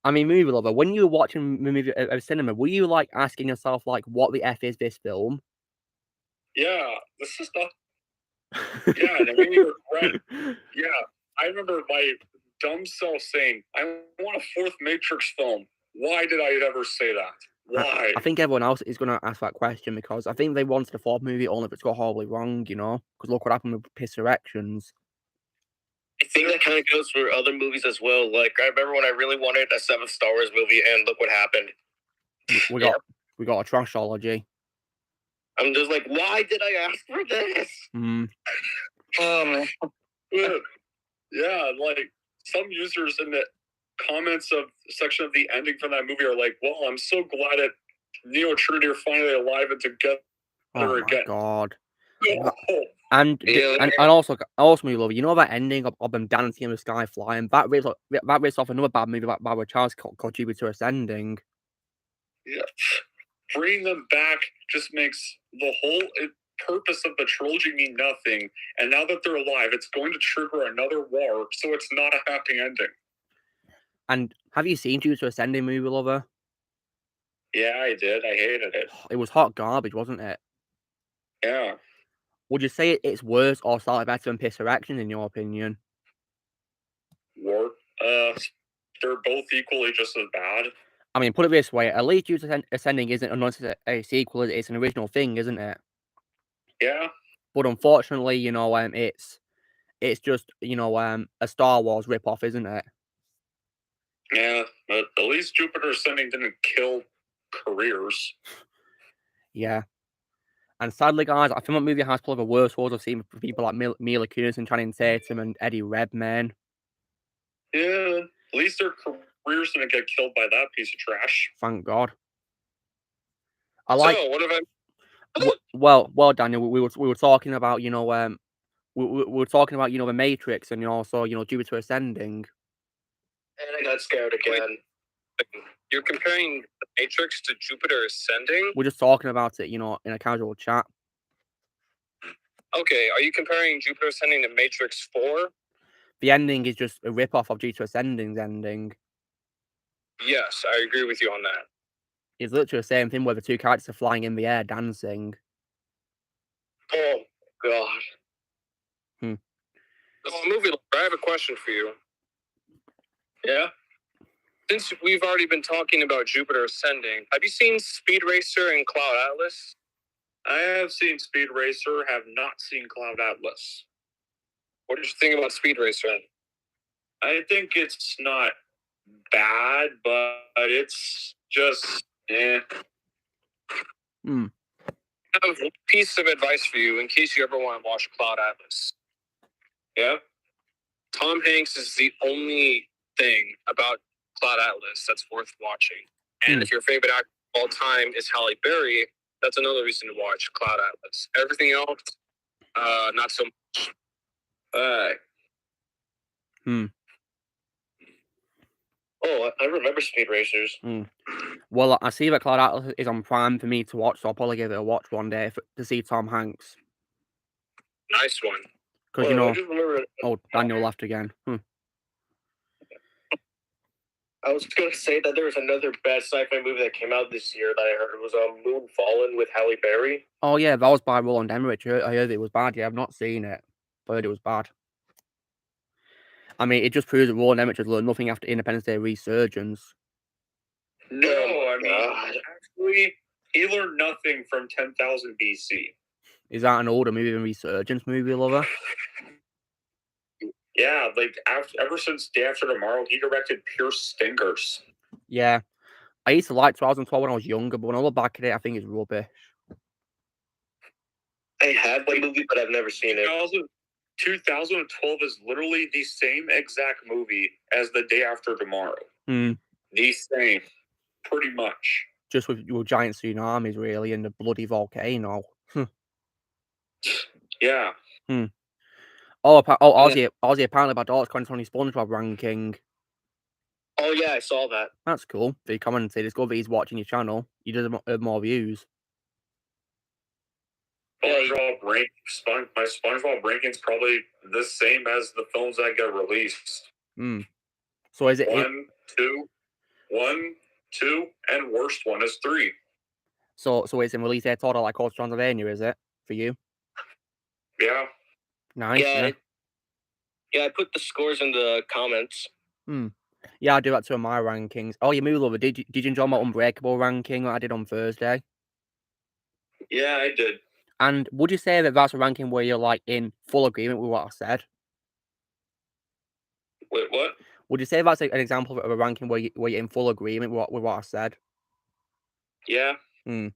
S1: I mean, Movie Lover, when you were watching the movie at cinema, were you like asking yourself like, "What the F is this film?"
S7: Yeah, this is not. Yeah, and then you regret. Yeah, I remember my dumb self saying, "I want a fourth Matrix film." Why did I ever say that? Why?
S1: I think everyone else is going to ask that question because I think they wanted a fourth movie only if it's got horribly wrong, Because look what happened with Pissurrections.
S2: I think that kind of goes for other movies as well. Like, I remember when I really wanted a seventh Star Wars movie, and look what happened.
S1: We got a trashology.
S2: I'm just like, why did I ask for this?
S7: Yeah, like some users in the comments of section of the ending from that movie are like, "Well, I'm so glad that Neo and Trinity are finally alive and together again."
S1: Oh my God. And
S5: Yeah.
S1: and also my love, you know that ending of them dancing in the sky flying? That rips off another bad movie by Charles called Jupiter Ascending.
S7: Yeah. Bringing them back just makes the whole purpose of the trilogy mean nothing. And now that they're alive, it's going to trigger another war, so it's not a happy ending.
S1: And have you seen Jupiter Ascending, movie lover?
S7: Yeah, I did. I hated it.
S1: It was hot garbage, wasn't it?
S7: Yeah.
S1: Would you say it's worse or slightly better than Piss Erection, in your opinion?
S7: War. They're both equally just as bad.
S1: I mean, put it this way, at least Jupiter Ascending isn't a sequel, it's an original thing, isn't it?
S7: Yeah.
S1: But unfortunately, you know, it's just, you know, a Star Wars ripoff, isn't it?
S7: Yeah, but at least Jupiter Ascending didn't kill careers.
S1: Yeah. And sadly, guys, I think that movie has probably the worst roles I've seen for people like Mila Kunis and Channing Tatum and Eddie Redmayne.
S7: Yeah, at least their careers didn't get killed by that piece of trash.
S1: Thank God. So,
S5: what have I...
S1: Well, Daniel, we were talking about, you know, we were talking about, you know, The Matrix and also, you know, Jupiter Ascending.
S2: And I got scared again.
S5: You're comparing The Matrix to Jupiter Ascending?
S1: We're just talking about it, you know, in a casual chat.
S5: Okay, are you comparing Jupiter Ascending to Matrix 4?
S1: The ending is just a rip-off of Jupiter Ascending's ending.
S5: Yes, I agree with you on that.
S1: It's literally the same thing where the two characters are flying in the air dancing.
S2: Oh, God.
S5: So, movie lover, I have a question for you.
S7: Yeah?
S5: Since we've already been talking about Jupiter Ascending, have you seen Speed Racer and Cloud Atlas?
S7: I have seen Speed Racer, have not seen Cloud Atlas.
S5: What did you think about Speed Racer?
S7: I think it's not bad, but it's just,
S5: I have a piece of advice for you in case you ever want to watch Cloud Atlas.
S7: Yeah?
S5: Tom Hanks is the only thing about Cloud Atlas that's worth watching. And if your favorite actor of all time is Halle Berry, that's another reason to watch Cloud Atlas. Everything else, not so much.
S2: Oh, I remember Speed Racers.
S1: Well, I see that Cloud Atlas is on Prime for me to watch, so I'll probably give it a watch one day to see Tom Hanks.
S5: Nice one.
S1: Because, you know...
S2: I just remember...
S1: Oh, Daniel laughed again.
S2: I was going to say that there was another bad sci-fi movie that came out this year that I heard was Moon Fallen with Halle Berry.
S1: Oh, yeah, that was by Roland Emmerich. I heard it was bad. Yeah, I've not seen it, but I heard it was bad. I mean, it just proves that Roland Emmerich has learned nothing after Independence Day Resurgence.
S7: No, I mean, actually, he learned nothing from 10,000 BC.
S1: Is that an older movie than Resurgence, movie lover?
S7: Yeah, like, ever since Day After Tomorrow, he directed pure stinkers.
S1: Yeah. I used to like 2012 when I was younger, but when I look back at it, I think it's rubbish.
S2: I have the movie, but I've never seen it.
S7: 2012 is literally the same exact movie as The Day After Tomorrow. The same, pretty much.
S1: Just with giant tsunamis, really, and the bloody volcano.
S7: Yeah.
S1: Ozzy, apparently my daughter's commented on his SpongeBob ranking.
S2: Oh, yeah, I saw that.
S1: That's cool. He commented, it's good that he's watching your channel. You does more views.
S7: My SpongeBob ranking's probably the same as the films that get released.
S1: So is it...
S7: One, two, and worst one is 3.
S1: So it's in release date order like Hotel Transylvania, is it? For you?
S7: Yeah.
S1: Nice,
S2: yeah. I put the scores in the comments.
S1: Yeah, I do that too in my rankings. Oh, you movie lover, did you enjoy my Unbreakable ranking that I did on Thursday?
S7: Yeah, I did.
S1: And would you say that that's a ranking where you're like in full agreement with what I said?
S7: Wait, what?
S1: Would you say that's an example of a ranking where you're in full agreement with what I said?
S7: Yeah.
S1: And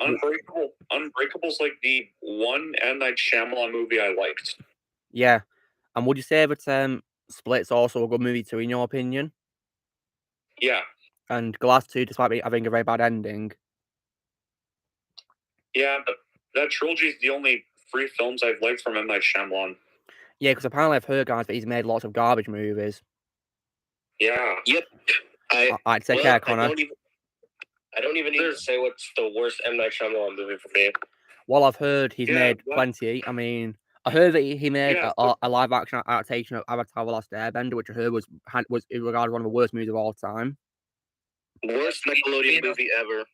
S7: Unbreakable's like the one M. Night Shyamalan movie I liked.
S1: Yeah. And would you say that Split's also a good movie too, in your opinion?
S7: Yeah.
S1: And Glass 2, despite having a very bad ending.
S7: Yeah, but that trilogy is the only three films I've liked from M. Night Shyamalan.
S1: Yeah, because apparently I've heard, guys, that he's made lots of garbage movies.
S7: Yeah.
S2: Yep.
S1: I'd say care, Connor.
S2: I don't even need to say what's the worst M. Night Shyamalan movie for me.
S1: Well, I've heard he's made plenty. I mean, I heard that he made a live action adaptation of Avatar: The Last Airbender, which I heard was regarded one of the worst movies of all time.
S2: Worst Nickelodeon movie ever.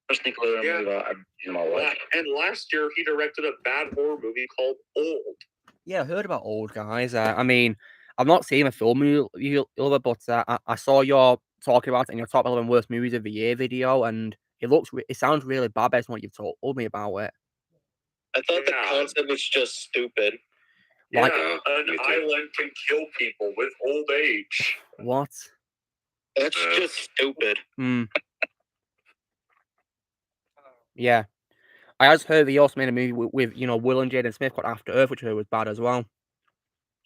S3: First Nickelodeon movie I've seen in my life.
S7: And last year he directed a bad horror movie called Old.
S1: Yeah, I heard about Old, guys. I mean, I've not seen a film but I saw your talking about it in your top 11 worst movies of the year video, and it sounds really bad based on what you've told me about it.
S2: I thought the concept was just stupid.
S1: Like,
S7: an island can kill people with old age.
S1: What?
S2: That's just stupid.
S1: Yeah. I just heard that he also made a movie with Will and Jaden Smith called After Earth, which I heard was bad as well.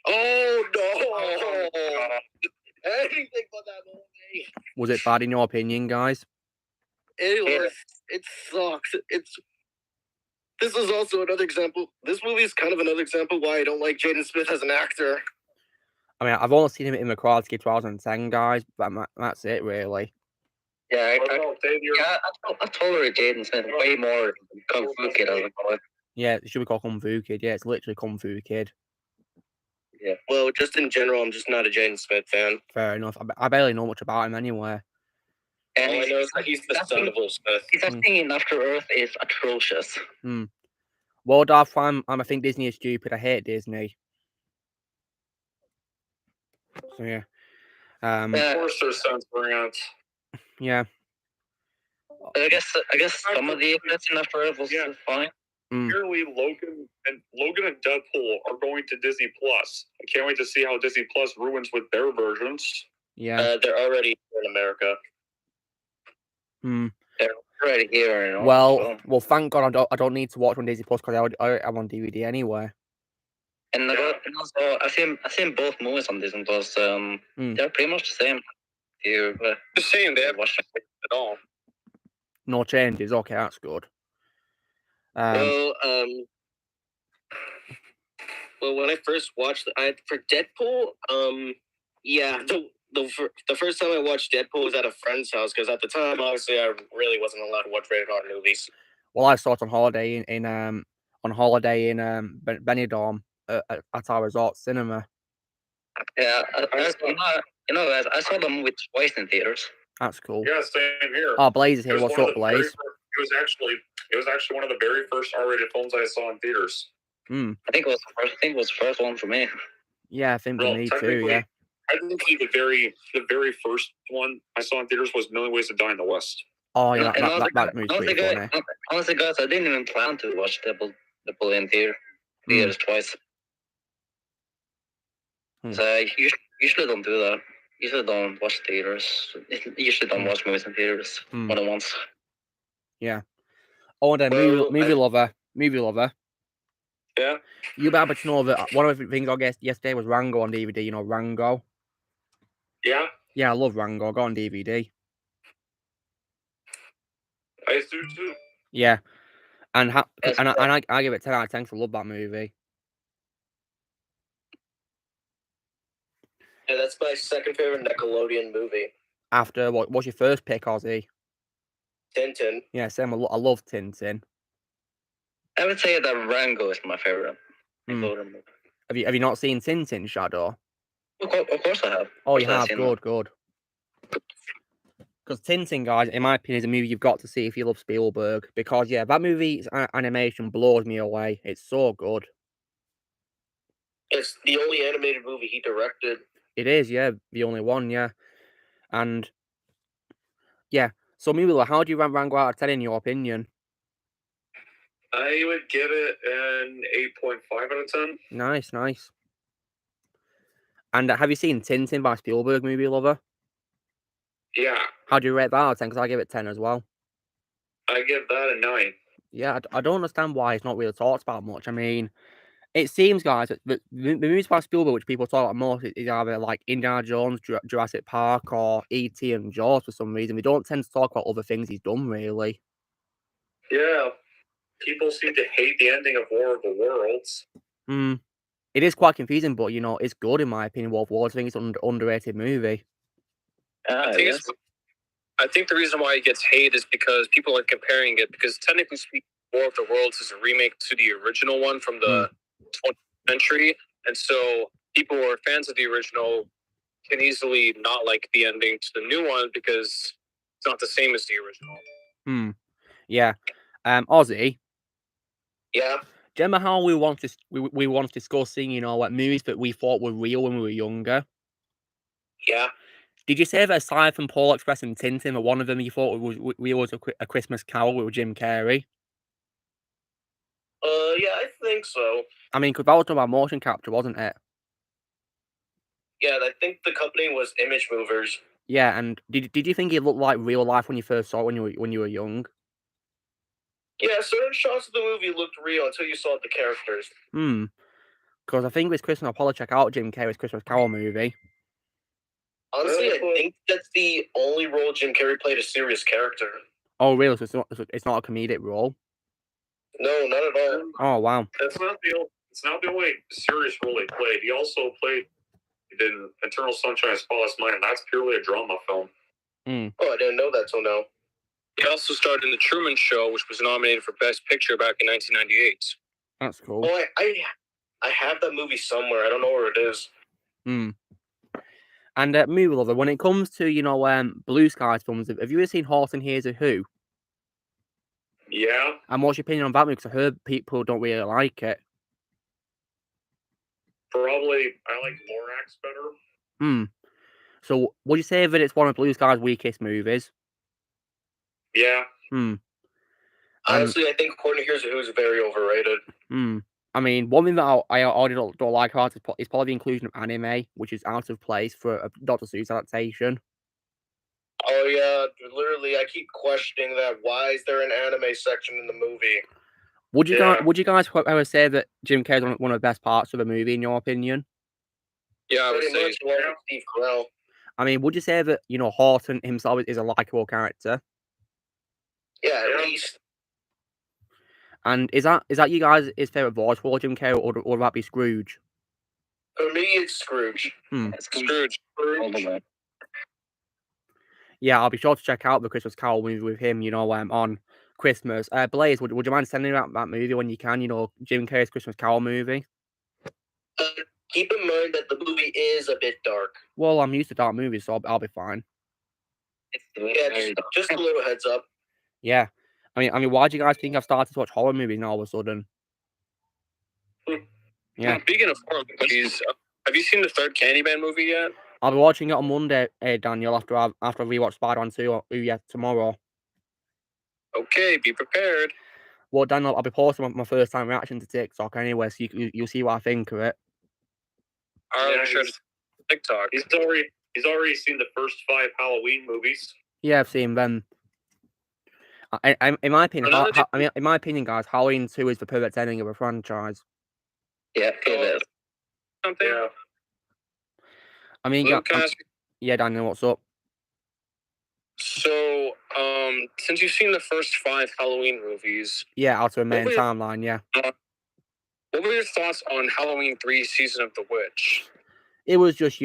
S2: Oh, no. Anything but that movie.
S1: Was it bad in your opinion, guys?
S8: It sucks. This is also another example. This movie is kind of another example why I don't like Jaden Smith as an actor.
S1: I mean, I've only seen him in the Karate Kid 2010, guys, but that's it, really.
S3: Yeah, I tolerate Jaden Smith way more than Kung Fu Kid as a boy.
S1: Yeah, it should be called Kung Fu Kid. Yeah, it's literally Kung Fu Kid.
S3: Yeah.
S2: Well, just in general, I'm just not a Jaden Smith fan.
S1: Fair enough. I barely know much about him anyway.
S3: And
S2: all I know is that he's the son of Will Smith.
S3: His acting in After Earth is atrocious.
S1: Well, Darth, I think Disney is stupid. I hate Disney. So yeah.
S7: Of course, there's censoring it.
S1: Yeah.
S3: I guess some of the effects in After Earth was fine.
S7: Apparently, Logan and Deadpool are going to Disney Plus. I can't wait to see how Disney Plus ruins with their versions.
S1: Yeah.
S2: They're already in America.
S3: They're already here.
S1: Well, thank God I don't need to watch on Disney Plus because I'm on DVD anyway.
S3: And also, I've seen both movies on Disney Plus. They're pretty much the same.
S5: Just saying, they haven't watched it at all.
S1: No changes. Okay, that's good.
S2: Well, when I first watched for Deadpool, the first time I watched Deadpool was at a friend's house because at the time, obviously, I really wasn't allowed to watch rated R movies.
S1: Well, I saw it on holiday in Benidorm at our resort cinema.
S3: Yeah, guys, I saw the movie twice in theaters.
S1: That's cool.
S7: Yeah, same here.
S1: Oh, Blaze is here. What's up, Blaze?
S7: It was actually one of the very first R-rated films I saw in theaters.
S1: I
S3: think it was the first one for me.
S1: Yeah, I think for me too. Yeah.
S7: I think the very first one I saw in theaters was Million Ways to Die in the West.
S1: Oh yeah, that movie's pretty funny.
S3: Honestly, guys, I didn't even plan to watch Deadpool in theaters twice. So I usually don't do that. Usually don't watch theaters. Usually don't watch movies in theaters more than once.
S1: Yeah. Oh, and then movie lover.
S2: Yeah.
S1: You better to know that one of the things I guessed yesterday was Rango on DVD. You know Rango.
S7: Yeah.
S1: Yeah, I love Rango. I got on DVD.
S7: I do too.
S1: Yeah, and I give it 10 out of 10 because I love that movie.
S2: Yeah, that's my second favorite Nickelodeon movie.
S1: After what's your first pick, Ozzy?
S2: Tintin.
S1: Yeah, same. I love Tintin.
S3: I would say that Rango is my favorite Nickelodeon movie.
S1: Have you not seen Tintin, Shadow?
S3: Of course I have.
S1: Oh, you have. Good. Because Tintin, guys, in my opinion, is a movie you've got to see if you love Spielberg. Because that movie's animation blows me away. It's so good.
S2: It's the only animated movie he directed.
S1: It is, yeah, the only one, yeah. And yeah, so Mula, how do you rank Rango out of 10 in your opinion?
S7: I would give it an 8.5 out of 10.
S1: Nice. And have you seen Tintin by Spielberg, movie lover?
S7: Yeah.
S1: How do you rate that out of 10? Because I give it 10 as well.
S7: I give that a 9.
S1: Yeah, I don't understand why it's not really talked about much. I mean, it seems, guys, that the movies by Spielberg, which people talk about most, is either like Indiana Jones, Jurassic Park, or E.T. and Jaws for some reason. We don't tend to talk about other things he's done, really.
S7: Yeah. people seem to hate the ending of War of the Worlds.
S1: It is quite confusing, but it's good in my opinion. War of the Worlds, I think it's an underrated movie.
S5: I think the reason why it gets hate is because people are comparing it, because technically speaking, War of the Worlds is a remake to the original one from the 20th century, and so people who are fans of the original can easily not like the ending to the new one because it's not the same as the original.
S1: Yeah. Ozzy.
S3: Yeah.
S1: Do you remember how we once discussing, like movies that we thought were real when we were younger?
S3: Yeah.
S1: Did you say that aside from Paul Express and Tintin, that one of them you thought was a Christmas Carol with Jim Carrey?
S3: Yeah, I think so.
S1: I mean, because that was about motion capture, wasn't it?
S3: Yeah, I think the company was Image Movers.
S1: Yeah, and did you think it looked like real life when you first saw it when you were young?
S3: Yeah, certain shots of the movie looked real until you saw the characters.
S1: Because I think this Christmas, I'll probably check out Jim Carrey's Christmas Carol movie.
S3: Honestly, I think that's the only role Jim Carrey played a serious character.
S1: Oh, really? So it's not a comedic role?
S3: No, not at all.
S1: Oh, wow.
S7: It's not the only serious role he played. He also played in Eternal Sunshine of the Spotless Mind, and that's purely a drama film.
S3: Oh, I didn't know that till now.
S5: He also starred in The Truman Show, which was nominated for Best Picture back in 1998.
S1: That's cool.
S3: Oh, I have that movie somewhere. I don't know where it is.
S1: And movie lover, when it comes to Blue Skies films, have you ever seen Horton Hears a Who?
S7: Yeah.
S1: And what's your opinion on that movie? Because I heard people don't really like it.
S7: Probably, I like Lorax better.
S1: So, would you say that it's one of Blue Sky's weakest movies?
S7: Yeah.
S3: Honestly, I think Horton Hears a Who is very overrated.
S1: I mean, one thing that I already don't like about it is probably the inclusion of anime, which is out of place for a Dr. Seuss adaptation.
S3: Oh yeah, literally, I keep questioning that. Why is there an anime section in the movie?
S1: Would you guys ever say that Jim Carrey is one of the best parts of the movie, in your opinion?
S5: Yeah, I would say.
S3: Steve Carell.
S1: I mean, would you say that Horton himself is a likable character?
S3: Yeah, at least.
S1: And is that you guys' favorite voice for Jim Carrey, or would that be Scrooge?
S3: For me, it's Scrooge.
S5: Scrooge.
S1: Yeah, I'll be sure to check out the Christmas Carol movie with him, on Christmas. Blaze, would you mind sending out that movie when you can, Jim Carrey's Christmas Carol movie?
S3: Keep in mind that the movie is a bit dark.
S1: Well, I'm used to dark movies, so I'll be fine.
S3: Yeah, just a little heads up.
S1: Yeah. I mean, why do you guys think I've started to watch horror movies now all of a sudden? Yeah.
S5: Speaking of horror movies, have you seen the third Candyman movie yet?
S1: I'll be watching it on Monday, Daniel, after I rewatch Spider-Man 2 tomorrow.
S5: Okay, be prepared.
S1: Well, Daniel, I'll be posting my first time reaction to TikTok anyway, so you'll see what I think of it.
S5: I'll be sure to TikTok.
S7: He's already seen the first 5 Halloween movies.
S1: Yeah, I've seen them. In my opinion, guys, Halloween 2 is the perfect ending of a franchise.
S3: Yeah, it is.
S5: Something.
S7: Yeah.
S1: I mean, yeah, Daniel, what's up?
S5: So, since you've seen the first 5 Halloween movies,
S1: yeah, out of a main timeline, yeah.
S5: What were your thoughts on Halloween 3: Season of the Witch?
S1: It was just,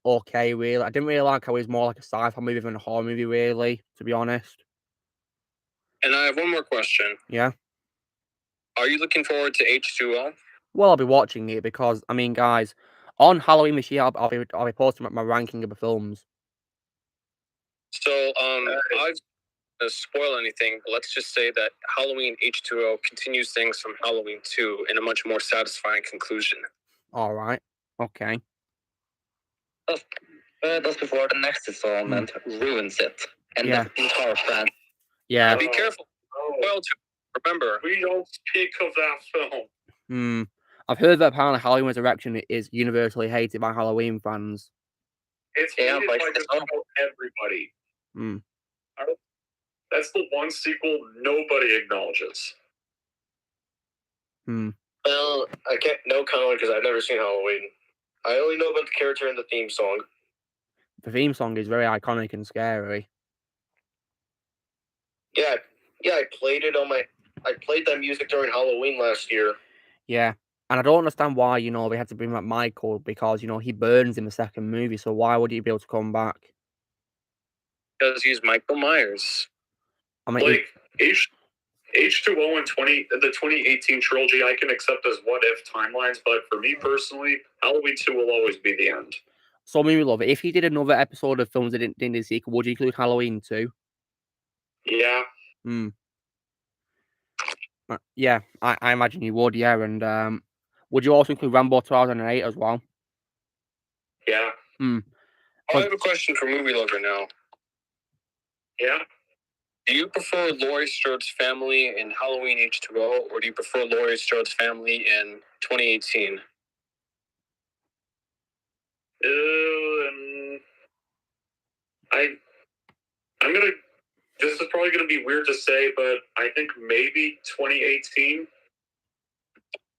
S1: okay, really. I didn't really like how it was more like a sci-fi movie than a horror movie, really, to be honest.
S5: And I have one more question.
S1: Yeah.
S5: Are you looking forward to H2O?
S1: Well, I'll be watching it because, I mean, guys, on Halloween this year, I'll be posting my ranking of the films.
S5: So, I'm not going to spoil anything, but let's just say that Halloween H2O continues things from Halloween 2 in a much more satisfying conclusion.
S1: All right. Okay.
S3: That's before the next installment ruins it. And the entire fan.
S1: Yeah.
S5: Be careful. Well, remember.
S7: We don't speak of that film.
S1: I've heard that apparently Halloween Resurrection is universally hated by Halloween fans.
S7: It's hated by just about everybody. That's the one sequel nobody acknowledges.
S3: Well, I can't comment because I've never seen Halloween. I only know about the character and the theme song.
S1: The theme song is very iconic and scary.
S3: Yeah, I played it on my
S8: I played that music during Halloween last year.
S1: Yeah. And I don't understand why, they had to bring back Michael because, he burns in the second movie. So why would he be able to come back?
S5: Because he's Michael Myers.
S1: I mean,
S7: Like, H2O and the 2018 trilogy, I can accept as what-if timelines, but for me personally, Halloween 2 will always be the end.
S1: So, Movie Lover, if he did another episode of films that didn't do the sequel, would you include Halloween 2?
S7: Yeah.
S1: Yeah, I imagine you would, yeah. And would you also include Rambo 2008 as well?
S7: Yeah.
S5: I have a question for Movie Lover now.
S7: Yeah.
S5: Do you prefer Laurie Strode's family in Halloween H2O, or do you prefer Laurie Strode's family in 2018?
S7: I'm gonna. This is probably gonna be weird to say, but I think maybe 2018.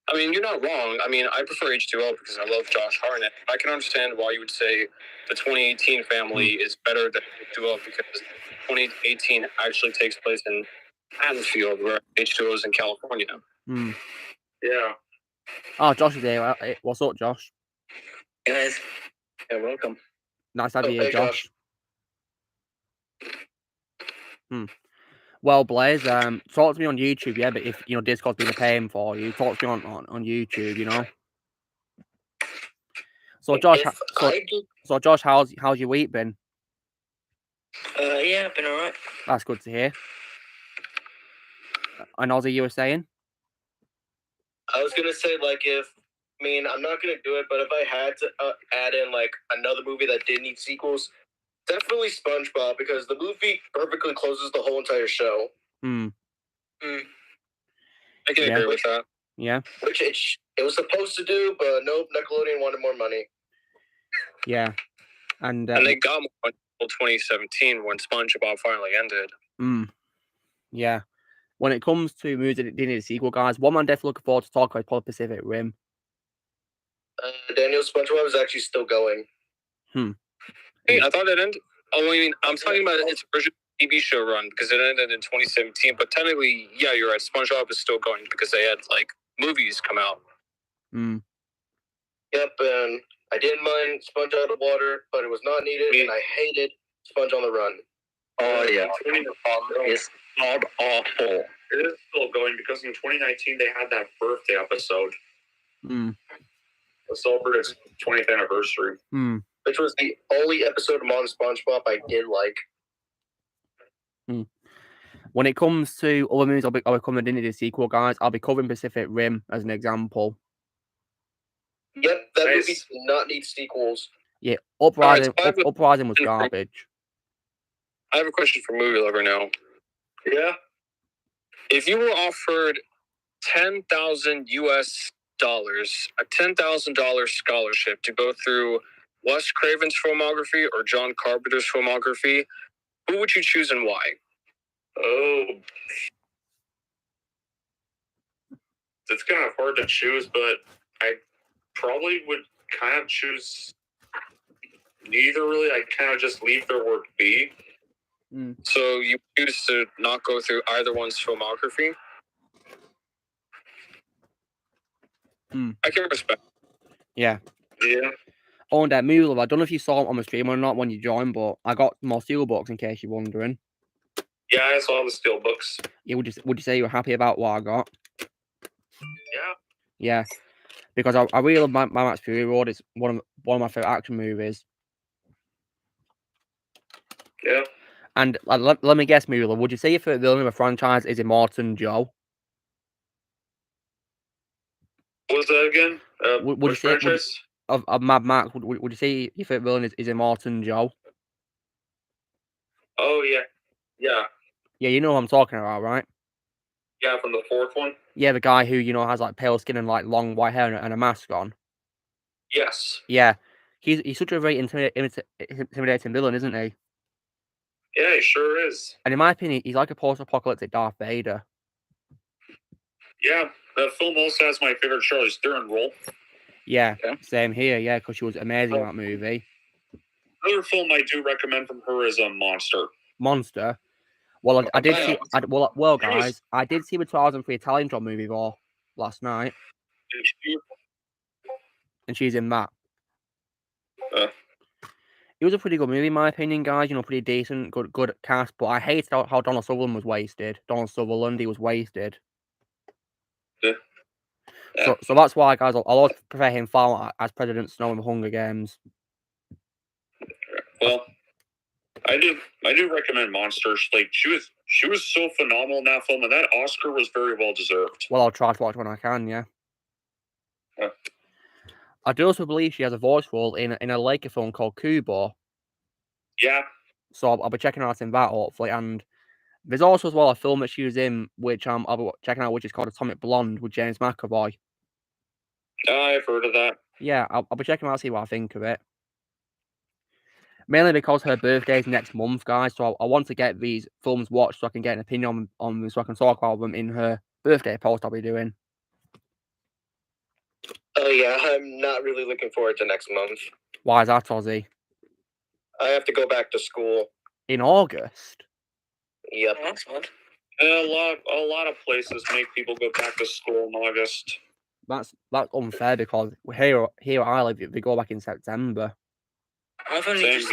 S5: I mean, you're not wrong. I mean, I prefer H2O because I love Josh Hartnett. I can understand why you would say the 2018 family is better than H2O because 2018 actually takes place in Haddonfield, where H2O is in California.
S7: Yeah.
S1: Oh, Josh is here. What's up, Josh?
S3: Hey guys.
S8: Yeah, welcome.
S1: Nice to have you here,
S8: hey,
S1: Josh. Well, Blaze, talk to me on YouTube, yeah, but if, Discord's been a pain for you, talk to me on YouTube, So, Josh, Josh, how's your week been?
S6: Yeah, been alright.
S1: That's good to hear. And Ozzy, you were saying?
S8: I was gonna say, I'm not gonna do it, but if I had to add in another movie that did need sequels, definitely SpongeBob, because the movie perfectly closes the whole entire show.
S5: I can agree with that.
S1: Yeah.
S8: Which it was supposed to do, but nope, Nickelodeon wanted more money.
S1: Yeah. And
S5: they got more money until 2017 when SpongeBob finally ended.
S1: Yeah. When it comes to movies that didn't need a sequel, guys, one I'm definitely looking forward to talk about is probably Pacific Rim.
S8: Daniel, SpongeBob is actually still going.
S5: Hey, I thought it ended. Oh, I mean, I'm talking about its original TV show run because it ended in 2017. But technically, yeah, you're right. SpongeBob is still going because they had movies come out.
S8: Yep, and I didn't mind Sponge Out of Water, but it was not needed, and I hated Sponge on the Run.
S3: Oh yeah, it's not awful.
S7: It is still going because in 2019 they had that birthday episode. To celebrate its 20th anniversary.
S8: Which was the only episode of Modern SpongeBob I did like.
S1: When it comes to other movies, I'll be covering the sequel, guys. I'll be covering Pacific Rim as an example.
S8: Yep, that movie did not need sequels.
S1: Yeah, Uprising was garbage.
S5: I have a question for Movie Lover now.
S7: Yeah.
S5: If you were offered $10,000 US, a $10,000 scholarship to go through Wes Craven's filmography or John Carpenter's filmography, who would you choose and why?
S7: Oh, it's kind of hard to choose, but I probably would kind of choose neither. Really, I kind of just leave their work be.
S5: So you choose to not go through either one's filmography? I can respect.
S1: Yeah.
S7: Yeah.
S1: On that Movie Lover, I don't know if you saw it on the stream or not when you joined, but I got more steelbooks in case you're wondering.
S7: Yeah, I saw the steelbooks.
S1: Yeah, would you say you're happy about what I got?
S7: Yeah.
S1: Yeah, because I really love Mad Max Fury Road. It's one of my favorite action movies.
S7: Yeah.
S1: And let me guess, Movie Lover, would you say your favorite villain of the franchise is Immortan Joe?
S7: What was that again?
S1: Would you say of Mad Max? Would you say your favorite villain is Immortan Joe?
S7: Oh yeah, yeah.
S1: Yeah, you know what I'm talking about, right?
S7: Yeah, from the fourth one.
S1: Yeah, the guy who has pale skin and long white hair and a mask on.
S7: Yes.
S1: Yeah, he's such a very intimidating villain, isn't he?
S7: Yeah, he sure is.
S1: And in my opinion, he's like a post-apocalyptic Darth Vader.
S7: Yeah, that film also has my favorite Charlize Theron role.
S1: Yeah, same here. Yeah, because she was amazing in that movie.
S7: Another film I do recommend from her is Monster.
S1: Monster. Well, I did see. Well, guys, I did see the 2003 Italian Job movie though last night, and she's in that. It was a pretty good movie, in my opinion, guys. You know, pretty decent, good cast. But I hated how Donald Sutherland was wasted. Donald Sutherland, he was wasted.
S7: Yeah.
S1: So that's why, guys, I'll always prefer him far as President Snow in the Hunger Games.
S7: Well, I do recommend Monsters. Like she was so phenomenal in that film, and that Oscar was very well deserved.
S1: Well, I'll try to watch when I can. Yeah.
S7: Yeah.
S1: I do also believe she has a voice role in a Laker film called Kubo.
S7: Yeah.
S1: So I'll be checking out in that hopefully. And there's also as well a film that she was in, which I'll be checking out, which is called Atomic Blonde with James McAvoy.
S7: I've heard of that.
S1: Yeah, I'll be checking out, see what I think of it. Mainly because her birthday is next month, guys. So I want to get these films watched so I can get an opinion on them, so I can talk about them in her birthday post I'll be doing.
S8: Oh yeah, I'm not really looking forward to next month.
S1: Why is that, Ozzy?
S8: I have to go back to school
S1: in August.
S8: Yep.
S3: That's odd.
S7: A lot of places make people go back to school in August.
S1: That's unfair because here I live, they go back in September.
S3: I've only just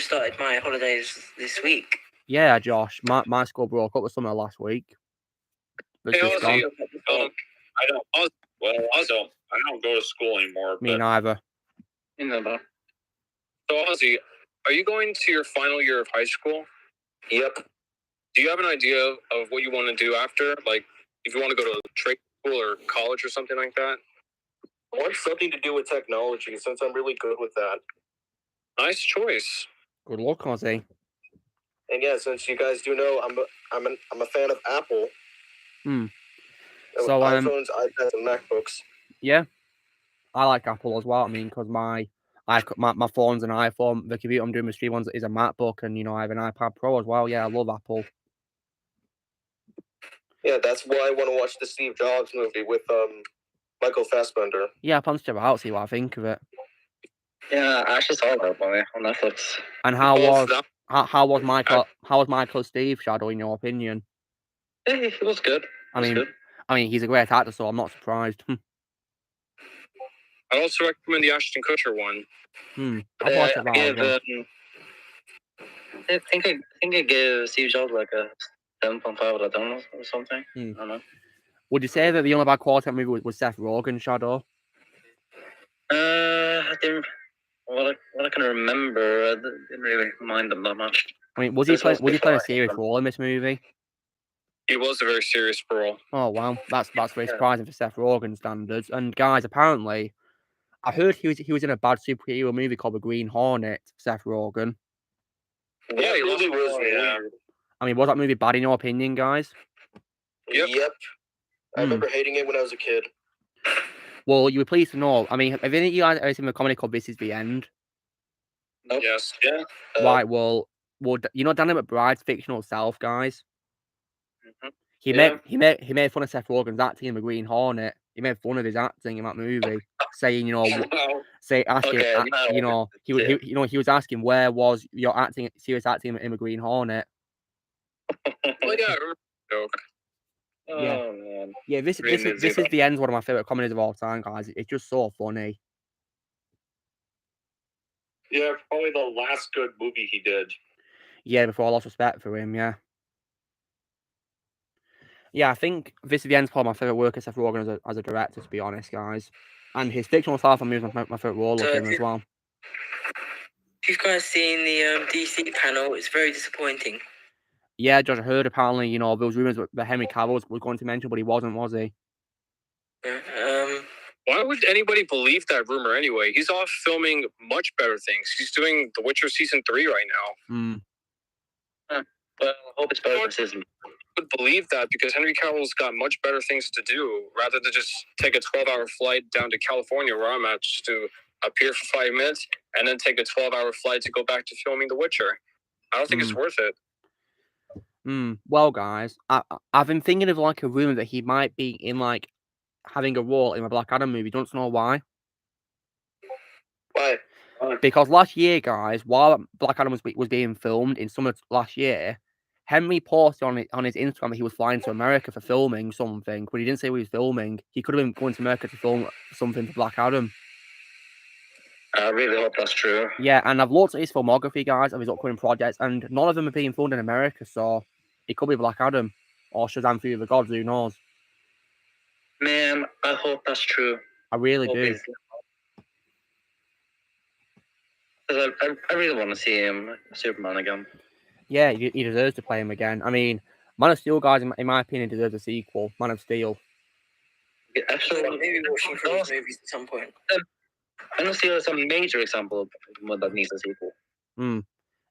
S3: started my holidays this week.
S1: Yeah, Josh. My school broke up with summer last week.
S7: Hey, Ozzy, I don't go to school anymore.
S1: Me neither.
S5: So Ozzy, are you going to your final year of high school?
S8: Yep.
S5: Do you have an idea of what you want to do after? Like, if you want to go to trade school or college or something like that?
S8: I want something to do with technology since I'm really good with that.
S5: Nice choice.
S1: Good luck, Ozzy.
S8: And yeah, since you guys do know, I'm a fan of Apple.
S1: So
S8: iPhones, iPads, and MacBooks.
S1: Yeah, I like Apple as well. I mean, because my phone's an iPhone. The computer I'm doing the stream on is a MacBook, and I have an iPad Pro as well. Yeah, I love Apple.
S8: Yeah, that's why I want to watch the Steve Jobs movie with Michael Fassbender.
S1: Yeah, I plan to check it out, see what I think of it.
S3: Yeah, I actually saw that movie on Netflix.
S1: And how was Michael Steve Shadow in your opinion?
S3: Yeah, it was good.
S1: I mean, he's a great actor, so I'm not surprised.
S5: I also recommend the Ashton Kutcher one.
S1: I've watched it.
S3: I think I gave Steve Jobs like a 7.5 out of 10 or something. I don't know.
S1: Would you say that the only bad quality movie was Seth Rogen Shadow?
S3: What I can remember, I didn't really mind them that much.
S1: I mean, was he playing a serious role in this movie?
S5: He was a very serious role.
S1: Oh wow, that's very surprising for Seth Rogen standards. And guys, apparently, I heard he was in a bad superhero movie called The Green Hornet. Seth Rogen.
S8: Yeah, he really was. Yeah.
S1: I mean, was that movie bad in your opinion, guys?
S8: Yep. I remember hating it when I was a kid.
S1: Well, you were pleased to know. I mean, have any of you guys ever seen the comedy called This Is the End?
S8: Nope.
S5: Yes.
S8: Yeah.
S1: Right. Well, Danny McBride's fictional self, guys. He made fun of Seth Rogen's acting in The Green Hornet. He made fun of his acting in that movie, saying, he was asking, where was your serious acting in The Green Hornet?
S5: Well, yeah, I remember the joke.
S3: Oh man.
S1: Yeah, this is the End's one of my favorite comedies of all time, guys. It's just so funny.
S7: Yeah, probably the last good movie he did.
S1: Yeah, before I lost respect for him. Yeah. Yeah, I think This Is the End's probably my favorite work of Seth Rogen as a director, to be honest, guys. And his fictional self, I'm using my favorite role of him as well.
S3: If you've guys seen the DC panel, it's very disappointing.
S1: Yeah, Josh, I heard apparently, there was rumors that Henry Cavill was going to mention, but he wasn't, was he?
S3: Yeah,
S5: Why would anybody believe that rumor anyway? He's off filming much better things. He's doing The Witcher Season 3 right now.
S3: Well, I hope it's better than Season.
S5: I would believe that because Henry Cavill's got much better things to do rather than just take a 12-hour flight down to California where I'm at just to appear for 5 minutes and then take a 12-hour flight to go back to filming The Witcher. I don't think it's worth it.
S1: Well, guys, I've been thinking of like a rumor that he might be in like having a role in a Black Adam movie. Don't know why.
S8: Why?
S1: Because last year, guys, while Black Adam was being filmed in summer last year, Henry posted on his Instagram that he was flying to America for filming something, but he didn't say what he was filming. He could have been going to America to film something for Black Adam.
S3: I really hope that's true.
S1: Yeah, and I've looked at his filmography, guys, of his upcoming projects, and none of them are being filmed in America, so it could be Black Adam or Shazam! Fury of the Gods, who knows?
S3: Man, I hope that's true.
S1: I really do.
S3: Because I really want to see him, Superman, again.
S1: Yeah, he deserves to play him again. I mean, Man of Steel, guys, in my opinion, deserves a sequel. Man of Steel.
S3: Yeah, actually,
S6: Maybe watching through those movies at some point.
S3: Man of Steel is a major example of one that needs a sequel.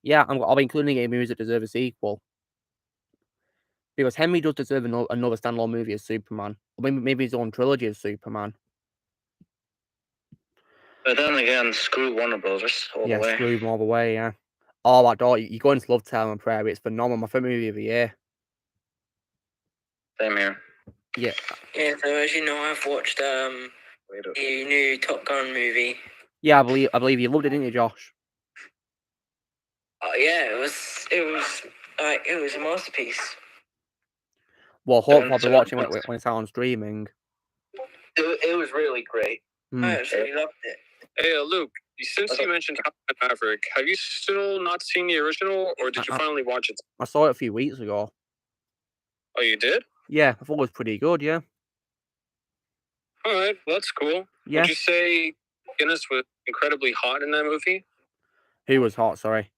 S1: Yeah, I'll be including it in movies that deserve a sequel. Because Henry does deserve another standalone movie as Superman. Or maybe his own trilogy as Superman.
S3: But then again, screw Warner Brothers all the way.
S1: Screw them all the way, yeah. Oh, my God, you're going to love Tell and Prairie. It's phenomenal. My favorite movie of the year.
S3: Same here.
S1: Yeah.
S6: Yeah, so as you know, I've watched the new Top Gun movie.
S1: Yeah, I believe you loved it, didn't you, Josh?
S6: Oh yeah, it was a masterpiece.
S1: Well, hopefully I'll be watching when it's out on streaming.
S8: It was really great.
S6: I actually loved it.
S5: Hey, Luke, since you mentioned Top Gun Maverick, have you still not seen the original, or did you finally watch it?
S1: I saw it a few weeks ago.
S5: Oh, you did?
S1: Yeah, I thought it was pretty good, yeah.
S5: All right, well, that's cool.
S1: Yeah.
S5: Would you say Guinness was incredibly hot in that movie?
S1: Who was hot, sorry?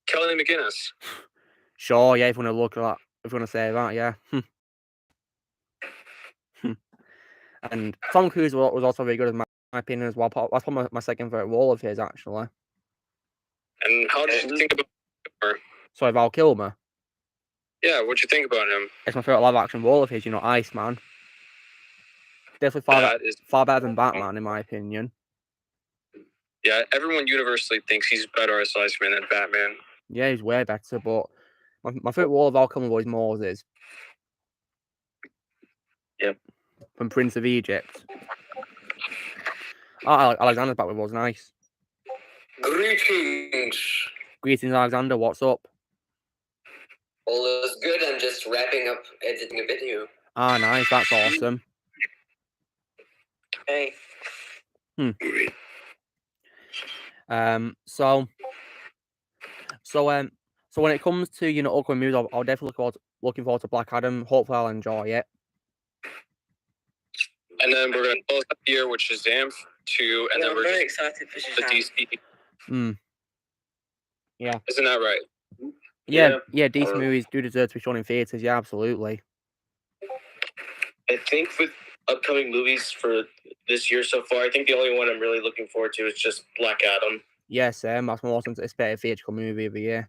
S5: Kelly McGinnis.
S1: Sure, yeah, if you want to look at that, if you want to say that, yeah. And Tom Cruise was also very good, in my opinion, as well. That's probably my second favourite role of his, actually.
S5: And how did you think about him?
S1: Sorry, Val Kilmer?
S5: Yeah, what'd you think about him?
S1: It's my favourite live-action role of his, Iceman. Definitely far better than Batman, in my opinion.
S5: Yeah, everyone universally thinks he's better as Iceman than Batman.
S1: Yeah, he's way better, but my favourite role of Val Kilmer was Moses.
S3: Yep.
S1: From Prince of Egypt. Oh, Alexander's back with us, nice.
S6: Greetings.
S1: Greetings, Alexander, what's up?
S6: All is good, I'm just wrapping up editing a video.
S1: Ah, nice, that's awesome.
S6: Hey.
S1: So when it comes to upcoming movies, I'll definitely looking forward to Black Adam. Hopefully, I'll enjoy it.
S5: And then we're gonna close up the year with Shazam 2, and then we're
S6: very excited for
S5: the
S6: Shazam.
S5: DC.
S1: Yeah.
S5: Isn't that right?
S1: Yeah, DC movies do deserve to be shown in theaters. Yeah, absolutely.
S8: I think with upcoming movies for this year so far, I think the only one I'm really looking forward to is just Black Adam.
S1: Yeah, same. That's my most anticipated theatrical movie of the year.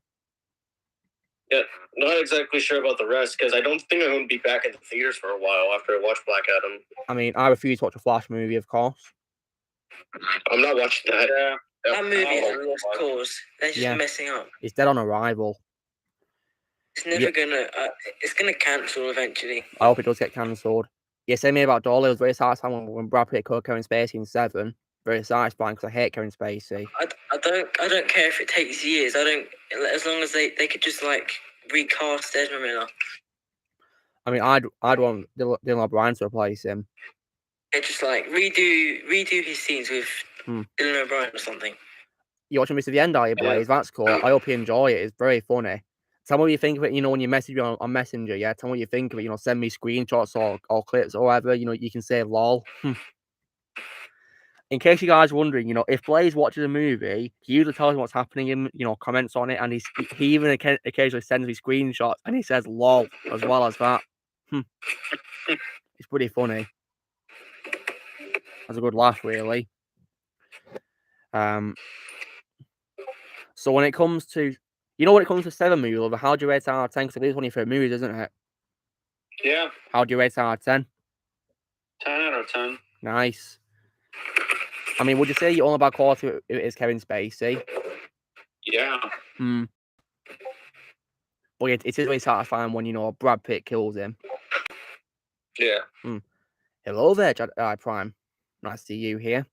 S8: Yeah, not exactly sure about the rest because I don't think I'm going to be back in the theaters for a while after I watch Black Adam.
S1: I mean, I refuse to watch a Flash movie, of course.
S8: I'm not watching that.
S6: Yeah. That movie is a lost cause. They're just messing up.
S1: It's dead on arrival.
S6: It's never gonna. It's gonna cancel eventually.
S1: I hope it does get cancelled. Yeah, same here about Dolly. It was very satisfying when Brad Pitt killed Kevin Spacey in Seven. Very satisfying because I hate Kevin Spacey.
S6: I don't care if it takes years. As long as they could just recast Ezra Miller.
S1: I mean, I'd want Dylan O'Brien to replace him.
S6: Yeah, just redo his scenes with Dylan O'Brien or something.
S1: You watching this to the end, are you, Blaze? That's cool. I hope you enjoy it. It's very funny. Tell me what you think of it, when you message me on Messenger, yeah? Tell me what you think of it, send me screenshots or clips or whatever, you can say lol. In case you guys are wondering, if Blaze watches a movie, he usually tells me what's happening in, comments on it, and he even occasionally sends me screenshots, and he says lol as well as that. It's pretty funny. That's a good laugh, really. So when it comes to, when it comes to Seven movie, Lover, how do you rate it out of 10? Because it's one of your favorite movies, isn't it?
S7: Yeah.
S1: How do you rate it out of 10?
S7: 10 out of 10.
S1: Nice. I mean, would you say you're all about quality if it is Kevin Spacey?
S7: Yeah.
S1: Well, it is very satisfying when, Brad Pitt kills him.
S5: Yeah.
S1: Hello there, Jedi Prime. Nice to see you here.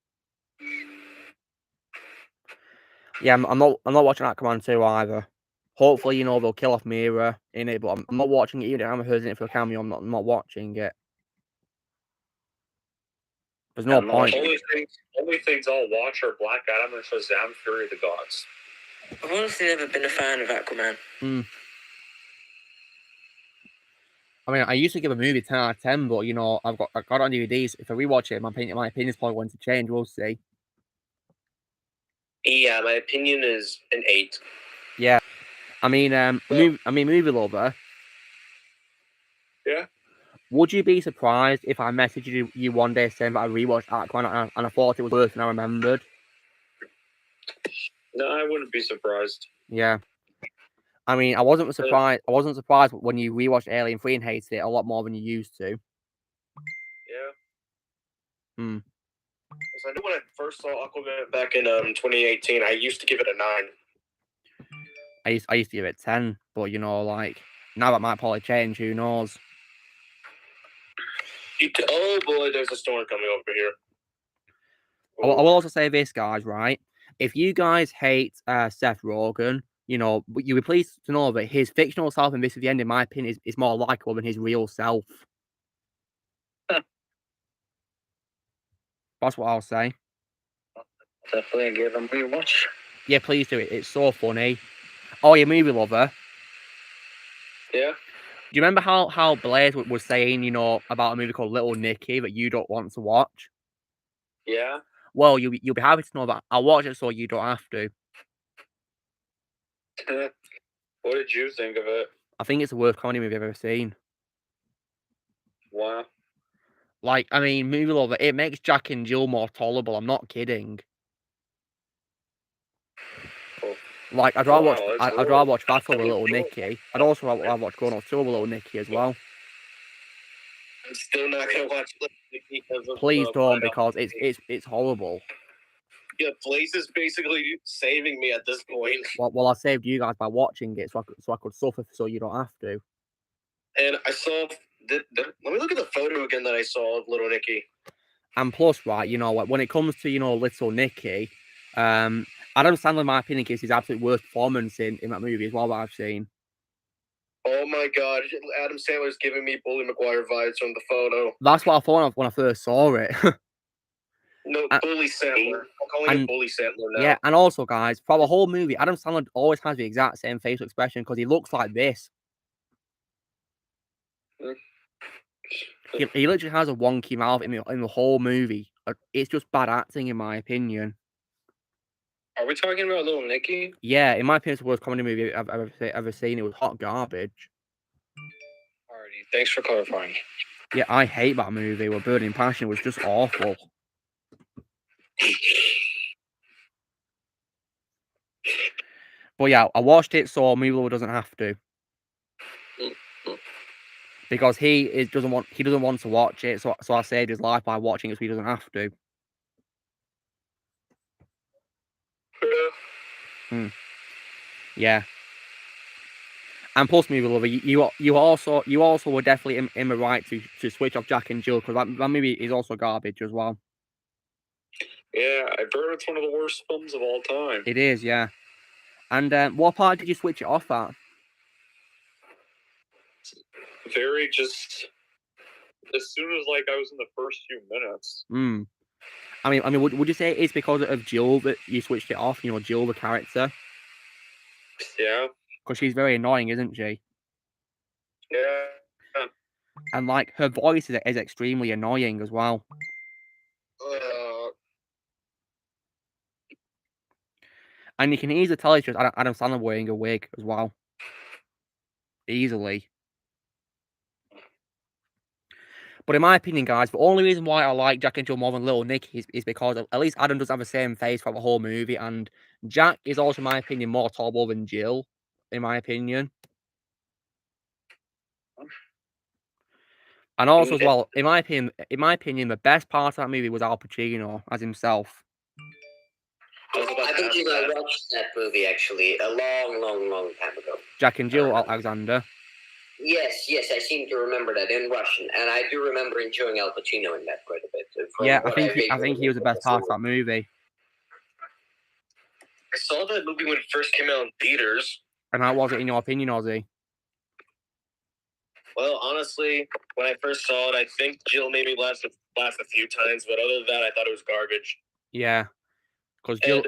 S1: Yeah, I'm not watching Aquaman 2 either. Hopefully, they'll kill off Mira in it, but I'm not watching it. Even if I'm heard in it for a cameo, I'm not watching it. There's no point.
S7: Only things I'll watch are Black Adam and Shazam: Fury of the Gods.
S9: I've honestly never been a fan of Aquaman.
S1: I mean, I used to give a movie 10 out of 10, but I've got it on DVDs. If I rewatch it, my opinion's probably going to change. We'll see.
S8: Yeah, my opinion is an 8.
S1: Yeah, I mean, movie lover.
S7: Yeah.
S1: Would you be surprised if I messaged you one day saying that I rewatched Aquaman and I thought it was worse than I remembered?
S7: No, I wouldn't be surprised.
S1: Yeah. I mean, I wasn't surprised. I wasn't surprised when you rewatched Alien 3 and hated it a lot more than you used to.
S8: Yeah. So I know when I first saw Aquaman back in 2018, I used to give it a 9.
S1: I used to give it 10, but like now that might probably change. Who knows?
S8: Oh boy, there's a storm coming over here.
S1: I will also say this, guys. Right? If you guys hate Seth Rogen, you'll be pleased to know that his fictional self in This Is the End, in my opinion, is more likable than his real self. That's what I'll say.
S3: Definitely give him a rewatch.
S1: Yeah, please do it. It's so funny. Oh, you movie lover.
S8: Yeah.
S1: Do you remember how Blaze was saying, about a movie called Little Nicky that you don't want to watch?
S8: Yeah.
S1: Well, you'll be happy to know that I'll watch it so you don't have to.
S7: What did you think of it?
S1: I think it's the worst comedy movie I've ever seen.
S7: Wow.
S1: Like, I mean, movie lover, it makes Jack and Jill more tolerable. I'm not kidding. Like, I'd rather watch that over Little Nicky. I'd also rather watch Grown Ups 2 over Little Nicky as well.
S8: I'm still not gonna watch Little Nicky because of.
S1: Please don't, because it's horrible.
S8: Yeah, Blaze is basically saving me at this point.
S1: Well, I saved you guys by watching it, so I could suffer, so you don't have to.
S8: And I saw. Let me look at the photo again that I saw of Little Nicky.
S1: And plus, right, when it comes to Little Nicky, Adam Sandler, in my opinion, gives his absolute worst performance in that movie as well that I've seen.
S8: Oh my god, Adam Sandler's giving me Bully Maguire vibes from the photo.
S1: That's what I thought of when I first saw it.
S8: No, Bully Sandler. I'm calling it Bully Sandler now.
S1: Yeah, and also, guys, for the whole movie, Adam Sandler always has the exact same facial expression because he looks like this. He literally has a wonky mouth in the whole movie. It's just bad acting, in my opinion.
S5: Are we talking about Little Nicky?
S1: Yeah, in my opinion, it's the worst comedy movie I've ever seen. It was hot garbage.
S5: Alrighty, thanks for clarifying.
S1: Yeah, I hate that movie. Where Burning Passion was just awful. But yeah, I watched it, so Milo doesn't have to. Because he doesn't want to watch it, so I saved his life by watching it so he doesn't have to. Yeah. And plus, movie lover, you also were definitely in the right to switch off Jack and Jill, because that movie is also garbage as well.
S7: Yeah, I've heard it's one of the worst films of all time.
S1: It is, yeah. And what part did you switch it off at?
S7: Very just as soon as I was in the first few minutes.
S1: I mean, would you say it's because of Jill that you switched it off? Jill, the character.
S7: Yeah.
S1: Because she's very annoying, isn't she?
S7: Yeah.
S1: And her voice is extremely annoying as well. And you can easily tell it's just Adam Sandler wearing a wig as well. Easily. But in my opinion, guys, the only reason why I like Jack and Jill more than Little Nick is because at least Adam does have the same face for the whole movie, and Jack is also, in my opinion, more tolerable than Jill, in my opinion. And also, as well, in my opinion, the best part of that movie was Al Pacino as himself.
S6: I think I watched that movie actually a long time ago.
S1: Jack and Jill, Alexander.
S6: Yes, I seem to remember that in Russian, and I do remember enjoying Al Pacino in that quite a bit.
S1: Yeah, I think he was the best part of that movie.
S2: saw that movie when it first came out in theaters.
S1: And how was it in your opinion, Ozzy?
S2: Well, honestly, when I first saw it, I think Jill made me laugh a few times, but other than that, I thought it was garbage.
S1: Yeah, because Jill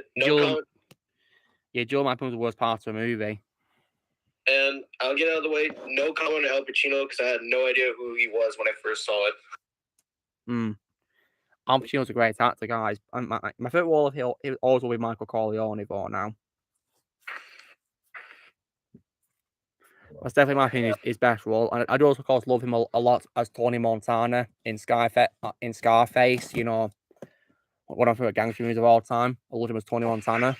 S1: might be the worst part of the movie.
S2: And I'll get out of the way. No comment on Al Pacino because I had no idea who he was when I first saw it.
S1: Al Pacino's a great actor, guys. My favorite role of him always will be Michael Corleone for now. That's definitely my opinion his best role. And I do also, of course, love him a lot as Tony Montana in Scarface. You know, one of my favorite gangster movies of all time. I love him as Tony Montana.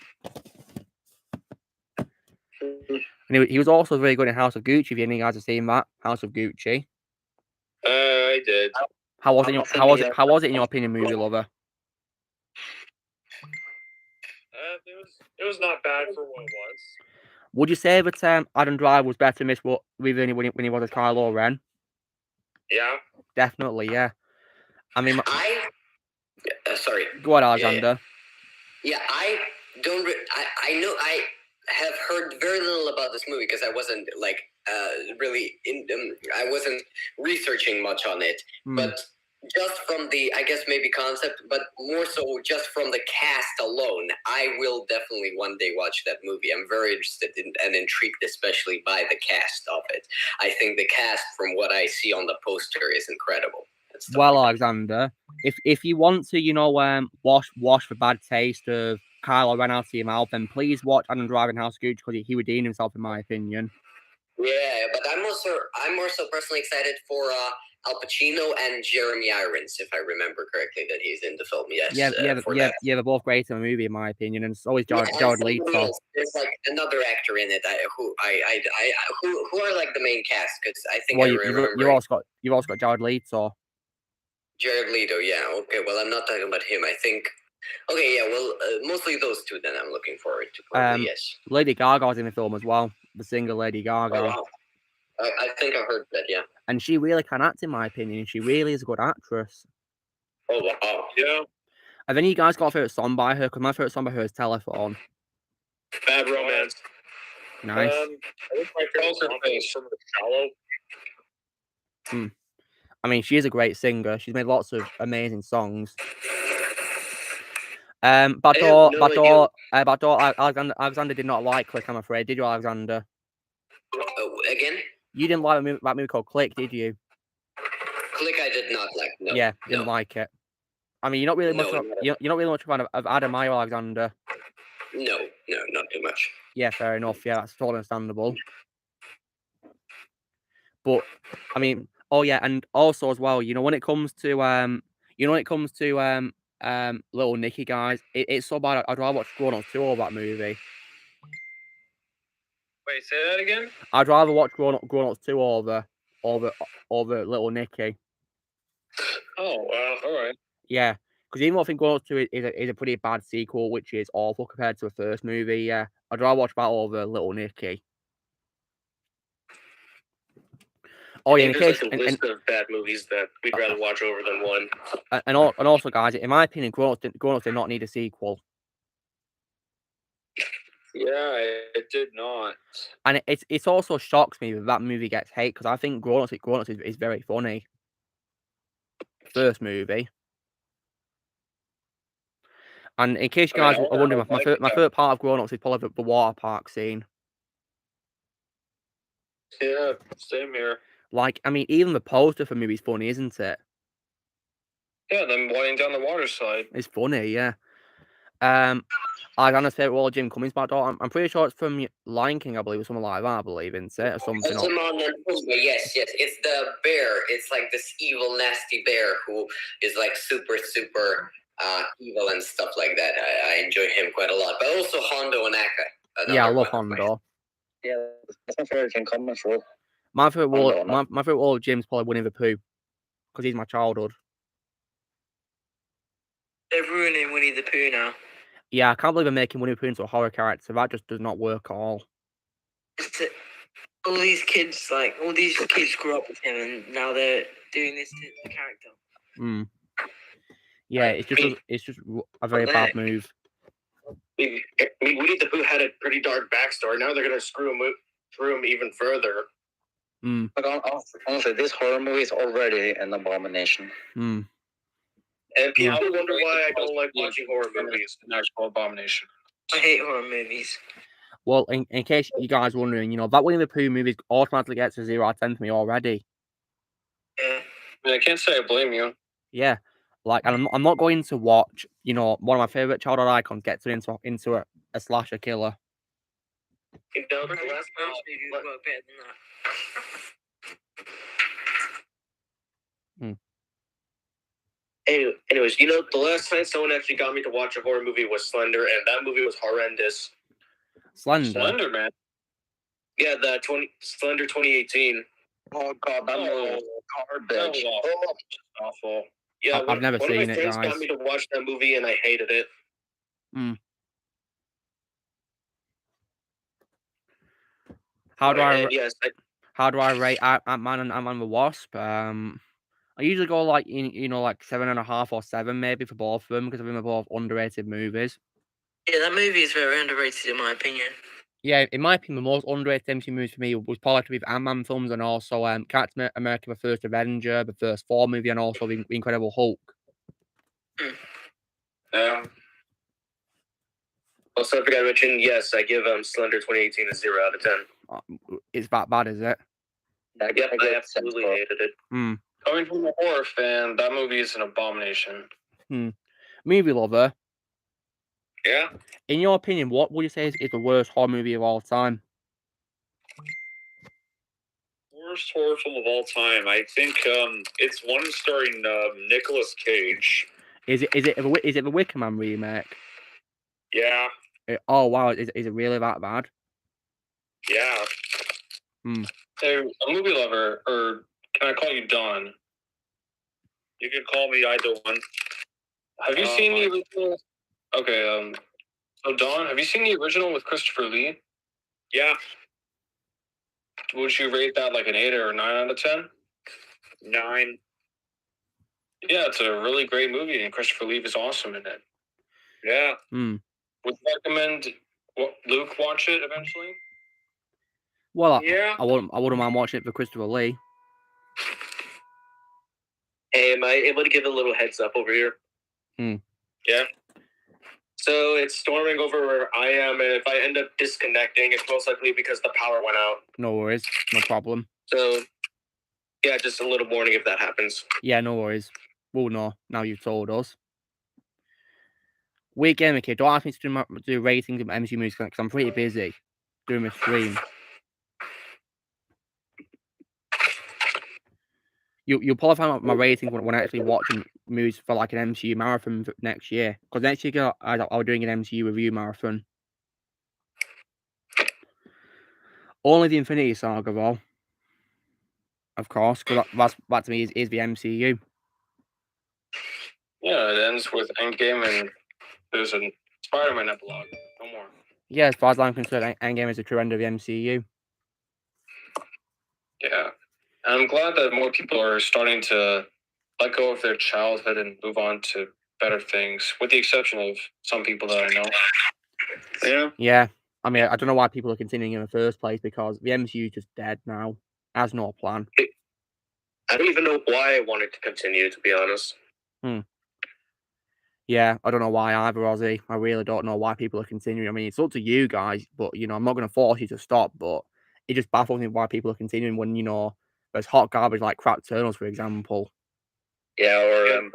S1: And he was also very good in House of Gucci. If any of you guys have seen that, House of Gucci.
S2: I did.
S1: How was it in your opinion, movie lover?
S7: It was not bad for what it was.
S1: Would you say that Adam Driver was better in this when he was a Kylo Ren?
S7: Yeah.
S1: Definitely, yeah. I mean,
S6: sorry.
S1: Go on, Alexander.
S6: Yeah, I don't. I know I have heard very little about this movie because I wasn't like really I wasn't researching much on it, but just from the, I guess maybe concept, but more so just from the cast alone, I will definitely one day watch that movie. I'm very interested in and intrigued, especially by the cast of it. I think the cast, from what I see on the poster, is incredible.
S1: Well, Alexander, if you want to, you know, wash the bad taste of Kylo Ren out of your mouth, then please watch Adam Driver in House of Gucci because he redeemed himself, in my opinion.
S6: Yeah, but I'm more so personally excited for Al Pacino and Jeremy Irons, if I remember correctly, that he's in the film. Yes.
S1: Yeah, they're both great in the movie, in my opinion, and it's always Jared Leto.
S6: There's like another actor in it who are like the main cast, because I think
S1: you also got Jared Leto.
S6: Jared Leto, yeah. Okay, well, I'm not talking about him. I think. Okay, yeah. Well, mostly those two. Then I'm looking forward to. Probably, yes.
S1: Lady Gaga's in the film as well. The singer Lady Gaga.
S6: Oh, wow. I think I heard that. Yeah.
S1: And she really can act, in my opinion. She really is a good actress.
S6: Oh wow!
S7: Yeah.
S1: Have any of you guys got a favorite song by her? Because my favorite song by her is Telephone.
S2: Bad Romance.
S1: Nice.
S7: I think my favorite song is from The Shallow.
S1: I mean, she is a great singer. She's made lots of amazing songs. Alexander did not like Click, I'm afraid. Did you, Alexander?
S6: Again?
S1: You didn't like that movie called Click, did you?
S6: Click, I did not like. No.
S1: Yeah, didn't like it. I mean, you're not really much a fan of Adam, are you, Alexander?
S6: No, not too much.
S1: Yeah, fair enough. Yeah, that's totally understandable. But I mean, oh yeah, and also as well, you know, when it comes to Little Nicky, guys, it's so bad. I'd rather watch Grown Ups 2 over that movie.
S5: Wait, say that again?
S1: I'd rather watch Grown Ups 2 over Little Nicky.
S5: Oh, all right.
S1: Yeah, because even though I think Grown Ups 2 is a pretty bad sequel, which is awful compared to the first movie, yeah, I'd rather watch that over Little Nicky. Oh yeah,
S2: there's like a list of bad movies that we'd rather watch over than one.
S1: And also, guys, in my opinion, Grown Ups did not need a sequel.
S5: Yeah, it did not.
S1: And it also shocks me that movie gets hate because I think Grown Ups is very funny. First movie. And in case you guys are wondering, my favorite part of Grown Ups is probably the water park scene.
S5: Yeah, same here.
S1: Like, I mean, even the poster for the movie is funny, isn't it?
S5: Yeah, them winding down the water slide.
S1: It's funny, yeah. Alexander's favorite role of Jim Cummings' back door. I'm pretty sure it's from Lion King, I believe, or something like that, I believe, isn't it? Or something.
S6: Yes. It's the bear. It's like this evil, nasty bear who is like super evil and stuff like that. I enjoy him quite a lot. But also Hondo Ohnaka.
S1: Yeah, I love Hondo.
S3: Yeah, that's my favorite King Cummings role.
S1: My favorite role of Jim's probably Winnie the Pooh, because he's my childhood.
S9: They're ruining Winnie the Pooh now.
S1: Yeah, I can't believe they're making Winnie the Pooh into a horror character. That just does not work at all.
S9: All these kids grew up with him, and now they're doing this to the character.
S1: Yeah, it's just a very bad move.
S2: Winnie the Pooh had a pretty dark backstory. Now they're gonna screw him even further.
S3: But honestly, this horror movie is already an abomination.
S2: And people wonder why I don't like watching horror movies.
S5: An actual abomination.
S9: I hate horror movies.
S1: Well, in case you guys are wondering, that Winnie the Pooh movie automatically gets a 0 out of 10 for me already.
S9: Yeah.
S5: I mean, I can't say I blame you.
S1: Yeah. Like, and I'm not going to watch, one of my favorite childhood icons get into a slasher killer.
S2: You know, the
S9: Last
S2: last
S9: movie was better than that.
S2: Anyways, the last time someone actually got me to watch a horror movie was Slender, and that movie was horrendous.
S1: Slender,
S5: man.
S2: Yeah, Slender 2018.
S3: Oh god, that was garbage.
S5: Awful.
S2: Yeah,
S1: I've never seen it,
S2: one of my friends
S1: guys.
S2: got me to watch that movie, and I hated it.
S1: How do I rate Ant-Man and Ant-Man the Wasp? I usually go like 7.5 or 7 maybe for both of them because I think they're both underrated movies.
S9: Yeah, that movie is very underrated in my opinion.
S1: Yeah, in my opinion, the most underrated MCU movies for me was probably the Ant-Man films and also Captain America: The First Avenger, the first Thor movie, and also the Incredible Hulk.
S5: Yeah.
S2: Also, I forgot to mention, yes, I give Slender 2018 a 0 out of 10.
S1: It's that bad, is it?
S2: Yep, I absolutely hated it.
S5: Coming from a horror fan, that movie is an abomination.
S1: Movie lover.
S2: Yeah.
S1: In your opinion, what would you say is the worst horror movie of all time?
S7: Worst horror film of all time. I think it's one starring Nicolas Cage.
S1: Is it the Wicker Man remake?
S7: Yeah.
S1: Oh wow, is it really that bad?
S7: Yeah.
S5: Hey, a movie lover, or can I call you Don?
S7: You can call me either one.
S5: Have you seen the original? Okay, so Don, have you seen the original with Christopher Lee?
S7: Yeah.
S5: Would you rate that like an 8 or a 9 out of 10?
S7: 9.
S5: Yeah, it's a really great movie, and Christopher Lee is awesome in it.
S7: Yeah.
S5: Would you recommend Luke watch it eventually?
S1: Well,
S7: yeah.
S1: I wouldn't mind watching it for Christopher Lee.
S2: Hey, am I able to give a little heads up over here?
S7: Yeah.
S2: So it's storming over where I am, and if I end up disconnecting, it's most likely because the power went out.
S1: No worries, no problem.
S2: So, yeah, just a little warning if that happens.
S1: Yeah, no worries. We'll know now you've told us. Weird Gamer Kid, don't ask me to do ratings of MCU movies because I'm pretty busy doing my stream. You'll probably find out my ratings when I actually watching movies for like an MCU marathon next year. Because next year I'll doing an MCU review marathon. Only the Infinity Saga though. Of course, because that to me is the MCU.
S5: Yeah, it ends with Endgame and there's a Spider-Man epilogue. No more.
S1: Yeah, as far as I'm concerned, Endgame is the true end of the MCU.
S5: Yeah. And I'm glad that more people are starting to let go of their childhood and move on to better things, with the exception of some people that I know.
S7: Yeah.
S1: Yeah. I mean, I don't know why people are continuing in the first place because the MCU is just dead now. Has no plan.
S2: I don't even know why I wanted to continue, to be honest.
S1: Yeah, I don't know why either, Ozzy. I really don't know why people are continuing. I mean, it's up to you guys, but, I'm not going to force you to stop, but it just baffles me why people are continuing when, there's hot garbage like crap Turtles, for example.
S3: Yeah, or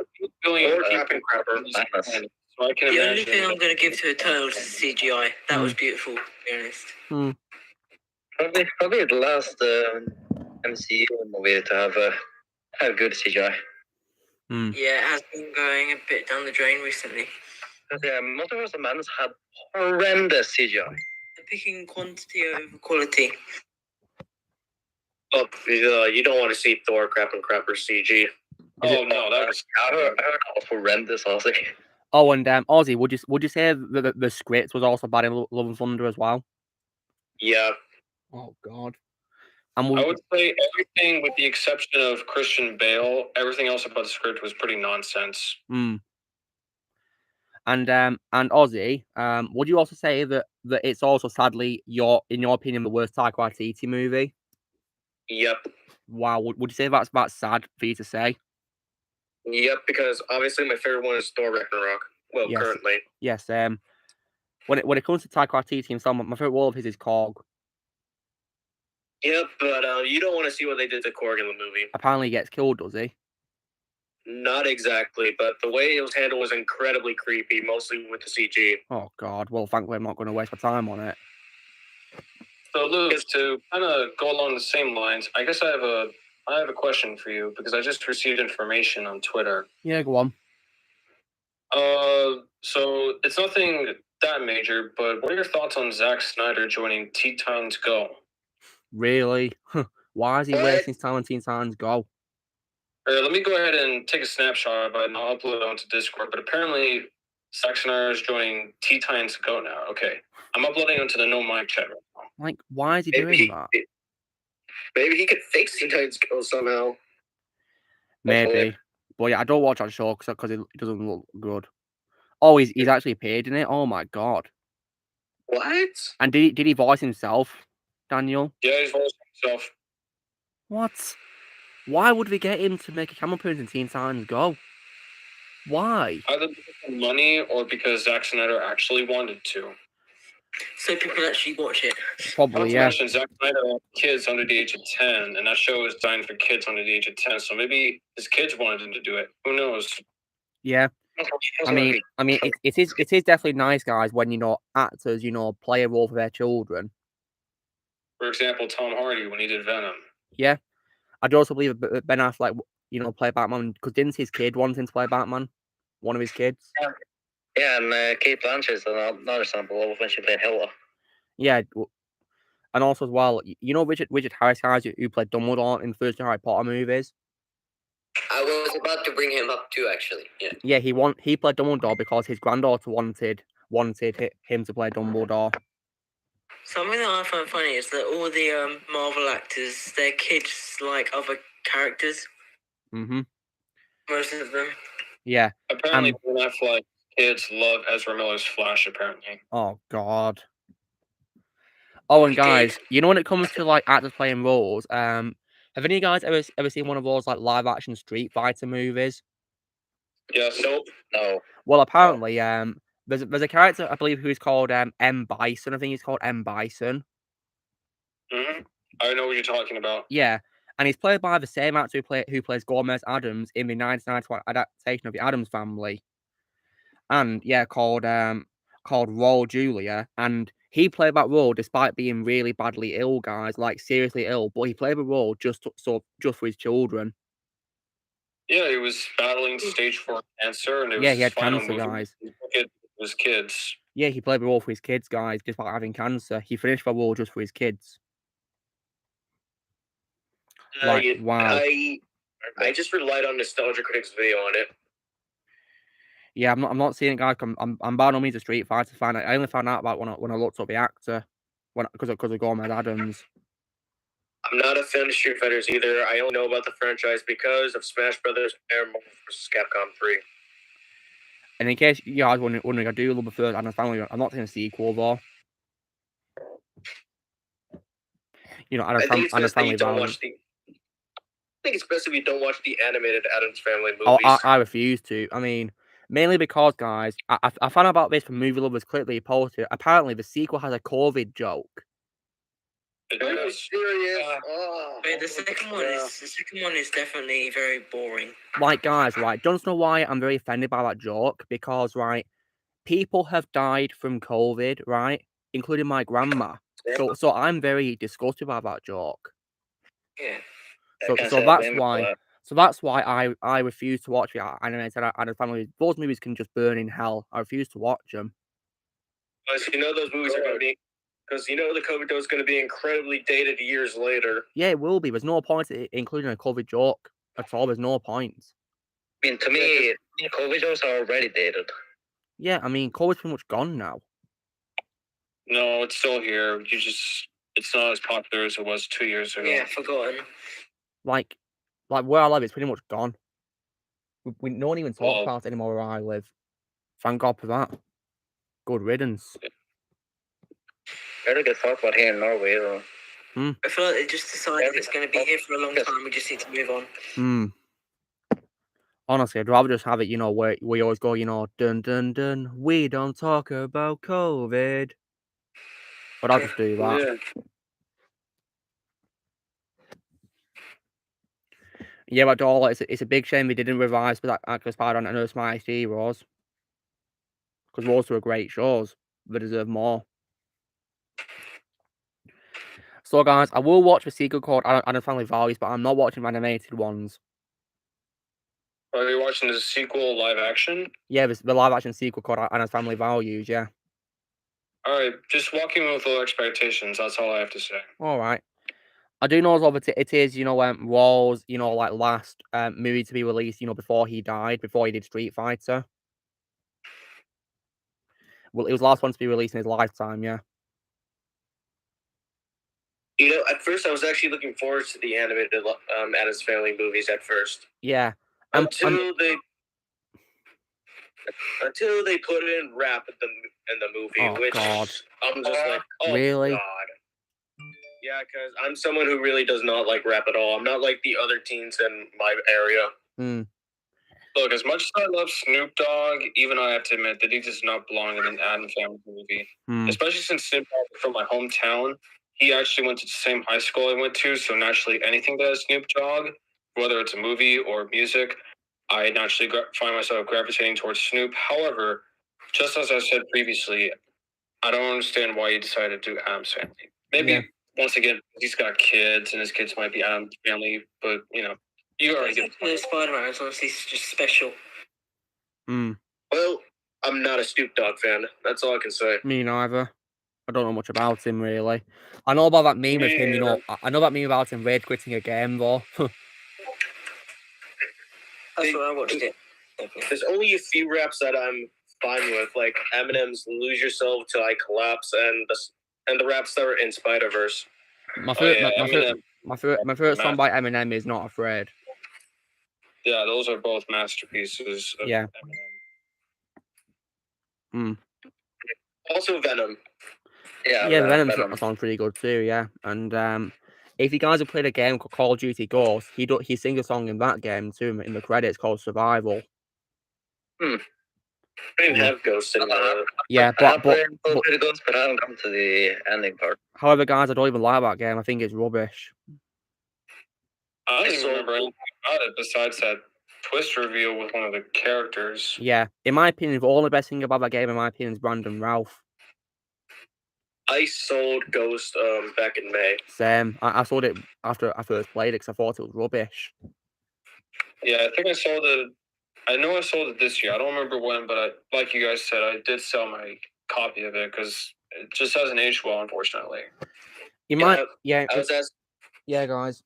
S2: Captain Crapper.
S5: So I can
S9: The only
S5: imagine.
S9: thing I'm going to give to Eternals is CGI. That was beautiful, to be honest.
S3: Probably the last MCU movie to have good CGI.
S9: Yeah, it has been going a bit down the drain recently.
S3: Yeah, Multiverse of Madness had horrendous CGI.
S9: They're picking quantity over quality.
S2: Oh, you don't want to see Thor Crapper CG.
S5: Oh no, that was.
S3: I heard that was horrendous, honestly.
S1: Oh, and Ozzy, would you say the script was also bad in Love and Thunder as well?
S2: Yeah.
S1: Oh God.
S5: I would say everything with the exception of Christian Bale, everything else about the script was pretty nonsense.
S1: And Ozzy, would you also say that it's also sadly in your opinion the worst Taika Waititi movie?
S2: Yep.
S1: Wow, would you say that's sad for you to say?
S2: Yep, because obviously my favorite one is Thor Ragnarok. Well,
S1: Yes.
S2: currently.
S1: Yes. When it comes to Taika Waititi himself, my favorite role of his is Korg.
S2: Yep, but you don't want to see what they did to Korg in the movie.
S1: Apparently, he gets killed, does he?
S2: Not exactly, but the way it was handled was incredibly creepy, mostly with the CG.
S1: Oh God! Well, thankfully, I'm not going to waste my time on it.
S5: So, Luke, to kind of go along the same lines, I guess I have a question for you because I just received information on Twitter.
S1: Yeah, go on.
S5: So it's nothing that major, but what are your thoughts on Zack Snyder joining Teen Titans Go?
S1: Really? Why is he wasting his time on Teen Titans Go?
S5: Let me go ahead and take a snapshot of it and I'll upload it onto Discord. But apparently, Zack Snyder is joining Teen Titans Go now. Okay, I'm uploading onto the No Mic chat right now.
S1: Like, why is he doing that?
S2: Maybe he could fix Teen Titans Go somehow.
S1: Maybe. But yeah, I don't watch that show because it doesn't look good. Oh, he's actually appeared in it? Oh my God.
S2: What?
S1: And did he voice himself, Daniel?
S5: Yeah, he's voicing himself.
S1: What? Why would we get him to make a camera appearance in Teen Titans Go? Why?
S5: Either because of money or because Zack Snyder actually wanted to.
S9: So people actually watch it.
S1: Probably, yeah.
S5: Not to mention, Zack Snyder has kids under the age of 10, and that show is designed for kids under the age of 10. So maybe his kids wanted him to do it. Who knows?
S1: Yeah. I mean, it is definitely nice, guys, when actors play a role for their children.
S5: For example, Tom Hardy when he did Venom.
S1: Yeah, I do also believe that Ben Affleck, play Batman because didn't his kid want him to play Batman? One of his kids.
S3: Yeah, and Kate Blanchett is another example of when she played Hilda.
S1: Yeah, and also as well, Richard Harris, guys, who played Dumbledore in the first Harry Potter movies.
S6: I was about to bring him up too, actually. Yeah.
S1: Yeah, he played Dumbledore because his granddaughter wanted him to play Dumbledore.
S9: Something that I find funny is that all the Marvel actors, their kids like other characters.
S1: Mm-hmm.
S9: Most of them.
S1: Yeah.
S5: Apparently, Ben Affleck kids love Ezra Miller's Flash. Apparently.
S1: Oh God. Oh, and guys, when it comes to like actors playing roles, have any of you guys ever seen one of those like live action Street Fighter movies?
S5: Yes. Nope.
S3: No.
S1: Well, apparently, there's a character I believe who's called M. Bison. I think he's called M. Bison.
S5: Mm-hmm. I know what you're talking about.
S1: Yeah, and he's played by the same actor who plays Gomez Addams in the 1991 adaptation of The Addams Family. And yeah, called Raul Julia, and he played that role despite being really badly ill, guys, like seriously ill. But he played the role just for his children.
S5: Yeah, he was battling stage 4 cancer, and it was
S1: he had cancer, guys.
S5: His kids.
S1: Yeah, he played the role for his kids, guys, despite having cancer. He finished the role just for his kids. Wow.
S2: I just relied on Nostalgia Critics' video on it.
S1: Yeah, I'm not seeing it, guys. I'm by no means a Street Fighter fan. I only found out about when I looked up the actor, because of Gomez Addams.
S2: I'm not a fan of Street Fighters either. I only know about the franchise because of Smash Brothers and Marvel vs. Capcom 3.
S1: And in case you guys wondering, I do love the first Addams Family. I'm not seeing a sequel though. Addams Family.
S2: I think it's best if you don't watch the animated Addams Family movies.
S1: Oh, I refuse to. I mean, mainly because, guys, I found out about this from Movie Lovers Quickly posted. Apparently, the sequel has a COVID joke.
S2: Are you serious?
S9: Wait, the second one is definitely very boring.
S1: Like, guys, right, don't know why I'm very offended by that joke, because, right, people have died from COVID, right, including my grandma. So I'm very disgusted by that joke.
S9: Yeah.
S1: So that's why I refuse to watch the animated Addams Family. Those movies can just burn in hell. I refuse to watch them.
S2: Because those movies are going to be. Because the COVID joke is going to be incredibly dated years later.
S1: Yeah, it will be. There's no point in including a COVID joke at all. There's no point.
S3: I mean, to me, COVID jokes are already dated.
S1: Yeah, I mean, COVID's pretty much gone now.
S5: No, it's still here. It's not as popular as it was 2 years ago.
S9: Yeah, forgotten.
S1: Like where I live, it's pretty much gone. No one even talks about it anymore where I live. Thank God for that. Good riddance.
S3: Very good talk about here in Norway, though.
S9: I feel like they just decided it's going to be here for a long time. We just need to move on.
S1: Honestly, I'd rather just have it, where we always go, dun dun dun. We don't talk about COVID. But I'll just do that. Yeah, but all it's a big shame we didn't revise for that actress Spider-Man and Earth's Mightiest Heroes. Because those were great shows. They deserve more. So, guys, I will watch the sequel called Adam's Family Values, but I'm not watching the animated ones.
S5: Are you watching the sequel live action?
S1: Yeah, the live action sequel called Adam's Family Values, yeah.
S5: Alright, just walking with low expectations, that's all I have to say.
S1: Alright. I do know as well that it is, Raw's, last movie to be released, before he died, before he did Street Fighter. Well, it was the last one to be released in his lifetime, yeah.
S8: At first I was actually looking forward to the animated Addams Family movies at first.
S1: Yeah.
S8: Until they put in rap in the movie, which
S1: God.
S8: I'm just like, oh
S1: Really?
S8: God. Yeah, because I'm someone who really does not like rap at all. I'm not like the other teens in my area.
S5: Look, as much as I love Snoop Dogg, even I have to admit that he does not belong in an Addams Family movie. Especially since Snoop Dogg is from my hometown. He actually went to the same high school I went to, so naturally anything that has Snoop Dogg, whether it's a movie or music, I naturally find myself gravitating towards Snoop. However, just as I said previously, I don't understand why he decided to do Addams Family. Maybe, once again, he's got kids, and his kids might be Addams Family, but, you already get
S9: the Spider-Man is honestly just special.
S8: Well, I'm not a Snoop Dogg fan. That's all I can say.
S1: Me neither. I don't know much about him, really. I know about that meme of him, I know that meme about him rage quitting a game, though.
S9: That's what I watched it.
S8: There's only a few raps that I'm fine with, like Eminem's "Lose Yourself Till I Collapse" and the raps that were in Spider-Verse.
S1: My favorite song by Eminem is "Not Afraid."
S5: Yeah, those are both masterpieces of Eminem.
S8: Also Venom.
S1: Yeah, Venom sounds pretty good too, yeah. And if you guys have played a game called Call of Duty Ghosts, he sings a song in that game too, in the credits called Survival.
S8: I didn't have Ghosts in
S1: yeah, but
S3: Ghosts, but I haven't come to the ending part.
S1: However, guys, I don't even like that game. I think it's rubbish.
S5: I don't even remember anything about it besides that twist reveal with one of the characters.
S1: Yeah, in my opinion, the only best thing about that game, in my opinion, is Brandon Ralph.
S8: I sold Ghost back in May.
S1: Same. I sold it after I first played it because I thought it was rubbish.
S5: Yeah, I think I sold it. I know I sold it this year. I don't remember when, but like you guys said, I did sell my copy of it because it just hasn't aged well, unfortunately.
S1: You might,
S8: I was asked.
S1: Yeah, guys.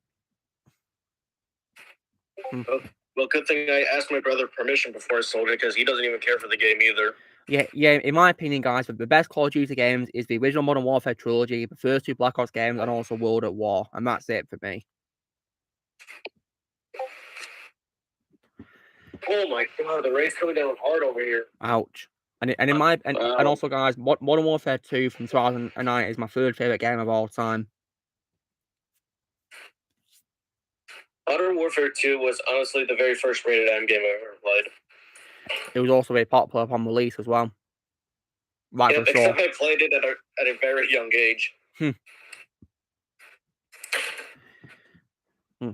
S8: Well, good thing I asked my brother permission before I sold it because he doesn't even care for the game either.
S1: Yeah. In my opinion, guys, the best Call of Duty games is the original Modern Warfare trilogy, the first two Black Ops games, and also World at War, and that's it for me.
S8: Oh my God, the rain's coming down hard over here.
S1: Ouch. And also, guys, Modern Warfare 2 from 2009 is my third favorite game of all time.
S8: Modern Warfare 2 was honestly the very first rated M game I ever played.
S1: It was also very popular upon release as well. Right, for sure.
S8: Except I played it at a very young age. I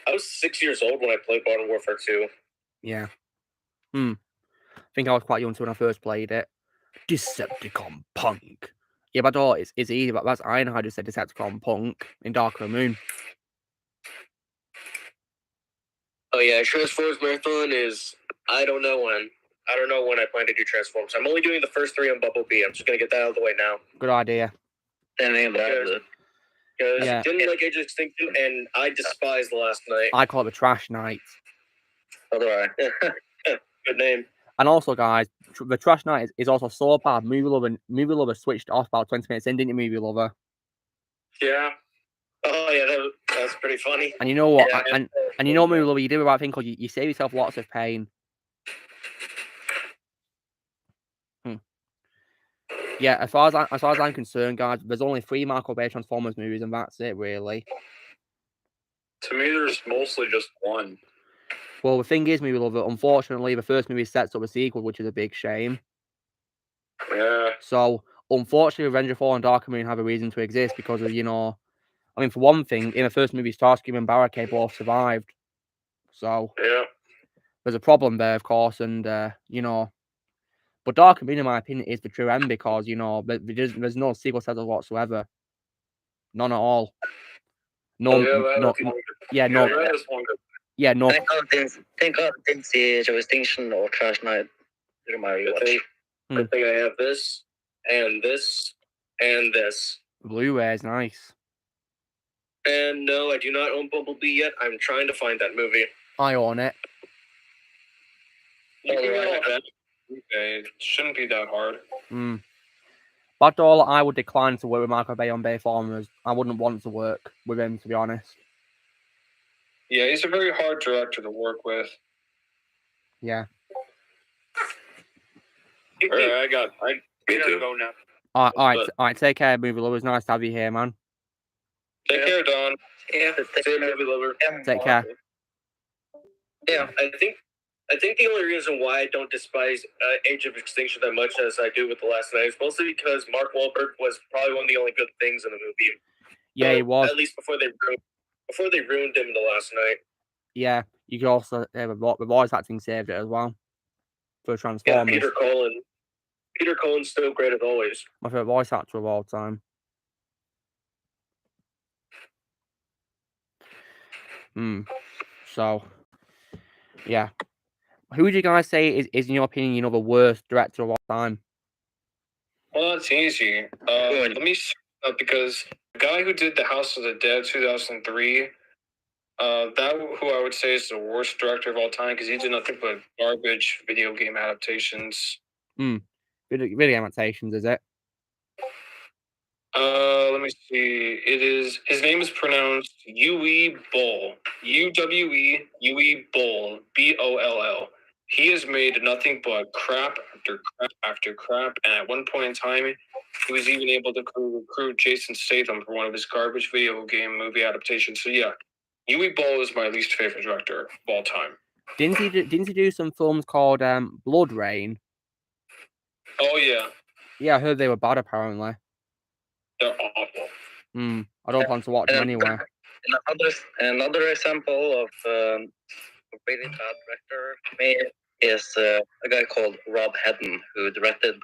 S8: was 6 years old when I played Modern Warfare 2.
S1: Yeah. I think I was quite young too when I first played it. Decepticon Punk. Yeah, but it's easy, but that's Ironhide who said Decepticon Punk in Dark of the Moon.
S8: Oh yeah, Transformers Marathon is I don't know when I plan to do Transformers. I'm only doing the first 3 on Bumblebee. I'm just gonna get that out of the way now.
S1: Good idea.
S8: Because didn't like Age of Extinction, and I despise The Last Night.
S1: I call it the Trash Night.
S8: So do I. Good name.
S1: And also, guys, the Trash Night is also so bad. Movie Lover switched off about 20 minutes in, didn't you, Movie Lover?
S8: Yeah. Oh yeah, that's pretty funny.
S1: And you know what? Yeah, and you know, Movie Lover, you do the right thing because you save yourself lots of pain. Yeah, as far as I'm concerned, guys, there's only 3 Michael Bay Transformers movies, and that's it, really.
S7: To me, there's mostly just one.
S1: Well, the thing is, movie lover, unfortunately, the first movie sets up a sequel, which is a big shame.
S7: Yeah.
S1: So, unfortunately, Revenge of the Fallen Dark Moon have a reason to exist because of, I mean, for one thing, in the first movie, Starscream and Barricade both survived. So,
S7: Yeah.
S1: there's a problem there, of course, and, but Dark Moon, in my opinion, is the true end because, there's no sequel set up whatsoever. None at all. No, no, yeah, no,
S7: that is one good.
S1: yeah, no.
S3: Thank God I didn't see Jurisdiction or Trash Night during my rewatch.
S2: I think I have this, and this, and this.
S1: Blu-ray is nice.
S2: And no, I do not own Bumblebee yet. I'm trying to find that movie.
S1: I own it.
S5: You can get all that. Okay, it shouldn't be that hard.
S1: But all I would decline to work with Michael Bay on Bayformers. I wouldn't want to work with him, to be honest.
S5: Yeah, he's a very hard director to work with.
S1: Yeah.
S5: Alright, I gotta go now.
S1: All right. Take care, movie lovers. Nice to have you here, man.
S5: Take care, Don.
S3: Yeah,
S2: See you, movie lover.
S1: Take care.
S2: Yeah, I think the only reason why I don't despise Age of Extinction that much as I do with The Last Night is mostly because Mark Wahlberg was probably one of the only good things in the movie.
S1: Yeah, he was.
S2: At least before they ruined him in The Last Night.
S1: Yeah, you could also the voice acting saved it as well for Transformers.
S2: Yeah, Peter Cullen's still great as always.
S1: My favorite voice actor of all time. So, yeah. Who would you guys say is in your opinion, the worst director of all time?
S5: Well, that's easy. Let me because the guy who did The House of the Dead 2003, that who I would say is the worst director of all time because he did nothing but garbage video game adaptations.
S1: Video adaptations, is it?
S5: Let me see. His name is pronounced Uwe Boll. Uwe Boll. Boll. He has made nothing but crap after crap after crap, and at one point in time, he was even able to recruit Jason Statham for one of his garbage video game movie adaptations. So yeah, Uwe Boll is my least favorite director of all time.
S1: Didn't he do some films called Blood Rain?
S5: Oh yeah.
S1: Yeah, I heard they were bad apparently.
S5: They're awful.
S1: I don't plan to watch them anyway.
S3: Another example of a really bad director is a guy called Rob Hedden, who directed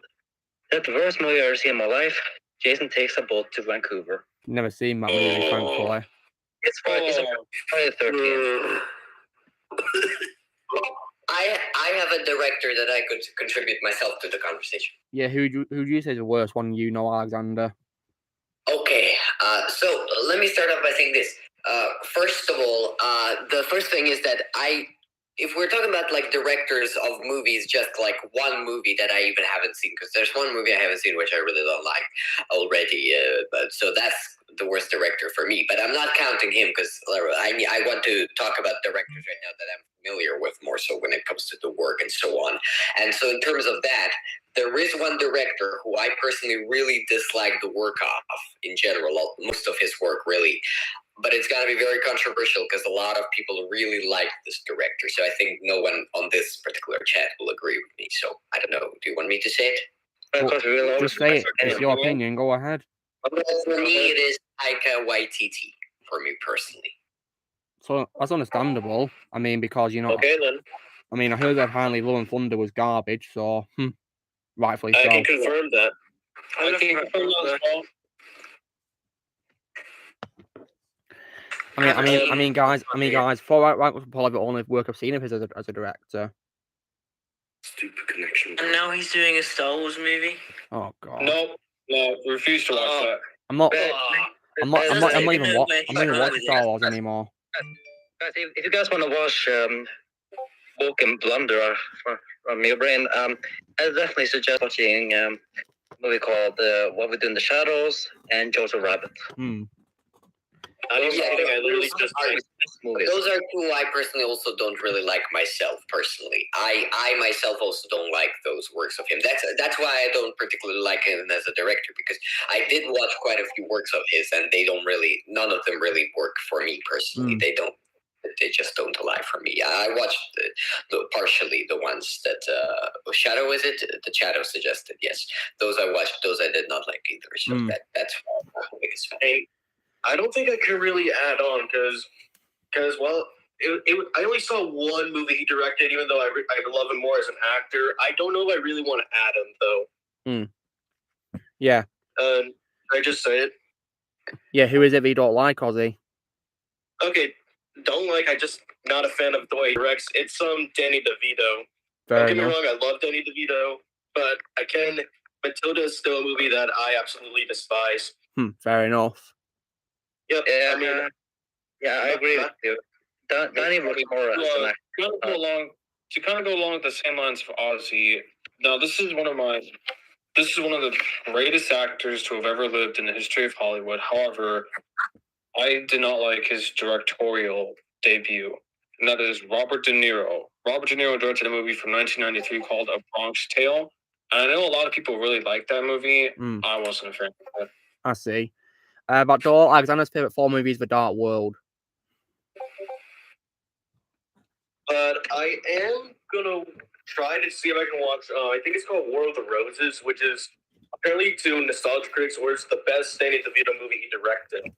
S3: the worst movie I've ever seen in my life. Jason Takes a Boat to Vancouver.
S1: Never seen that movie, thankfully.
S3: It's Friday 13th.
S6: I have a director that I could contribute myself to the conversation.
S1: Yeah, who do you say is the worst one? Alexander.
S6: Okay, so let me start off by saying this. First of all, the first thing is that if we're talking about like directors of movies, just like one movie that I even haven't seen, because there's one movie I haven't seen which I really don't like already, but so that's the worst director for me. But I'm not counting him because I want to talk about directors right now that I'm familiar with more so when it comes to the work and so on. And so in terms of that, there is one director who I personally really dislike the work of in general, most of his work really. But it's going to be very controversial because a lot of people really like this director. So I think no one on this particular chat will agree with me. So I don't know. Do you want me to say it?
S1: Well, just say it. It's your opinion. Go ahead.
S6: For me, it is Taika Waititi, for me personally.
S1: So that's understandable. I mean, because,
S2: Okay, then.
S1: I mean, I heard that Highly Love and Thunder was garbage, so, rightfully so.
S2: I can confirm that.
S5: I can confirm that as well.
S1: I mean, guys, Fallout Rank was probably the only work I've seen of his as a director.
S4: Stupid connection.
S9: And now he's doing a Star Wars movie.
S1: Oh god.
S5: No, refuse to watch that.
S1: I'm not even watching Star Wars anymore.
S3: Guys, if you guys want to watch Walk and Blunder from your brain, I definitely suggest watching a movie called What We Do in the Shadows and Joseph Rabbit.
S2: Not even
S6: Yeah,
S2: kidding. I literally just
S3: movies.
S6: Those are two I personally also don't really like myself. Personally, I myself also don't like those works of him. That's why I don't particularly like him as a director, because I did watch quite a few works of his, and none of them really work for me personally. They just don't align for me. I watched partially the ones that Shadow, is it? The Shadow suggested. Yes, those I watched. Those I did not like either. So that's why I'm not the biggest fan.
S2: I don't think I can really add on because I only saw one movie he directed, even though I love him more as an actor. I don't know if I really want to add him though.
S1: Yeah.
S2: I just say it.
S1: Yeah. Who is it that you don't like, Ozzy?
S2: Okay, don't like. I just not a fan of the way he directs. It's Danny DeVito.
S1: Fair
S2: Don't get me
S1: enough.
S2: wrong. I love Danny DeVito, but Matilda is still a movie that I absolutely despise.
S1: Fair enough.
S2: Yep.
S3: Yeah,
S2: I mean,
S3: I agree with you. Danny was more as an actor.
S5: To kind of go along with the same lines of Ozzy. Now, this is one of the greatest actors to have ever lived in the history of Hollywood. However, I did not like his directorial debut, and that is Robert De Niro. Robert De Niro directed a movie from 1993 called A Bronx Tale. And I know a lot of people really like that movie. I wasn't a fan of it.
S1: I see. But Joel Alexander's favorite 4 movies, The Dark World.
S2: But I am gonna try to see if I can watch. I think it's called War of the Roses, which is apparently to nostalgia critics, where it's the best Danny DeVito movie he directed.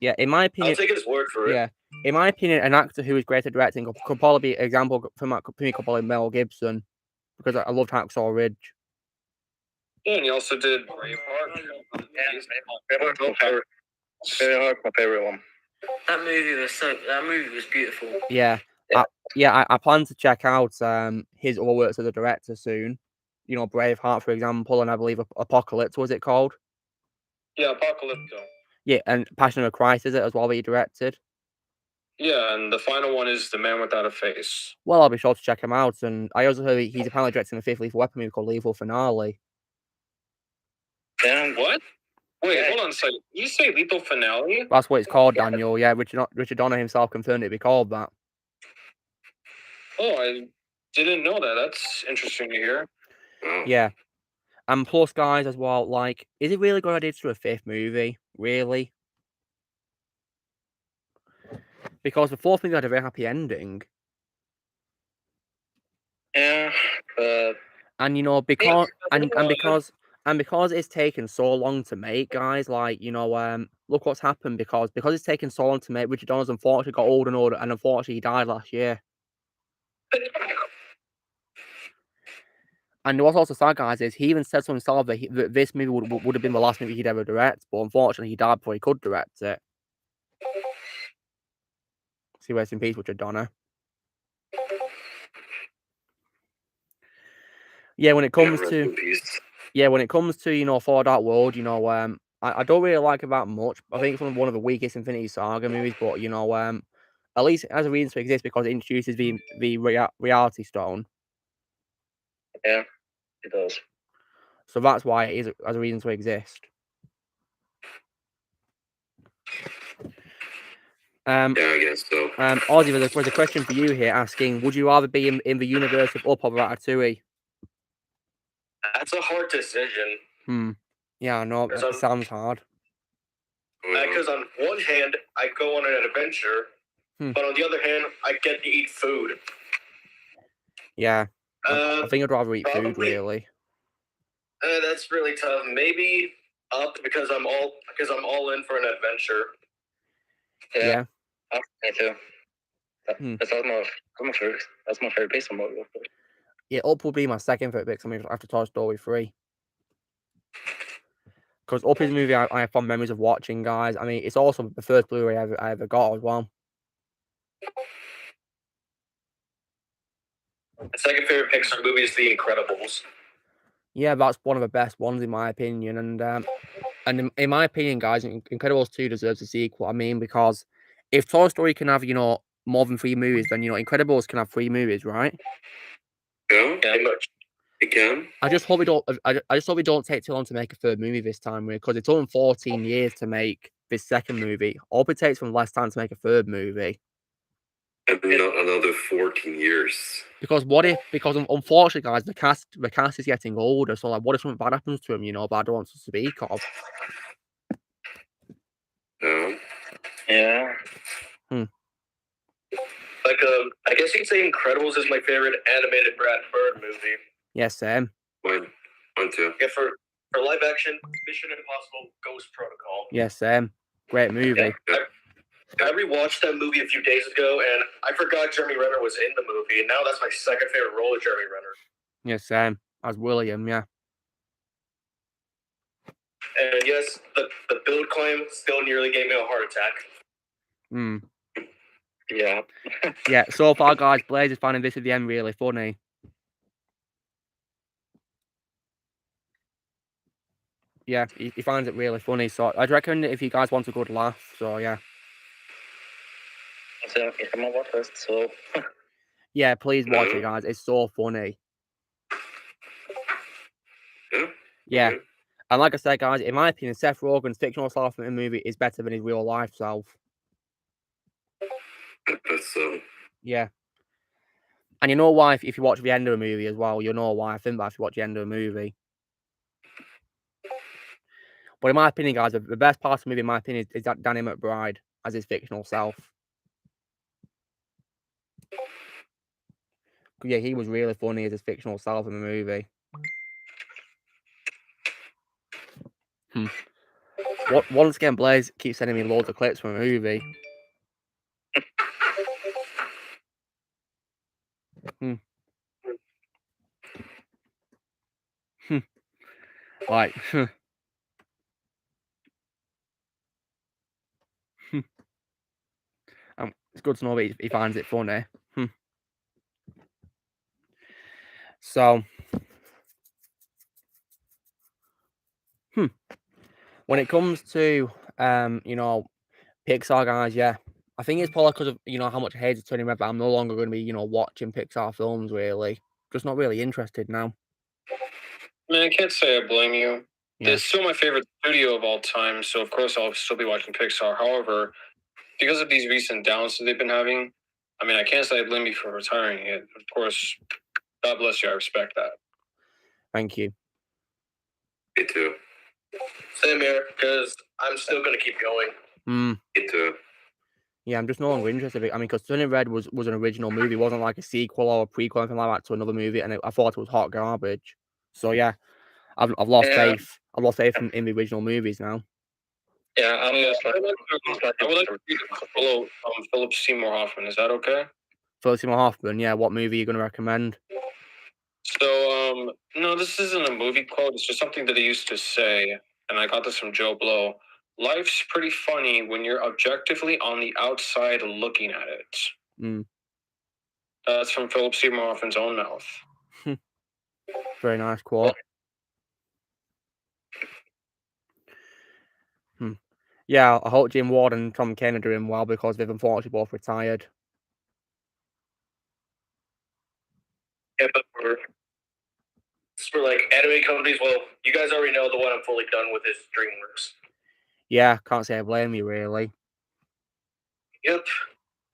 S1: Yeah, in my opinion,
S2: I'll take his word for it.
S1: Yeah, in my opinion, an actor who is great at directing could probably be an example for me. Could probably Mel Gibson, because I loved Hacksaw Ridge.
S5: Yeah, and he also did Braveheart.
S3: Braveheart's my favorite one.
S9: That movie was beautiful.
S1: Yeah. I plan to check out his other works as a director soon. You know, Braveheart, for example, and I believe Apocalypse, was it called?
S5: Yeah, Apocalypse.
S1: Yeah, and Passion of Christ, is it as well that he directed?
S5: Yeah, and the final one is The Man Without a Face.
S1: Well, I'll be sure to check him out. And I also heard he's apparently directing a 5th Lethal Weapon movie called Lethal Finale.
S3: Yeah.
S5: What? Wait, hold on a second. You say Lethal Finale?
S1: That's what it's called, Daniel. Yeah, Richard Donner himself confirmed it'd be called that.
S5: Oh, I didn't know that. That's interesting to hear.
S1: Yeah. And plus, guys, as well, like, is it really a good idea to do a 5th movie? Really? Because the 4th movie had a very happy ending.
S3: Yeah,
S1: and you know, because it's taken so long to make, guys, like, you know, look what's happened because it's taken so long to make. Richard Donner's unfortunately got older and older, and unfortunately he died last year. And what's also sad, guys, is he even said to himself that this movie would have been the last movie he'd ever direct, but unfortunately he died before he could direct it. See, rest in peace, Richard Donner. Yeah, when it comes to you know, For Dark World, you know, I don't really like it that much. I think it's one of the weakest Infinity Saga movies, but you know, at least it has a reason to exist because it introduces the reality stone.
S3: Yeah, it does.
S1: So that's why it has a reason to exist.
S4: Yeah, I guess so.
S1: Ozzy, there's a question for you here asking, would you rather be in the universe of Up or Ratatouille?
S2: That's a hard decision.
S1: Yeah, I know. It sounds hard.
S2: Because on one hand, I go on an adventure, but on the other hand, I get to eat food.
S1: Yeah. I think I'd rather eat food, really.
S2: That's really tough. Maybe Up because I'm all in for an adventure.
S1: Yeah.
S3: Me too. That's my favorite piece of movie.
S1: Yeah, Up will be my second favorite because after Toy Story 3. Because Up is a movie I have fond memories of watching, guys. I mean, it's also the first Blu-ray I ever got as well.
S2: My second favorite Pixar movie is The Incredibles.
S1: Yeah, that's one of the best ones in my opinion. And in my opinion, guys, Incredibles 2 deserves a sequel. I mean, because if Toy Story can have, you know, more than 3 movies, then, you know, Incredibles can have 3 movies, right?
S4: Yeah,
S2: pretty much.
S4: It can.
S1: I just hope we don't take too long to make a 3rd movie this time, because it took them 14 years to make this second movie. Hope it takes them less time to make a third movie.
S4: And not another 14 years.
S1: Because unfortunately, guys, the cast is getting older. So like, what if something bad happens to him? You know, bad ones to speak of.
S3: Yeah.
S2: Like, I guess you could say Incredibles is my favorite animated Brad Bird movie.
S1: Yes, Sam.
S4: Mine too.
S2: Yeah, for live action, Mission Impossible: Ghost Protocol.
S1: Yes, Sam. Great movie.
S2: Yeah, I rewatched that movie a few days ago, and I forgot Jeremy Renner was in the movie, and now that's my second favorite role of Jeremy Renner.
S1: Yes, Sam. As William, yeah.
S2: And yes, the build climb still nearly gave me a heart attack.
S3: Yeah.
S1: Yeah, so far, guys, Blaze is finding this at the end really funny. Yeah, he finds it really funny. So I'd recommend it if you guys want a good laugh. So yeah.
S3: So if I'm watch this, so
S1: Yeah, please watch it, guys. It's so funny. Yeah. And like I said, guys, in my opinion, Seth Rogen's fictional self in the movie is better than his real life self. Yeah. And you know why, if you watch the end of a movie as well, you'll know why I think that if you watch the end of a movie. But in my opinion, guys, the best part of the movie, in my opinion, is that Danny McBride as his fictional self. Yeah, he was really funny as his fictional self in the movie. Once again, Blaze keeps sending me loads of clips from a movie. Like, it's good to know that he finds it funny. So, when it comes to, you know, Pixar, guys, yeah, I think it's probably because of, you know, how much I hate Turning Red, but I'm no longer going to be, you know, watching Pixar films, really. Just not really interested now.
S5: I mean, I can't say I blame you.
S1: Yeah.
S5: It's still my favorite studio of all time, so of course I'll still be watching Pixar. However, because of these recent downs that they've been having, I mean, I can't say I blame you for retiring it. Of course, God bless you. I respect that.
S1: Thank you.
S4: Me too.
S2: Same here, because I'm still going to keep going.
S4: Me too.
S1: Yeah, I'm just no longer interested. I mean, because Turning Red was an original movie. It wasn't like a sequel or a prequel or anything like that to another movie, and I thought it was hot garbage. So yeah, I've lost faith. I've lost faith in the original movies now.
S3: yeah, I'm just
S5: I would like to read below Philip Seymour Hoffman. Is that okay?
S1: Philip Seymour Hoffman, yeah. What movie are you going to recommend?
S5: So, no, this isn't a movie quote. It's just something that he used to say, and I got this from Joe Blow. Life's pretty funny when you're objectively on the outside looking at it. That's from Philip Seymour Hoffman's own mouth.
S1: Very nice quote. Yeah, I hope Jim Ward and Tom Kane are doing well because they've unfortunately both retired.
S2: Yeah, but for like anime companies, well, you guys already know the one I'm fully done with is DreamWorks.
S1: Yeah, can't say I blame you, really.
S2: Yep.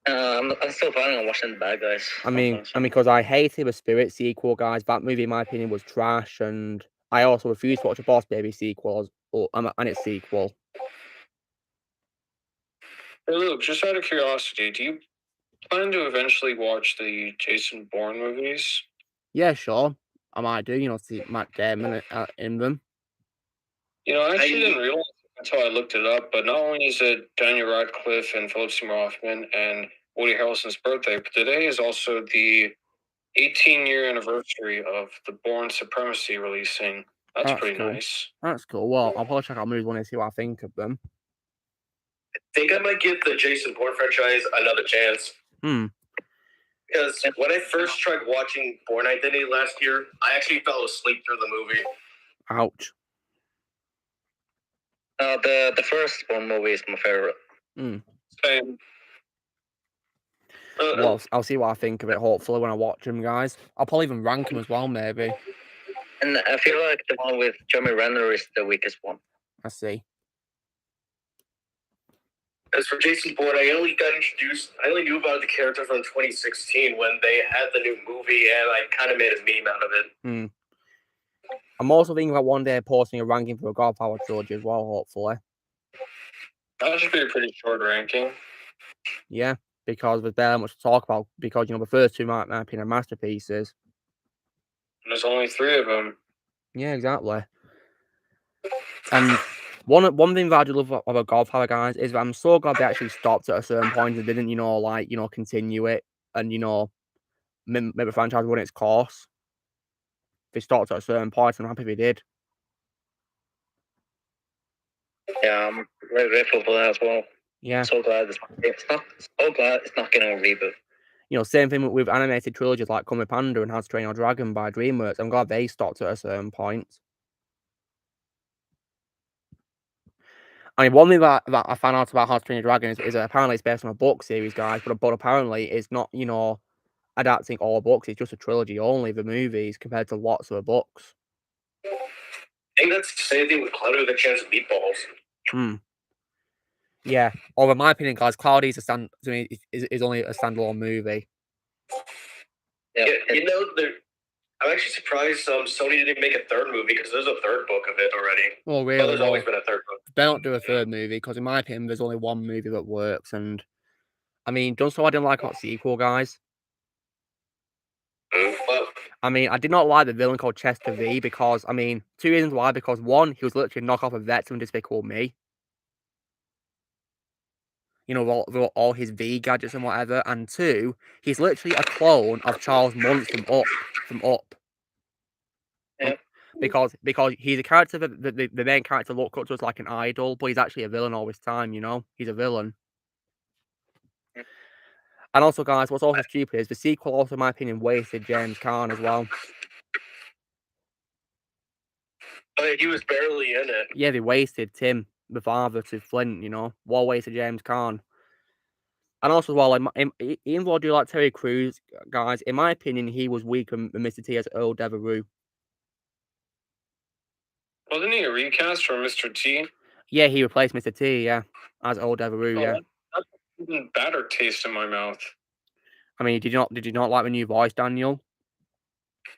S3: I'm still planning on watching The Bad Guys.
S1: I mean, because I hated the Spirit sequel, guys. That movie, in my opinion, was trash, and I also refused to watch a Boss Baby sequel and its sequel.
S5: Hey, Luke, just out of curiosity, do you plan to eventually watch the Jason Bourne movies?
S1: Yeah, sure. I might do, you know, see Matt Damon in them.
S5: You know, I actually didn't realize until I looked it up, but not only is it Daniel Radcliffe and Philip Seymour Hoffman and Woody Harrelson's birthday, but today is also the 18-year anniversary of the Bourne Supremacy releasing. That's pretty
S1: cool.
S5: nice.
S1: That's cool. Well, I'll probably check out movies when I see what I think of them.
S2: I think I might give the Jason Bourne franchise another chance. Because when I first tried watching Bourne Identity last year, I actually fell asleep through the movie.
S1: Ouch.
S3: The first Bourne movie is my favorite.
S5: Same.
S1: Well, I'll see what I think of it, hopefully, when I watch them, guys. I'll probably even rank them as well, maybe.
S3: And I feel like the one with Jeremy Renner is the weakest one.
S1: I see.
S2: As for Jason Bourne, I only knew about the character from 2016 when they had the new movie, and I kind of made a meme out of it.
S1: I'm also thinking about one day posting a ranking for a Godfather trilogy as well, hopefully.
S5: That should be a pretty short ranking.
S1: Yeah, because there's barely much to talk about, because, the first two, in my opinion, are masterpieces.
S5: And there's only 3 of them.
S1: Yeah, exactly. And one thing that I do love about Godfather, guys, is that I'm so glad they actually stopped at a certain point and didn't, continue it and, make the franchise run its course. They stopped at a certain point, and I'm happy they did.
S3: Yeah, I'm very grateful for that as well.
S1: Yeah.
S3: So glad it's not getting a reboot.
S1: Same thing with animated trilogies like Kung Fu Panda and How to Train Your Dragon by DreamWorks. I'm glad they stopped at a certain point. I mean, one thing that I found out about How to Train Your Dragon is that apparently it's based on a book series, guys, but apparently it's not, adapting all books. It's just a trilogy only, the movies, compared to lots of the books.
S2: I think that's the same thing with Cloudy with a Chance of Meatballs.
S1: Yeah. Or in my opinion, guys, Cloudy is only a standalone movie.
S3: Yeah.
S2: I'm actually surprised Sony didn't make a third movie, because there's a third book of it already.
S1: Well, really?
S2: There's always been a third book.
S1: They don't do a third movie, because in my opinion, there's only one movie that works. And I mean, don't say I didn't like that sequel, guys.
S2: Well,
S1: I mean, I did not like the villain called Chester V, because, I mean, 2 reasons why. Because one, he was literally a knockoff of Vets and Despicable Me. All his V gadgets and whatever. And 2, he's literally a clone of Charles Muntz from Up.
S3: Yeah.
S1: Because he's a character that the main character looks up to as like an idol, but he's actually a villain all this time, He's a villain.
S3: Yeah.
S1: And also, guys, what's also stupid is the sequel also, in my opinion, wasted James Caan as well.
S2: He was barely in it.
S1: Yeah, they wasted Tim, the father to Flint, Well wasted James Caan. And also, as well, even though I do like Terry Crews, guys, in my opinion, he was weaker than Mr. T as Earl Devereux.
S5: Wasn't he a recast for Mr. T?
S1: Yeah, he replaced Mr. T, yeah, as Earl Devereux, yeah.
S5: That's even better taste in my mouth.
S1: I mean, did you not like the new voice, Daniel?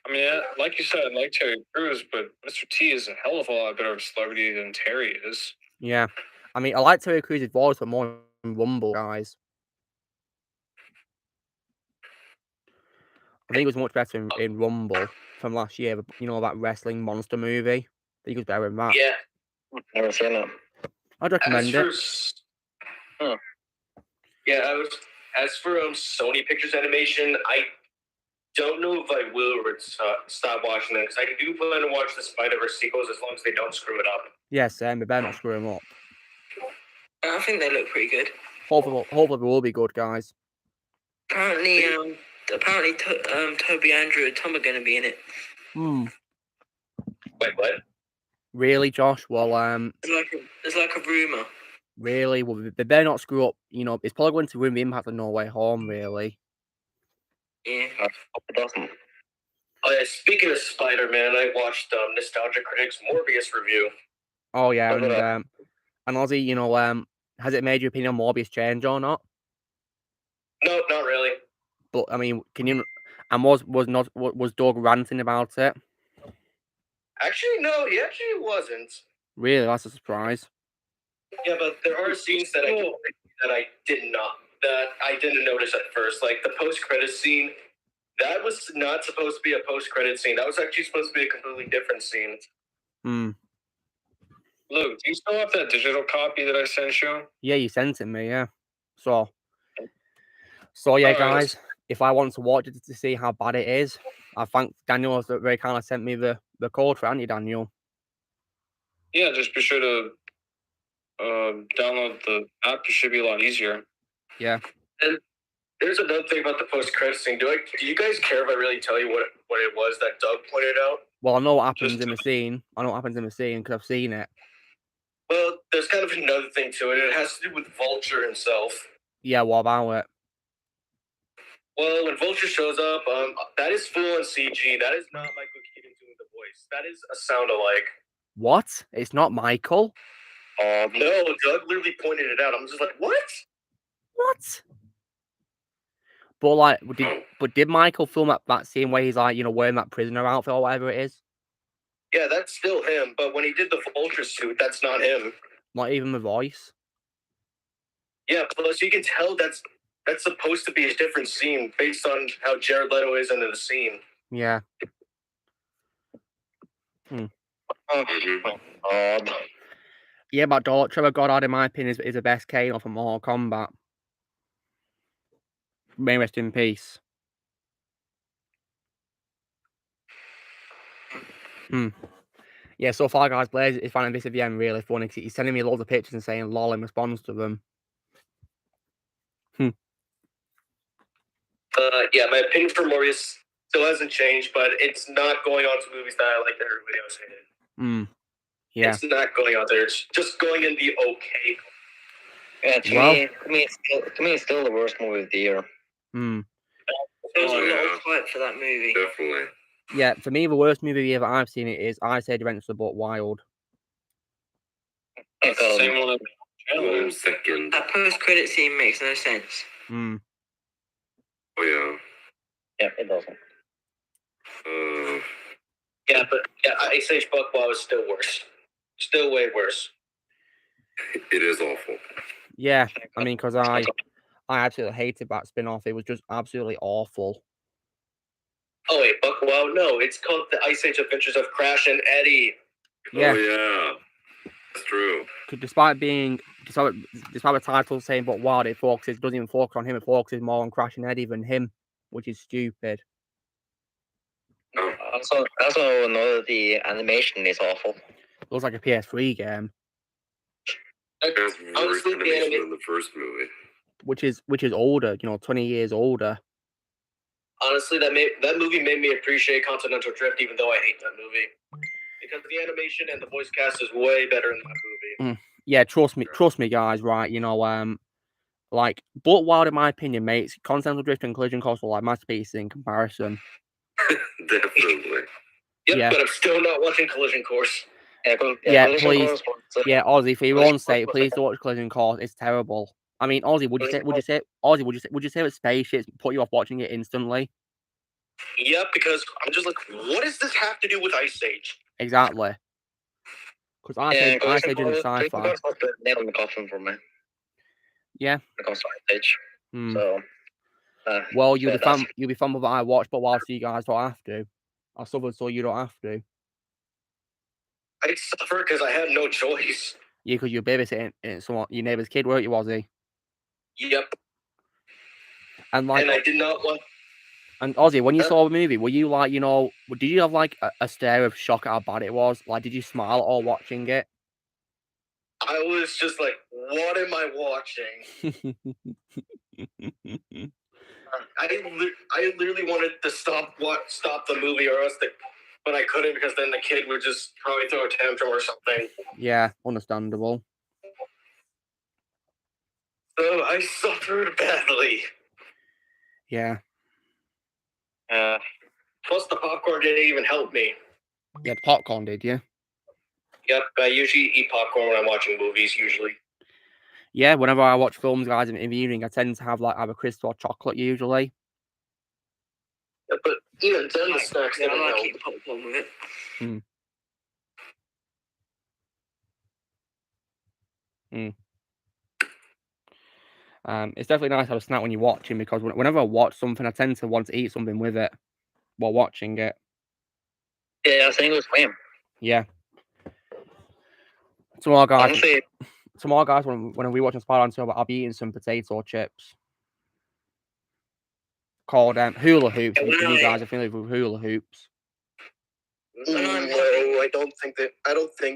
S5: I mean, like you said, I like Terry Crews, but Mr. T is a hell of a lot better of a celebrity than Terry is.
S1: Yeah. I mean, I like Terry Crews' voice, but more in Rumble, guys. I think it was much better in Rumble from last year, that wrestling monster movie. I think it was better than that.
S2: Yeah.
S3: Never seen that.
S1: I'd recommend it.
S2: Yeah, as for Sony Pictures Animation, I don't know if I will stop watching them, because I do plan to watch the Spider-Verse sequels as long as they don't screw it up.
S1: Yes, they better not screw them up.
S9: I think they look pretty good.
S1: Hopefully they will be good, guys.
S9: Apparently, Toby, Andrew, and Tom are going to be in it.
S2: Wait, what?
S1: Really, Josh? Well,
S9: There's like a rumor.
S1: Really? Well, they better not screw up. It's probably going to ruin the impact of No Way Home, really.
S9: Yeah.
S3: I hope it doesn't.
S2: Oh, yeah, speaking of Spider-Man, I watched Nostalgia Critic's Morbius review.
S1: Oh, yeah, and Ozzy, has it made your opinion on Morbius change or not?
S2: No, not really.
S1: But, I mean, was Doug ranting about it?
S2: Actually, no, he actually wasn't.
S1: Really? That's a surprise.
S2: Yeah, but there are scenes that I didn't notice at first. Like the post-credits scene, that was not supposed to be a post-credit scene. That was actually supposed to be a completely different scene.
S5: Luke, do you still have that digital copy that I sent you?
S1: Yeah, you sent it me, yeah. So yeah, guys, if I want to watch it to see how bad it is, I thank Daniel that very kindly sent me the code for it, Daniel.
S5: Yeah, just be sure to download the app. It should be a lot easier.
S1: Yeah.
S2: And there's another thing about the post-credit scene. Do you guys care if I really tell you what it was that Doug pointed out?
S1: Well, I know what happens in the scene. Because I've seen it.
S2: Well, there's kind of another thing to it. It has to do with Vulture himself.
S1: Yeah, what about it?
S2: Well, when Vulture shows up, that is full on CG. That is not Michael Keaton doing the voice. That is a sound alike.
S1: What? It's not Michael?
S2: No, Doug literally pointed it out. I'm just like, what?
S1: What? But like, did Michael film that scene where he's like, wearing that prisoner outfit or whatever it is?
S2: Yeah, that's still him. But when he did the Vulture suit, that's not him.
S1: Not even the voice.
S2: Yeah, plus you can tell that's supposed to be a different scene based on how Jared Leto is in the scene.
S1: Yeah.
S3: Oh my god.
S1: Yeah, but Trevor Goddard, in my opinion, is the best Kano from Mortal Kombat. May rest in peace. Yeah, so far, guys, Blaze is finding this at the end really funny because he's sending me loads of pictures and saying lol in response to them.
S2: Yeah, my opinion for Morbius still hasn't changed, but it's not going on to movies that I like that everybody else hated.
S1: Yeah.
S2: It's not going out there. It's just going in the okay.
S3: Yeah, to me, it's still the worst movie of the year.
S9: There was a lot of hype for that movie.
S4: Definitely.
S1: Yeah, for me, the worst movie of the year that I've seen is I Say Adventures of Buck Wild.
S5: Same one.
S4: Second.
S9: That post-credit scene makes no sense.
S4: Oh yeah.
S3: Yeah, it doesn't.
S2: Yeah, but Ice Age Buck Wild is still worse. Still way worse.
S4: It is awful.
S1: Yeah, I mean, because I absolutely hated that spin-off. It was just absolutely awful.
S2: Oh wait, Buck Wild? No, it's called The Ice Age Adventures of Crash and Eddie.
S1: Yeah.
S4: Oh yeah, that's true.
S1: Despite the title saying Buck Wild, it doesn't even focus on him. It focuses more on Crash and Eddie than him, which is stupid.
S3: I also know that the animation is awful.
S1: Looks like a PS3 game.
S4: That's worse animation than the first movie.
S1: Which is older, 20 years older.
S2: Honestly, that movie made me appreciate Continental Drift, even though I hate that movie. Because the animation and the voice cast is way better in that movie.
S1: Yeah, trust me, guys. Right, like Buck Wild, in my opinion, makes Continental Drift and Collision Course like masterpieces in comparison.
S4: Definitely.
S2: Yep,
S1: Yeah.
S2: but I'm still not watching Collision Course.
S1: Yeah, please. Yeah, Ozzy, for your own sake, please don't watch Collision Course. It's terrible. I mean, Ozzy, would you say that spaceships put you off watching it instantly?
S2: Yep, because I'm just like, what does this have to do with Ice Age?
S1: Exactly. Because Ice Age isn't sci-fi.
S3: Nail in the coffin for me.
S1: Yeah.
S3: Because Ice Age. So.
S1: Well, you'll be fun with what I watch, but whilst you guys don't have to, I suffered so you don't have to.
S2: I suffer because I had no choice.
S1: Yeah, because you're babysitting your neighbour's kid, weren't you, Ozzy?
S2: Yep.
S1: And
S2: I did not want.
S1: And Ozzy, when you saw the movie, were you like, did you have like a stare of shock at how bad it was? Like, did you smile at all watching it?
S2: I was just like, what am I watching? I literally wanted to stop the movie, but I couldn't because then the kid would just probably throw a tantrum or something.
S1: Yeah, understandable.
S2: So I suffered badly.
S1: Yeah.
S2: Plus the popcorn didn't even help me.
S1: Yeah, the popcorn did, yeah?
S2: Yep, I usually eat popcorn when I'm watching movies, usually.
S1: Yeah, whenever I watch films, guys, in the evening, I tend to have either crisps or chocolate, usually.
S2: Yeah, but even then, the snacks didn't help.
S9: I like popcorn with it.
S1: It's definitely nice to have a snack when you're watching, because whenever I watch something, I tend to want to eat something with it while watching it.
S3: Yeah, I think it was same.
S1: Yeah. Tomorrow, guys, when we watch Spider-Man 2, I'll be eating some potato chips called hula hoops. You guys are familiar with hula hoops?
S2: No, I don't think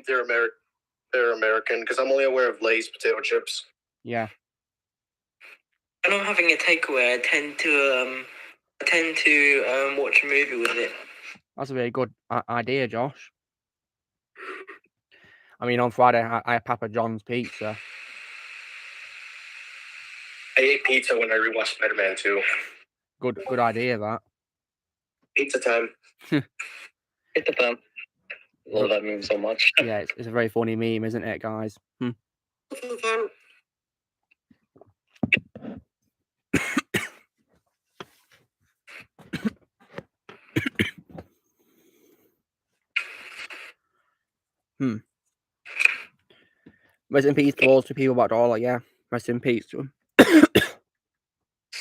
S2: they're American because I'm only aware of Lay's potato chips.
S1: Yeah.
S9: When I'm having a takeaway, I tend to watch a movie with it.
S1: That's a very good idea, Josh. I mean, on Friday, I had Papa John's pizza.
S2: I ate pizza when I rewatched Spider-Man 2.
S1: Good idea, that.
S2: Pizza time.
S3: Pizza time. love that meme so much.
S1: Yeah, it's a very funny meme, isn't it, guys? Rest in peace to those two people about dollar, yeah. Rest in peace to them.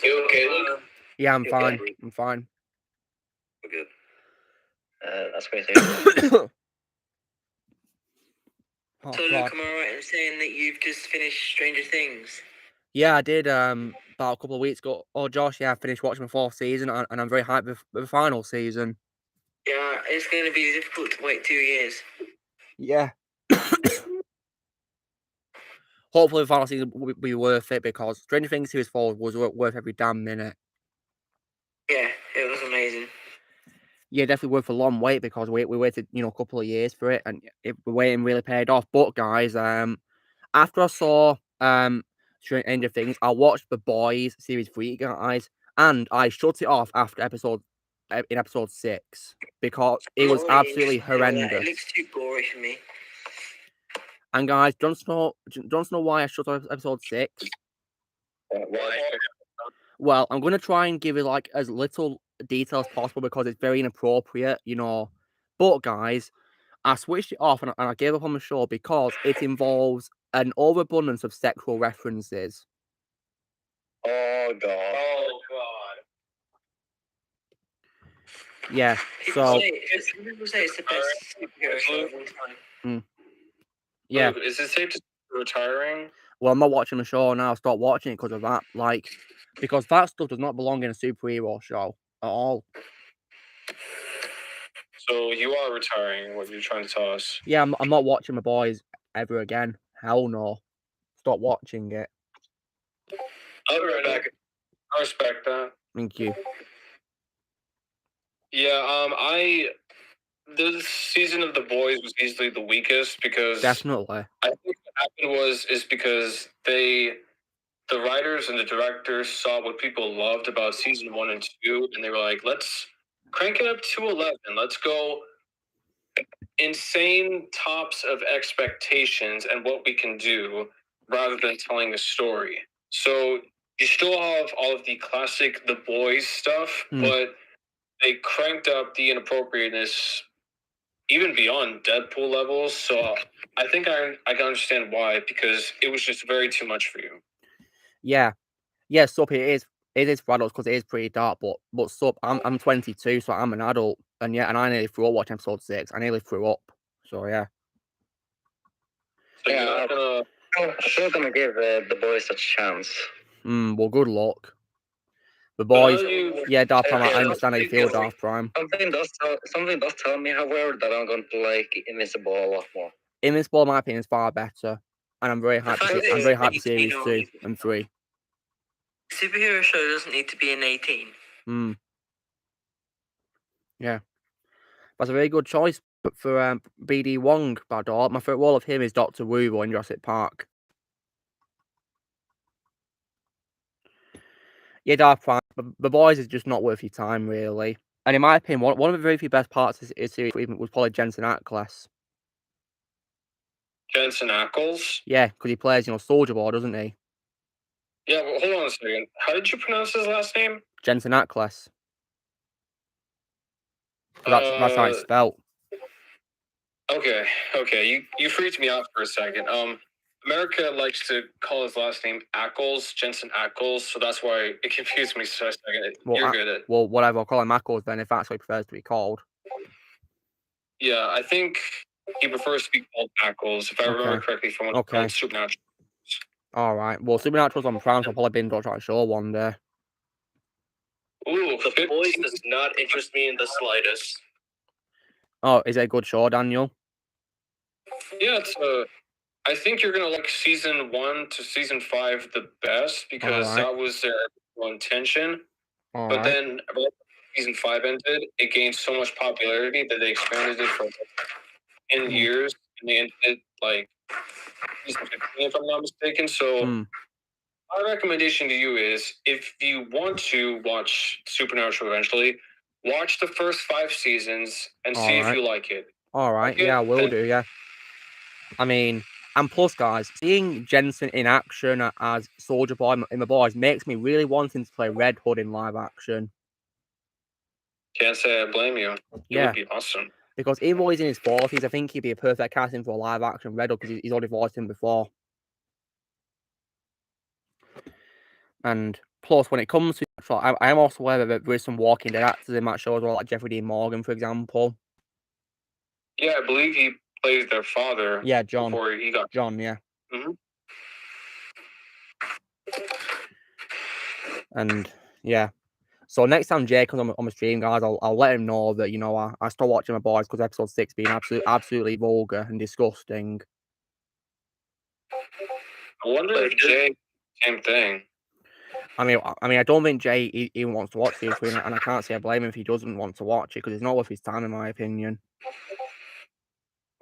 S2: You okay, Luke?
S1: Yeah, I'm fine. I'm fine.
S4: We're good.
S3: That's crazy.
S1: Oh,
S9: So, Luke,
S1: God.
S9: am I right in saying that you've just finished Stranger Things?
S1: Yeah, I did about a couple of weeks ago. Oh, Josh, yeah, I finished watching the 4th season, and I'm very hyped with the final season.
S9: Yeah, it's going to be difficult to wait 2 years.
S1: Yeah. Hopefully the final season will be worth it, because Stranger Things Series 4 was worth every damn minute.
S9: Yeah, it was amazing.
S1: Yeah, definitely worth a long wait, because we waited, a couple of years for it, and the waiting really paid off. But guys, after I saw Stranger Things, I watched The Boys Series 3, guys, and I shut it off after episode 6, because it was absolutely horrendous.
S9: It looks too gory for me.
S1: And guys, don't you know why I shut off episode 6?
S3: Why?
S1: Well, I'm gonna try and give it like as little detail as possible, because it's very inappropriate, But guys, I switched it off and I gave up on the show because it involves an overabundance of sexual references.
S3: Oh god.
S2: Oh God.
S1: Yeah,
S9: People
S1: so
S9: say it's the best superhero show of all time.
S1: yeah.
S5: Luke, is it safe to say you're retiring?
S1: Well, I'm not watching the show now. I stopped watching it because of that. Because that stuff does not belong in a superhero show at all.
S5: So you are retiring, what you're trying to tell us.
S1: Yeah, I'm not watching The Boys ever again. Hell no. Stop watching it.
S5: I'll be right back. I respect that.
S1: Thank you.
S5: Yeah, this season of The Boys was easily the weakest, because
S1: Definitely.
S5: I think what happened is because the writers and the directors saw what people loved about season 1 and 2, and they were like, let's crank it up to 11. Let's go insane tops of expectations and what we can do, rather than telling a story. So you still have all of the classic The Boys stuff, but they cranked up the inappropriateness even beyond Deadpool levels. So I think I can understand why, because it was just very too much for you.
S1: Yeah, Sup, it is for adults because it is pretty dark, but Sup, I'm 22, so I'm an adult, and I nearly threw up watching episode 6. I nearly threw up. So yeah.
S5: So
S3: Yeah,
S5: you're not gonna.
S3: I'm still gonna give The Boys a chance.
S1: Well, good luck. The Boys. Yeah, Dark Prime. I
S3: Yeah,
S1: understand how you feel, Dark Prime.
S3: Something does tell me, however, that I'm going to like Invincible a lot more.
S1: Invincible, in my opinion, is far better, and I'm very happy. I'm very happy series 2 and 3.
S9: Superhero show doesn't need to be an 18.
S1: Yeah, that's a very good choice for BD Wong. Bador. My favorite role of him is Dr. Wu in Jurassic Park. Yeah, Dark Prime. The Boys is just not worth your time, really. And in my opinion, one of the very few best parts of this series was probably Jensen Ackles.
S5: Jensen Ackles?
S1: Yeah, because he plays, Soldier Boy, doesn't he?
S5: Yeah, well, hold on a second. How did you pronounce his last name?
S1: Jensen Ackles. That's how it's spelled.
S5: Okay. You freaked me out for a second. America likes to call his last name Ackles, Jensen Ackles, so that's why it confused me for a second. You're good at it.
S1: Well, whatever, I'll call him Ackles then, if that's what he prefers to be called.
S5: Yeah, I think he prefers to be called Ackles, if I remember correctly from when Supernatural.
S1: Alright, well, Supernatural's on Prime, so I'll probably binge watch that show one day.
S2: Ooh, The Boys does not interest me in the slightest.
S1: Oh, is it a good show, Daniel?
S5: Yeah, it's I think you're gonna like season 1 to season 5 the best, because that was their intention. But then season 5 ended, it gained so much popularity that they expanded it for 10 years, and they ended like season 15, if I'm not mistaken. So my recommendation to you is, if you want to watch Supernatural eventually, watch the first 5 seasons and see if you like it.
S1: All right,
S5: Okay.
S1: yeah, I will do. Yeah, I mean, and plus, guys, seeing Jensen in action as Soldier Boy in The Boys makes me really wanting to play Red Hood in live action.
S5: Can't say I blame you. It
S1: Yeah.
S5: would be awesome.
S1: Because even though he's in his 40s, I think he'd be a perfect casting for a live action Red Hood because he's already voiced him before. And plus, when it comes to, so I am also aware that there is some Walking Dead actors in that show as well, like Jeffrey Dean Morgan, for example.
S5: Yeah, I believe he plays their father.
S1: Yeah, John.
S5: Before he got
S1: John, yeah.
S5: Mm-hmm.
S1: And yeah. So next time Jay comes on my stream, guys, I'll let him know that, you know, I stopped watching My Boys because episode 6 being absolutely vulgar and disgusting.
S5: I wonder if Jay, same thing.
S1: I mean, I don't think Jay even wants to watch season 3, and I can't say I blame him if he doesn't want to watch it because it's not worth his time, in my opinion.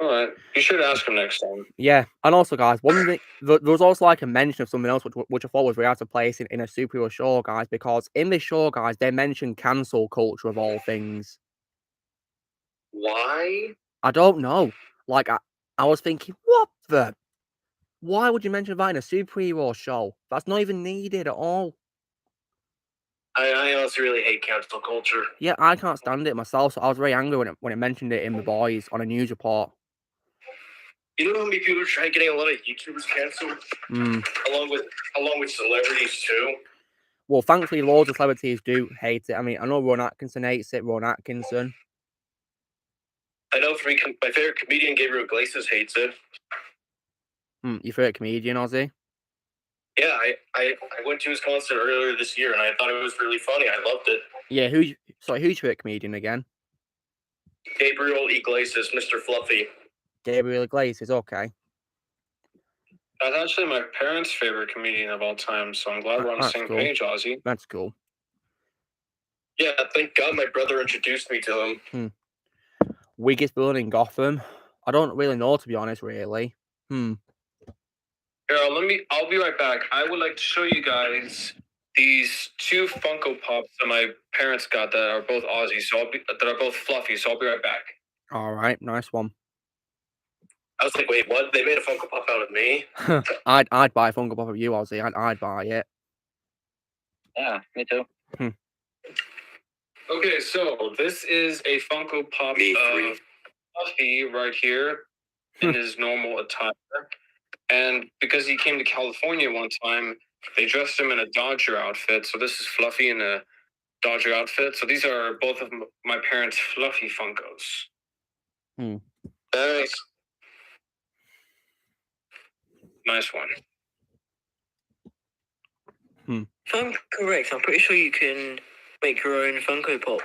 S5: All right, you should ask him next time.
S1: Yeah, and also, guys, one thing, there was also like a mention of something else which I thought was very out of place in a superhero show, guys, because in this show, guys, they mention cancel culture of all things.
S8: Why?
S1: I don't know. Like, I was thinking, what the? Why would you mention that in a superhero show? That's not even needed at all.
S8: I honestly really hate cancel culture.
S1: Yeah, I can't stand it myself, so I was very angry when it mentioned it in The Boys on a news report.
S8: You know how many people try getting a lot of YouTubers canceled? Along with celebrities too?
S1: Well, thankfully, loads of celebrities do hate it. I mean, I know Ron Atkinson hates it, Ron Atkinson.
S8: I know for me, my favorite comedian, Gabriel Iglesias, hates it.
S1: Your favorite comedian, Ozzy?
S8: Yeah, I went to his concert earlier this year, and I thought it was really funny. I loved it.
S1: Yeah, who's your favorite comedian again?
S8: Gabriel Iglesias, Mr. Fluffy.
S1: Gabriel Iglesias, okay.
S5: That's actually my parents' favorite comedian of all time, so I'm glad we're on the same page, Ozzy.
S1: That's cool.
S8: Yeah, thank God my brother introduced me to him.
S1: Weakest villain in Gotham? I don't really know, to be honest, really.
S5: Here, I'll be right back. I would like to show you guys these two Funko Pops that my parents got that are both Aussie, that are both fluffy, so I'll be right back.
S1: All right, nice one.
S8: I was like, wait, what? They made a Funko Pop out of me?
S1: I'd buy a Funko Pop of you, Ozzy. I'd buy it.
S3: Yeah, me too.
S5: Okay, so this is a Funko Pop of Fluffy right here in his normal attire. And because he came to California one time, they dressed him in a Dodger outfit. So this is Fluffy in a Dodger outfit. So these are both of my parents' Fluffy Funkos.
S8: Nice.
S5: Nice one.
S9: If I'm correct, I'm pretty sure you can make your own Funko Pop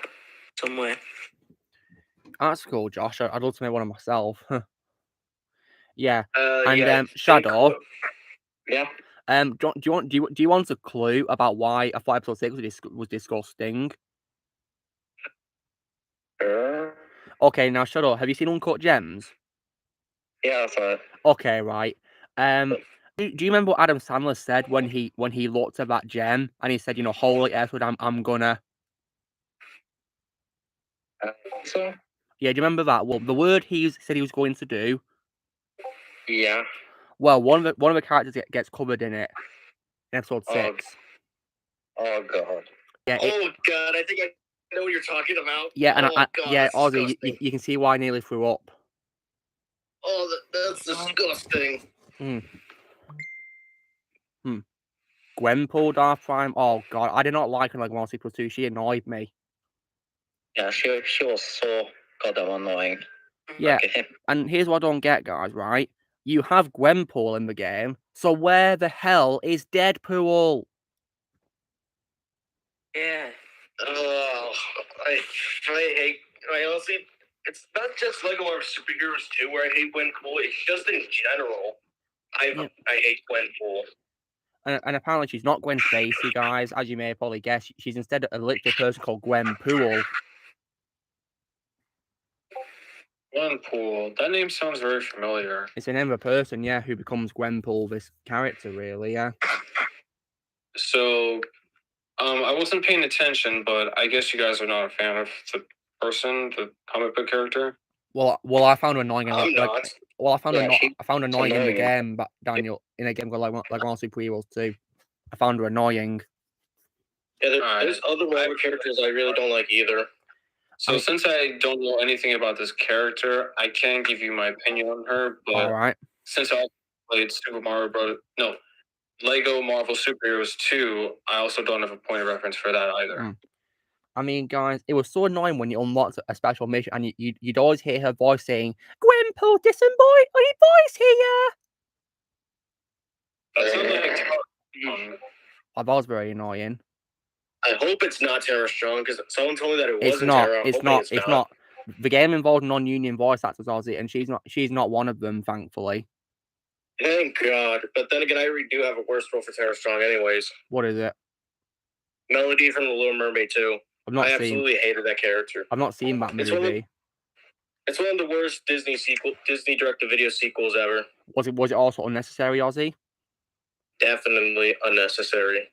S9: somewhere.
S1: That's cool, Josh. I'd love to make one of myself. Yeah.
S8: And
S1: Shadow.
S3: Yeah.
S1: Do you want a clue about why I thought episode 6 was disgusting? Okay, now Shadow, have you seen Uncut Gems?
S3: Yeah, I saw it.
S1: Okay, right. Do you remember what Adam Sandler said when he looked at that gem and he said, you know, holy effort, I'm gonna.
S3: So.
S1: Yeah, do you remember that? Well, the word he said he was going to do.
S3: Yeah.
S1: Well, one of the characters gets covered in it in episode 6.
S3: Oh God.
S1: Yeah.
S8: Oh God, I think I know what you're talking about.
S1: Yeah, and
S8: Ozzy,
S1: you can see why I nearly threw up.
S8: Oh, that's disgusting.
S1: Gwenpool Darth Prime. Oh God, I did not like her like One Plus 2. She annoyed me.
S3: Yeah, she was so goddamn annoying.
S1: Yeah, and here's what I don't get, guys. Right, you have Gwenpool in the game, so where the hell is Deadpool?
S9: Yeah.
S8: Oh, I hate. I honestly, it's not just Lego Marvel superheroes too, where I hate Gwenpool. It's just in general. I hate Gwenpool.
S1: And apparently she's not Gwen Stacy, guys. As you may probably guess, she's instead a literal person called Gwenpool.
S5: Gwenpool. That name sounds very familiar.
S1: It's the name of a person, yeah, who becomes Gwenpool, this character, really, yeah.
S5: So, I wasn't paying attention, but I guess you guys are not a fan of the person, the comic book character?
S1: Well, I found her annoying.
S2: I'm not.
S1: Well, I found
S3: Yeah,
S1: I found her annoying in the
S3: annoying.
S1: game, but Daniel, in a game called like One Superheroes 2. I found her annoying.
S2: Yeah, there's other Marvel characters I really don't like either.
S5: So since I don't know anything about this character, I can't give you my opinion on her. But
S1: All right.
S5: since I played Lego Marvel Superheroes 2, I also don't have a point of reference for that either.
S1: I mean, guys, it was so annoying when you unlocked a special mission and you'd always hear her voice saying, "Gwynplaine, Disson boy, are your boys here?"
S5: That sounds like
S1: That was very annoying.
S2: I hope it's not Tara Strong because someone told me that it
S1: It's
S2: wasn't
S1: not.
S2: Tara.
S1: It's not. The game involved non-union voice actors, Ozzy, and she's not one of them, thankfully.
S2: Thank God. But then again, I do have a worse role for Tara Strong anyways.
S1: What is it?
S2: Melody from The Little Mermaid 2. I absolutely hated that character.
S1: I've not seen that movie.
S2: It's one of the worst Disney direct-to-video sequels ever.
S1: Was it also unnecessary, Ozzy?
S2: Definitely unnecessary.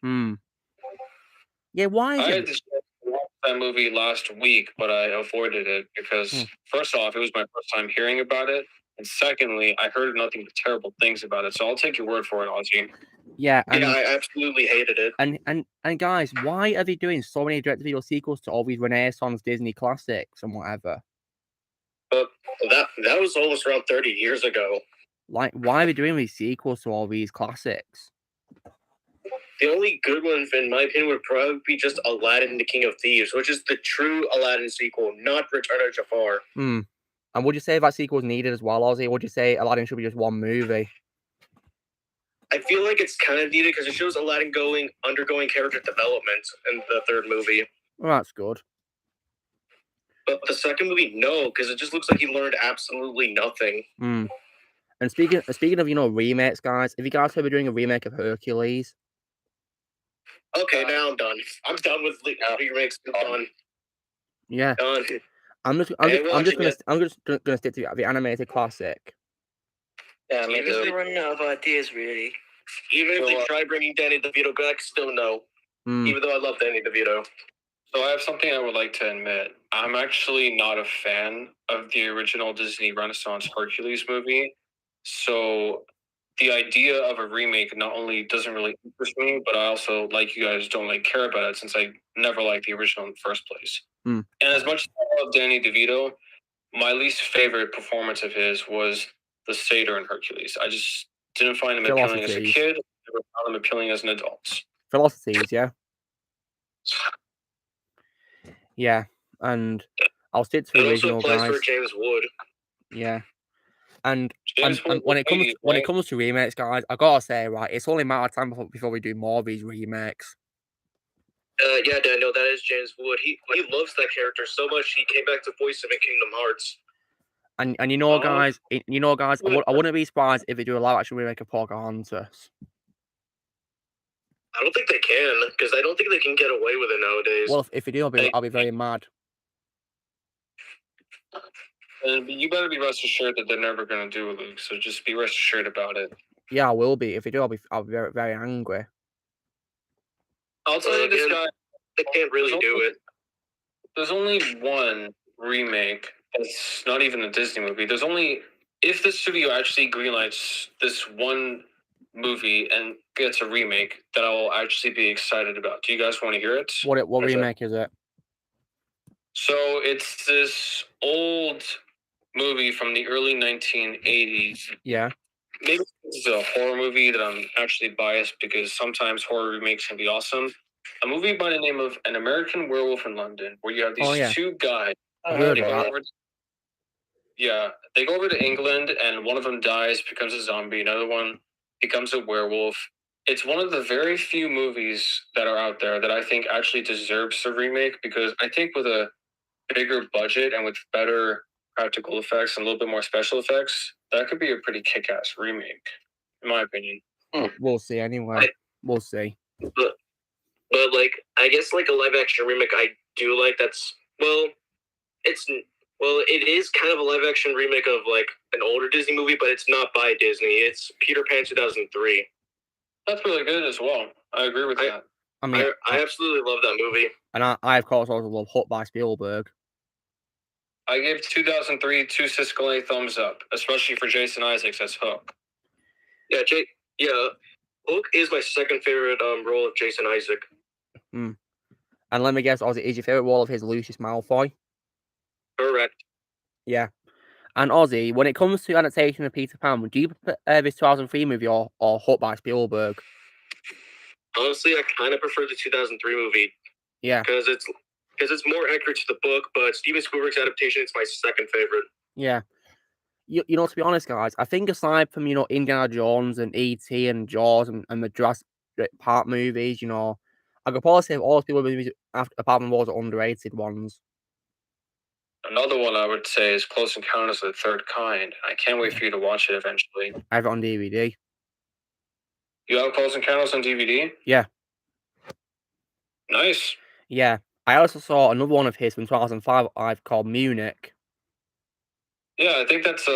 S1: Yeah, why is
S5: I
S1: it?
S5: had to watch that movie last week, but I avoided it because first off, it was my first time hearing about it, and secondly, I heard nothing but terrible things about it. So I'll take your word for it, Ozzy.
S1: Yeah,
S2: I absolutely hated it.
S1: And guys, why are they doing so many direct-to-video sequels to all these Renaissance Disney classics and whatever?
S2: But that was almost around 30 years ago.
S1: Like, why are they doing these sequels to all these classics?
S2: The only good one, in my opinion, would probably be just Aladdin and the King of Thieves, which is the true Aladdin sequel, not Return of Jafar.
S1: And would you say that sequel is needed as well, Ozzy? Would you say Aladdin should be just one movie?
S2: I feel like it's kind of needed because it shows Aladdin undergoing character development in the third movie.
S1: Well, that's good.
S2: But the second movie, no, because it just looks like he learned absolutely nothing.
S1: And speaking of remakes, guys, have you guys heard of doing a remake of Hercules?
S2: Okay, now I'm done. I'm done with remakes. I'm done.
S1: Yeah.
S2: Done.
S1: I'm just gonna stick to the animated classic.
S3: Yeah,
S9: Maybe they're running out of ideas, really.
S2: Even if they try bringing Danny DeVito back, still no. Even though I love Danny DeVito.
S5: So I have something I would like to admit. I'm actually not a fan of the original Disney Renaissance Hercules movie. So the idea of a remake not only doesn't really interest me, but I also, like you guys, don't really care about it since I never liked the original in the first place. And as much as I love Danny DeVito, my least favorite performance of his was the satyr in Hercules. I just didn't find him appealing as a kid. I never found him appealing as an adult.
S1: Philosophies, yeah. Yeah, and I'll stick to the original, guys.
S2: It also applies for James Wood.
S1: Yeah. And when it comes to remakes, guys, I gotta say, right, it's only a matter of time before we do more of these remakes.
S2: Yeah, Daniel, that is James Wood. He loves that character so much he came back to voice him in Kingdom Hearts.
S1: And guys, I wouldn't be surprised if they do a live action remake of Pocahontas.
S2: I don't think they can, because I don't think they can get away with it nowadays.
S1: Well, if they do, I'll be very mad.
S5: And you better be rest assured that they're never going to do it, Luke. So just be rest assured about it.
S1: Yeah, I will be. If they do, I'll be very, very angry.
S5: I'll tell you this, guy.
S2: They can't really do it.
S5: There's only one remake. It's not even a Disney movie. If the studio actually greenlights this one movie and gets a remake, that I will actually be excited about. Do you guys want to hear it?
S1: What remake is it?
S5: So it's this old movie from the early 1980s.
S1: Yeah.
S5: Maybe this is a horror movie that I'm actually biased because sometimes horror remakes can be awesome. A movie by the name of An American Werewolf in London, where you have these two guys. They go over to England, and one of them dies, becomes a zombie. Another one becomes a werewolf. It's one of the very few movies that are out there that I think actually deserves a remake, because I think with a bigger budget and with better practical effects and a little bit more special effects, that could be a pretty kick-ass remake, in my opinion.
S1: We'll see anyway. We'll see.
S2: But like, I guess like a live-action remake, I do like. It is kind of a live-action remake of like an older Disney movie, but it's not by Disney. It's Peter Pan 2003.
S5: That's really good as well. I agree with that.
S2: I absolutely love that movie.
S1: And I of course also love Hooked by Spielberg.
S5: I gave 2003 2 Siskel thumbs up, especially for Jason Isaacs as Hook.
S2: Yeah, Hook is my second favorite role of Jason Isaac.
S1: And let me guess, Ozzy, is your favorite role of his Lucius Malfoy?
S2: Correct.
S1: Yeah. And Ozzy, when it comes to adaptation of Peter Pan, would you prefer this 2003 movie or Hook by Spielberg?
S2: Honestly, I kind of prefer the 2003 movie.
S1: Yeah.
S2: Because it's more accurate to the book, but Steven Spielberg's adaptation is my second favorite.
S1: Yeah. You know, to be honest, guys, I think aside from, you know, Indiana Jones and E.T. and Jaws and the Jurassic Park movies, you know, I could probably say all Spielberg movies, apart from those, are underrated ones.
S5: Another one I would say is Close Encounters of the Third Kind. I can't wait for you to watch it eventually.
S1: I have it on DVD.
S5: You have Close Encounters on DVD?
S1: Yeah.
S5: Nice.
S1: Yeah. I also saw another one of his from 2005 I've called Munich.
S5: Yeah, I think that's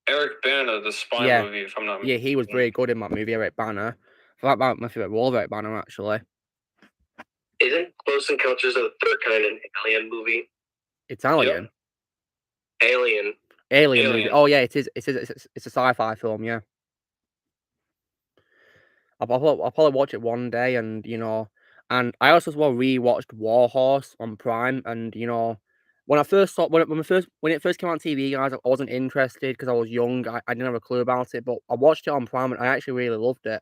S5: Eric Bana, the spy movie, if I'm not mistaken.
S1: Yeah, he was very good in that movie, Eric Bana. I like my favorite role of Eric Bana, actually.
S2: Isn't Close Encounters of the Third Kind an alien movie?
S1: Italian?
S2: Yep.
S1: Alien movie. Oh, yeah, it is. It's a sci-fi film, yeah. I'll probably watch it one day, and, you know, and I also as well rewatched War Horse on Prime, and, you know, when it first came out on TV, guys, I wasn't interested because I was young. I didn't have a clue about it, but I watched it on Prime and I actually really loved it.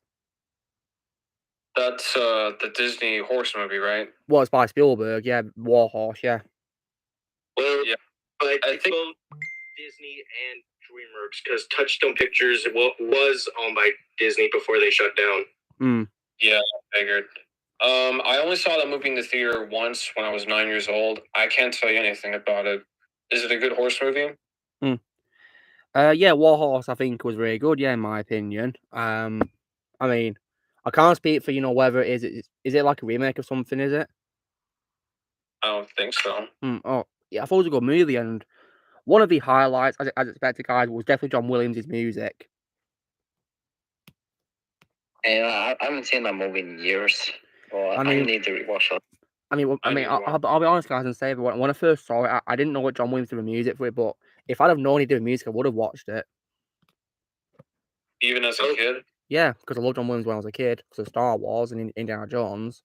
S5: That's the Disney horse movie, right?
S1: Well, it's by Spielberg, yeah. War Horse, yeah.
S2: Well, yeah. I think both Disney and DreamWorks, because Touchstone Pictures was owned by Disney before they shut down.
S5: Yeah, I figured. I only saw that movie in the theater once when I was 9 years old. I can't tell you anything about it. Is it a good horse movie?
S1: Yeah, War Horse I think was really good, yeah, in my opinion. I mean, I can't speak for, you know, whether is it like a remake of something, is it?
S5: I don't think so.
S1: Oh, yeah, I thought it was a good movie, and one of the highlights, as expected, guys, was definitely John Williams' music.
S3: Yeah, I haven't seen that movie in years. Well, I need to rewatch it.
S1: I'll be honest, guys, and say that when I first saw it, I didn't know what John Williams did with music for it, but if I'd have known he did music, I would have watched it.
S5: Even as a kid?
S1: Yeah, because I loved John Williams when I was a kid, because of Star Wars and Indiana Jones.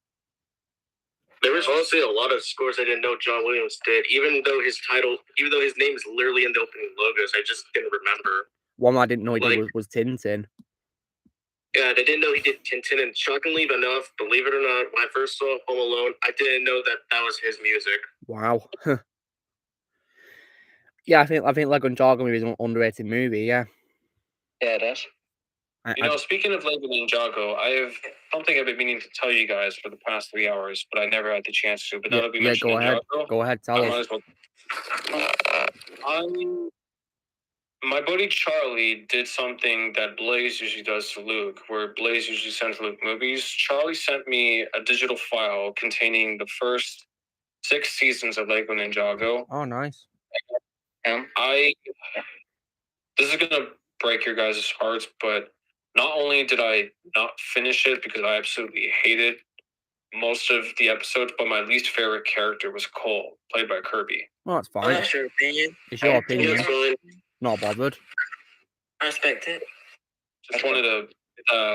S2: There was honestly a lot of scores I didn't know John Williams did, even though his name is literally in the opening logos. I just didn't remember.
S1: One I didn't know he did was Tintin.
S2: Yeah, I didn't know he did Tintin, and shockingly enough, believe it or not, when I first saw Home Alone, I didn't know that was his music.
S1: Wow. Yeah, I think Lego Ninjago movie is an underrated movie, yeah.
S3: Yeah, it is.
S5: You know, speaking of Lego Ninjago, I have something I've been meaning to tell you guys for the past 3 hours, but I never had the chance to. But now that we mentioned Ninjago,
S1: go ahead, tell us.
S5: My buddy Charlie did something that Blaze usually does to Luke, where Blaze usually sends Luke movies. Charlie sent me a digital file containing the first 6 seasons of Lego Ninjago.
S1: Oh, nice.
S5: This is gonna break your guys' hearts, but not only did I not finish it because I absolutely hated most of the episodes, but my least favorite character was Cole, played by Kirby.
S1: Well, that's fine.
S9: That's your opinion.
S1: It's your opinion. Not bothered.
S9: I respect it.
S5: Just wanted to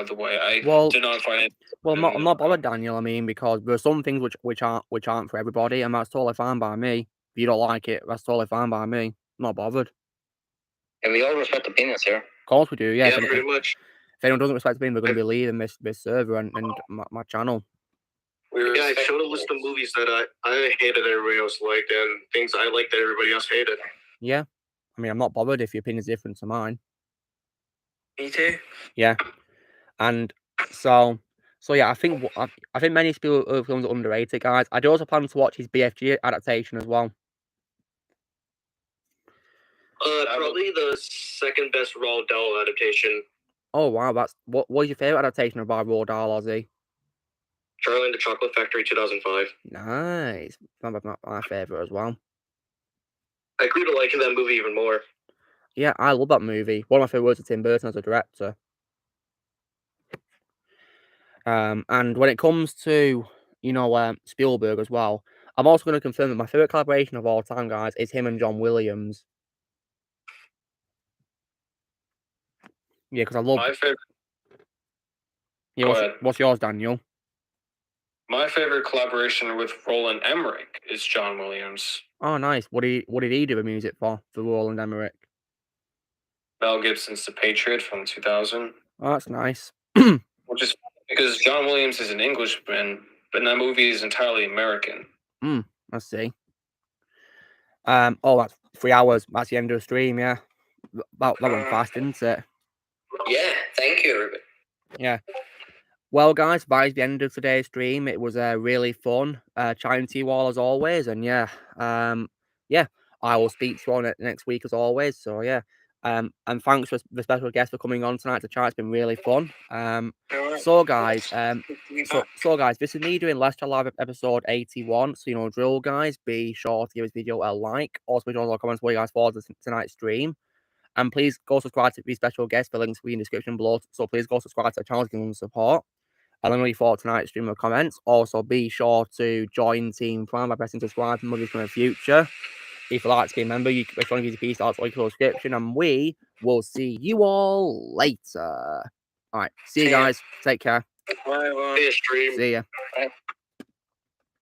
S5: the way I did not find it.
S1: Well, I'm not bothered, Daniel. I mean, because there's some things which aren't for everybody, and that's totally fine by me. If you don't like it, that's totally fine by me. I'm not bothered.
S3: And we all respect opinions here.
S1: Of course we do, yeah.
S2: Yeah, pretty much.
S1: If anyone doesn't respect me, we're going to be leaving this server and my channel.
S2: Yeah, I showed a list of movies that I hated everybody else liked, and things I liked that everybody else hated.
S1: Yeah. I mean, I'm not bothered if your opinion's different to mine.
S9: Me too.
S1: Yeah. And so yeah, I think many Spielberg films are underrated, guys. I do also plan to watch his BFG adaptation as well.
S2: Probably the second best Roald Dahl adaptation.
S1: Oh wow, what is your favorite adaptation of Roald Dahl, Ozzy?
S2: Charlie and the Chocolate Factory, 2005.
S1: Nice. That's my favorite as well.
S2: I grew to liking that movie even more.
S1: Yeah, I love that movie. One of my favorite words of Tim Burton as a director. And when it comes to, you know, Spielberg as well, I'm also going to confirm that my favorite collaboration of all time, guys, is him and John Williams. Yeah, because I love.
S5: My favorite.
S1: Yeah, what's yours, Daniel?
S5: My favorite collaboration with Roland Emmerich is John Williams.
S1: Oh, nice. What did he do with music for Roland Emmerich?
S5: Mel Gibson's The Patriot from 2000.
S1: Oh, that's nice.
S5: Which is because John Williams is an Englishman, but in that movie is entirely American.
S1: I see. Oh, that's 3 hours. That's the end of the stream, yeah. That went fast, didn't it?
S6: Yeah, thank you, everybody.
S1: Yeah. Well, guys, that is the end of today's stream. It was really fun chatting to you all as always, and yeah, I will speak to you all next week as always. So yeah, and thanks for the special guest for coming on tonight to chat. It's been really fun. So guys, this is me doing Let's Chat Live episode 81. So drill, guys. Be sure to give this video a like. Also, join the comments what you guys thought of tonight's stream. And please go subscribe to the special guest. The links will be in the description below. So please go subscribe to the channel to give them support. And then we for tonight's stream of comments. Also, be sure to join Team Prime by pressing subscribe for more videos in the future. If you'd like to be a member, you can use your piece out like subscription, and we will see you all later. All right, see you guys. Take care.
S7: Bye.
S1: See ya.
S3: Bye.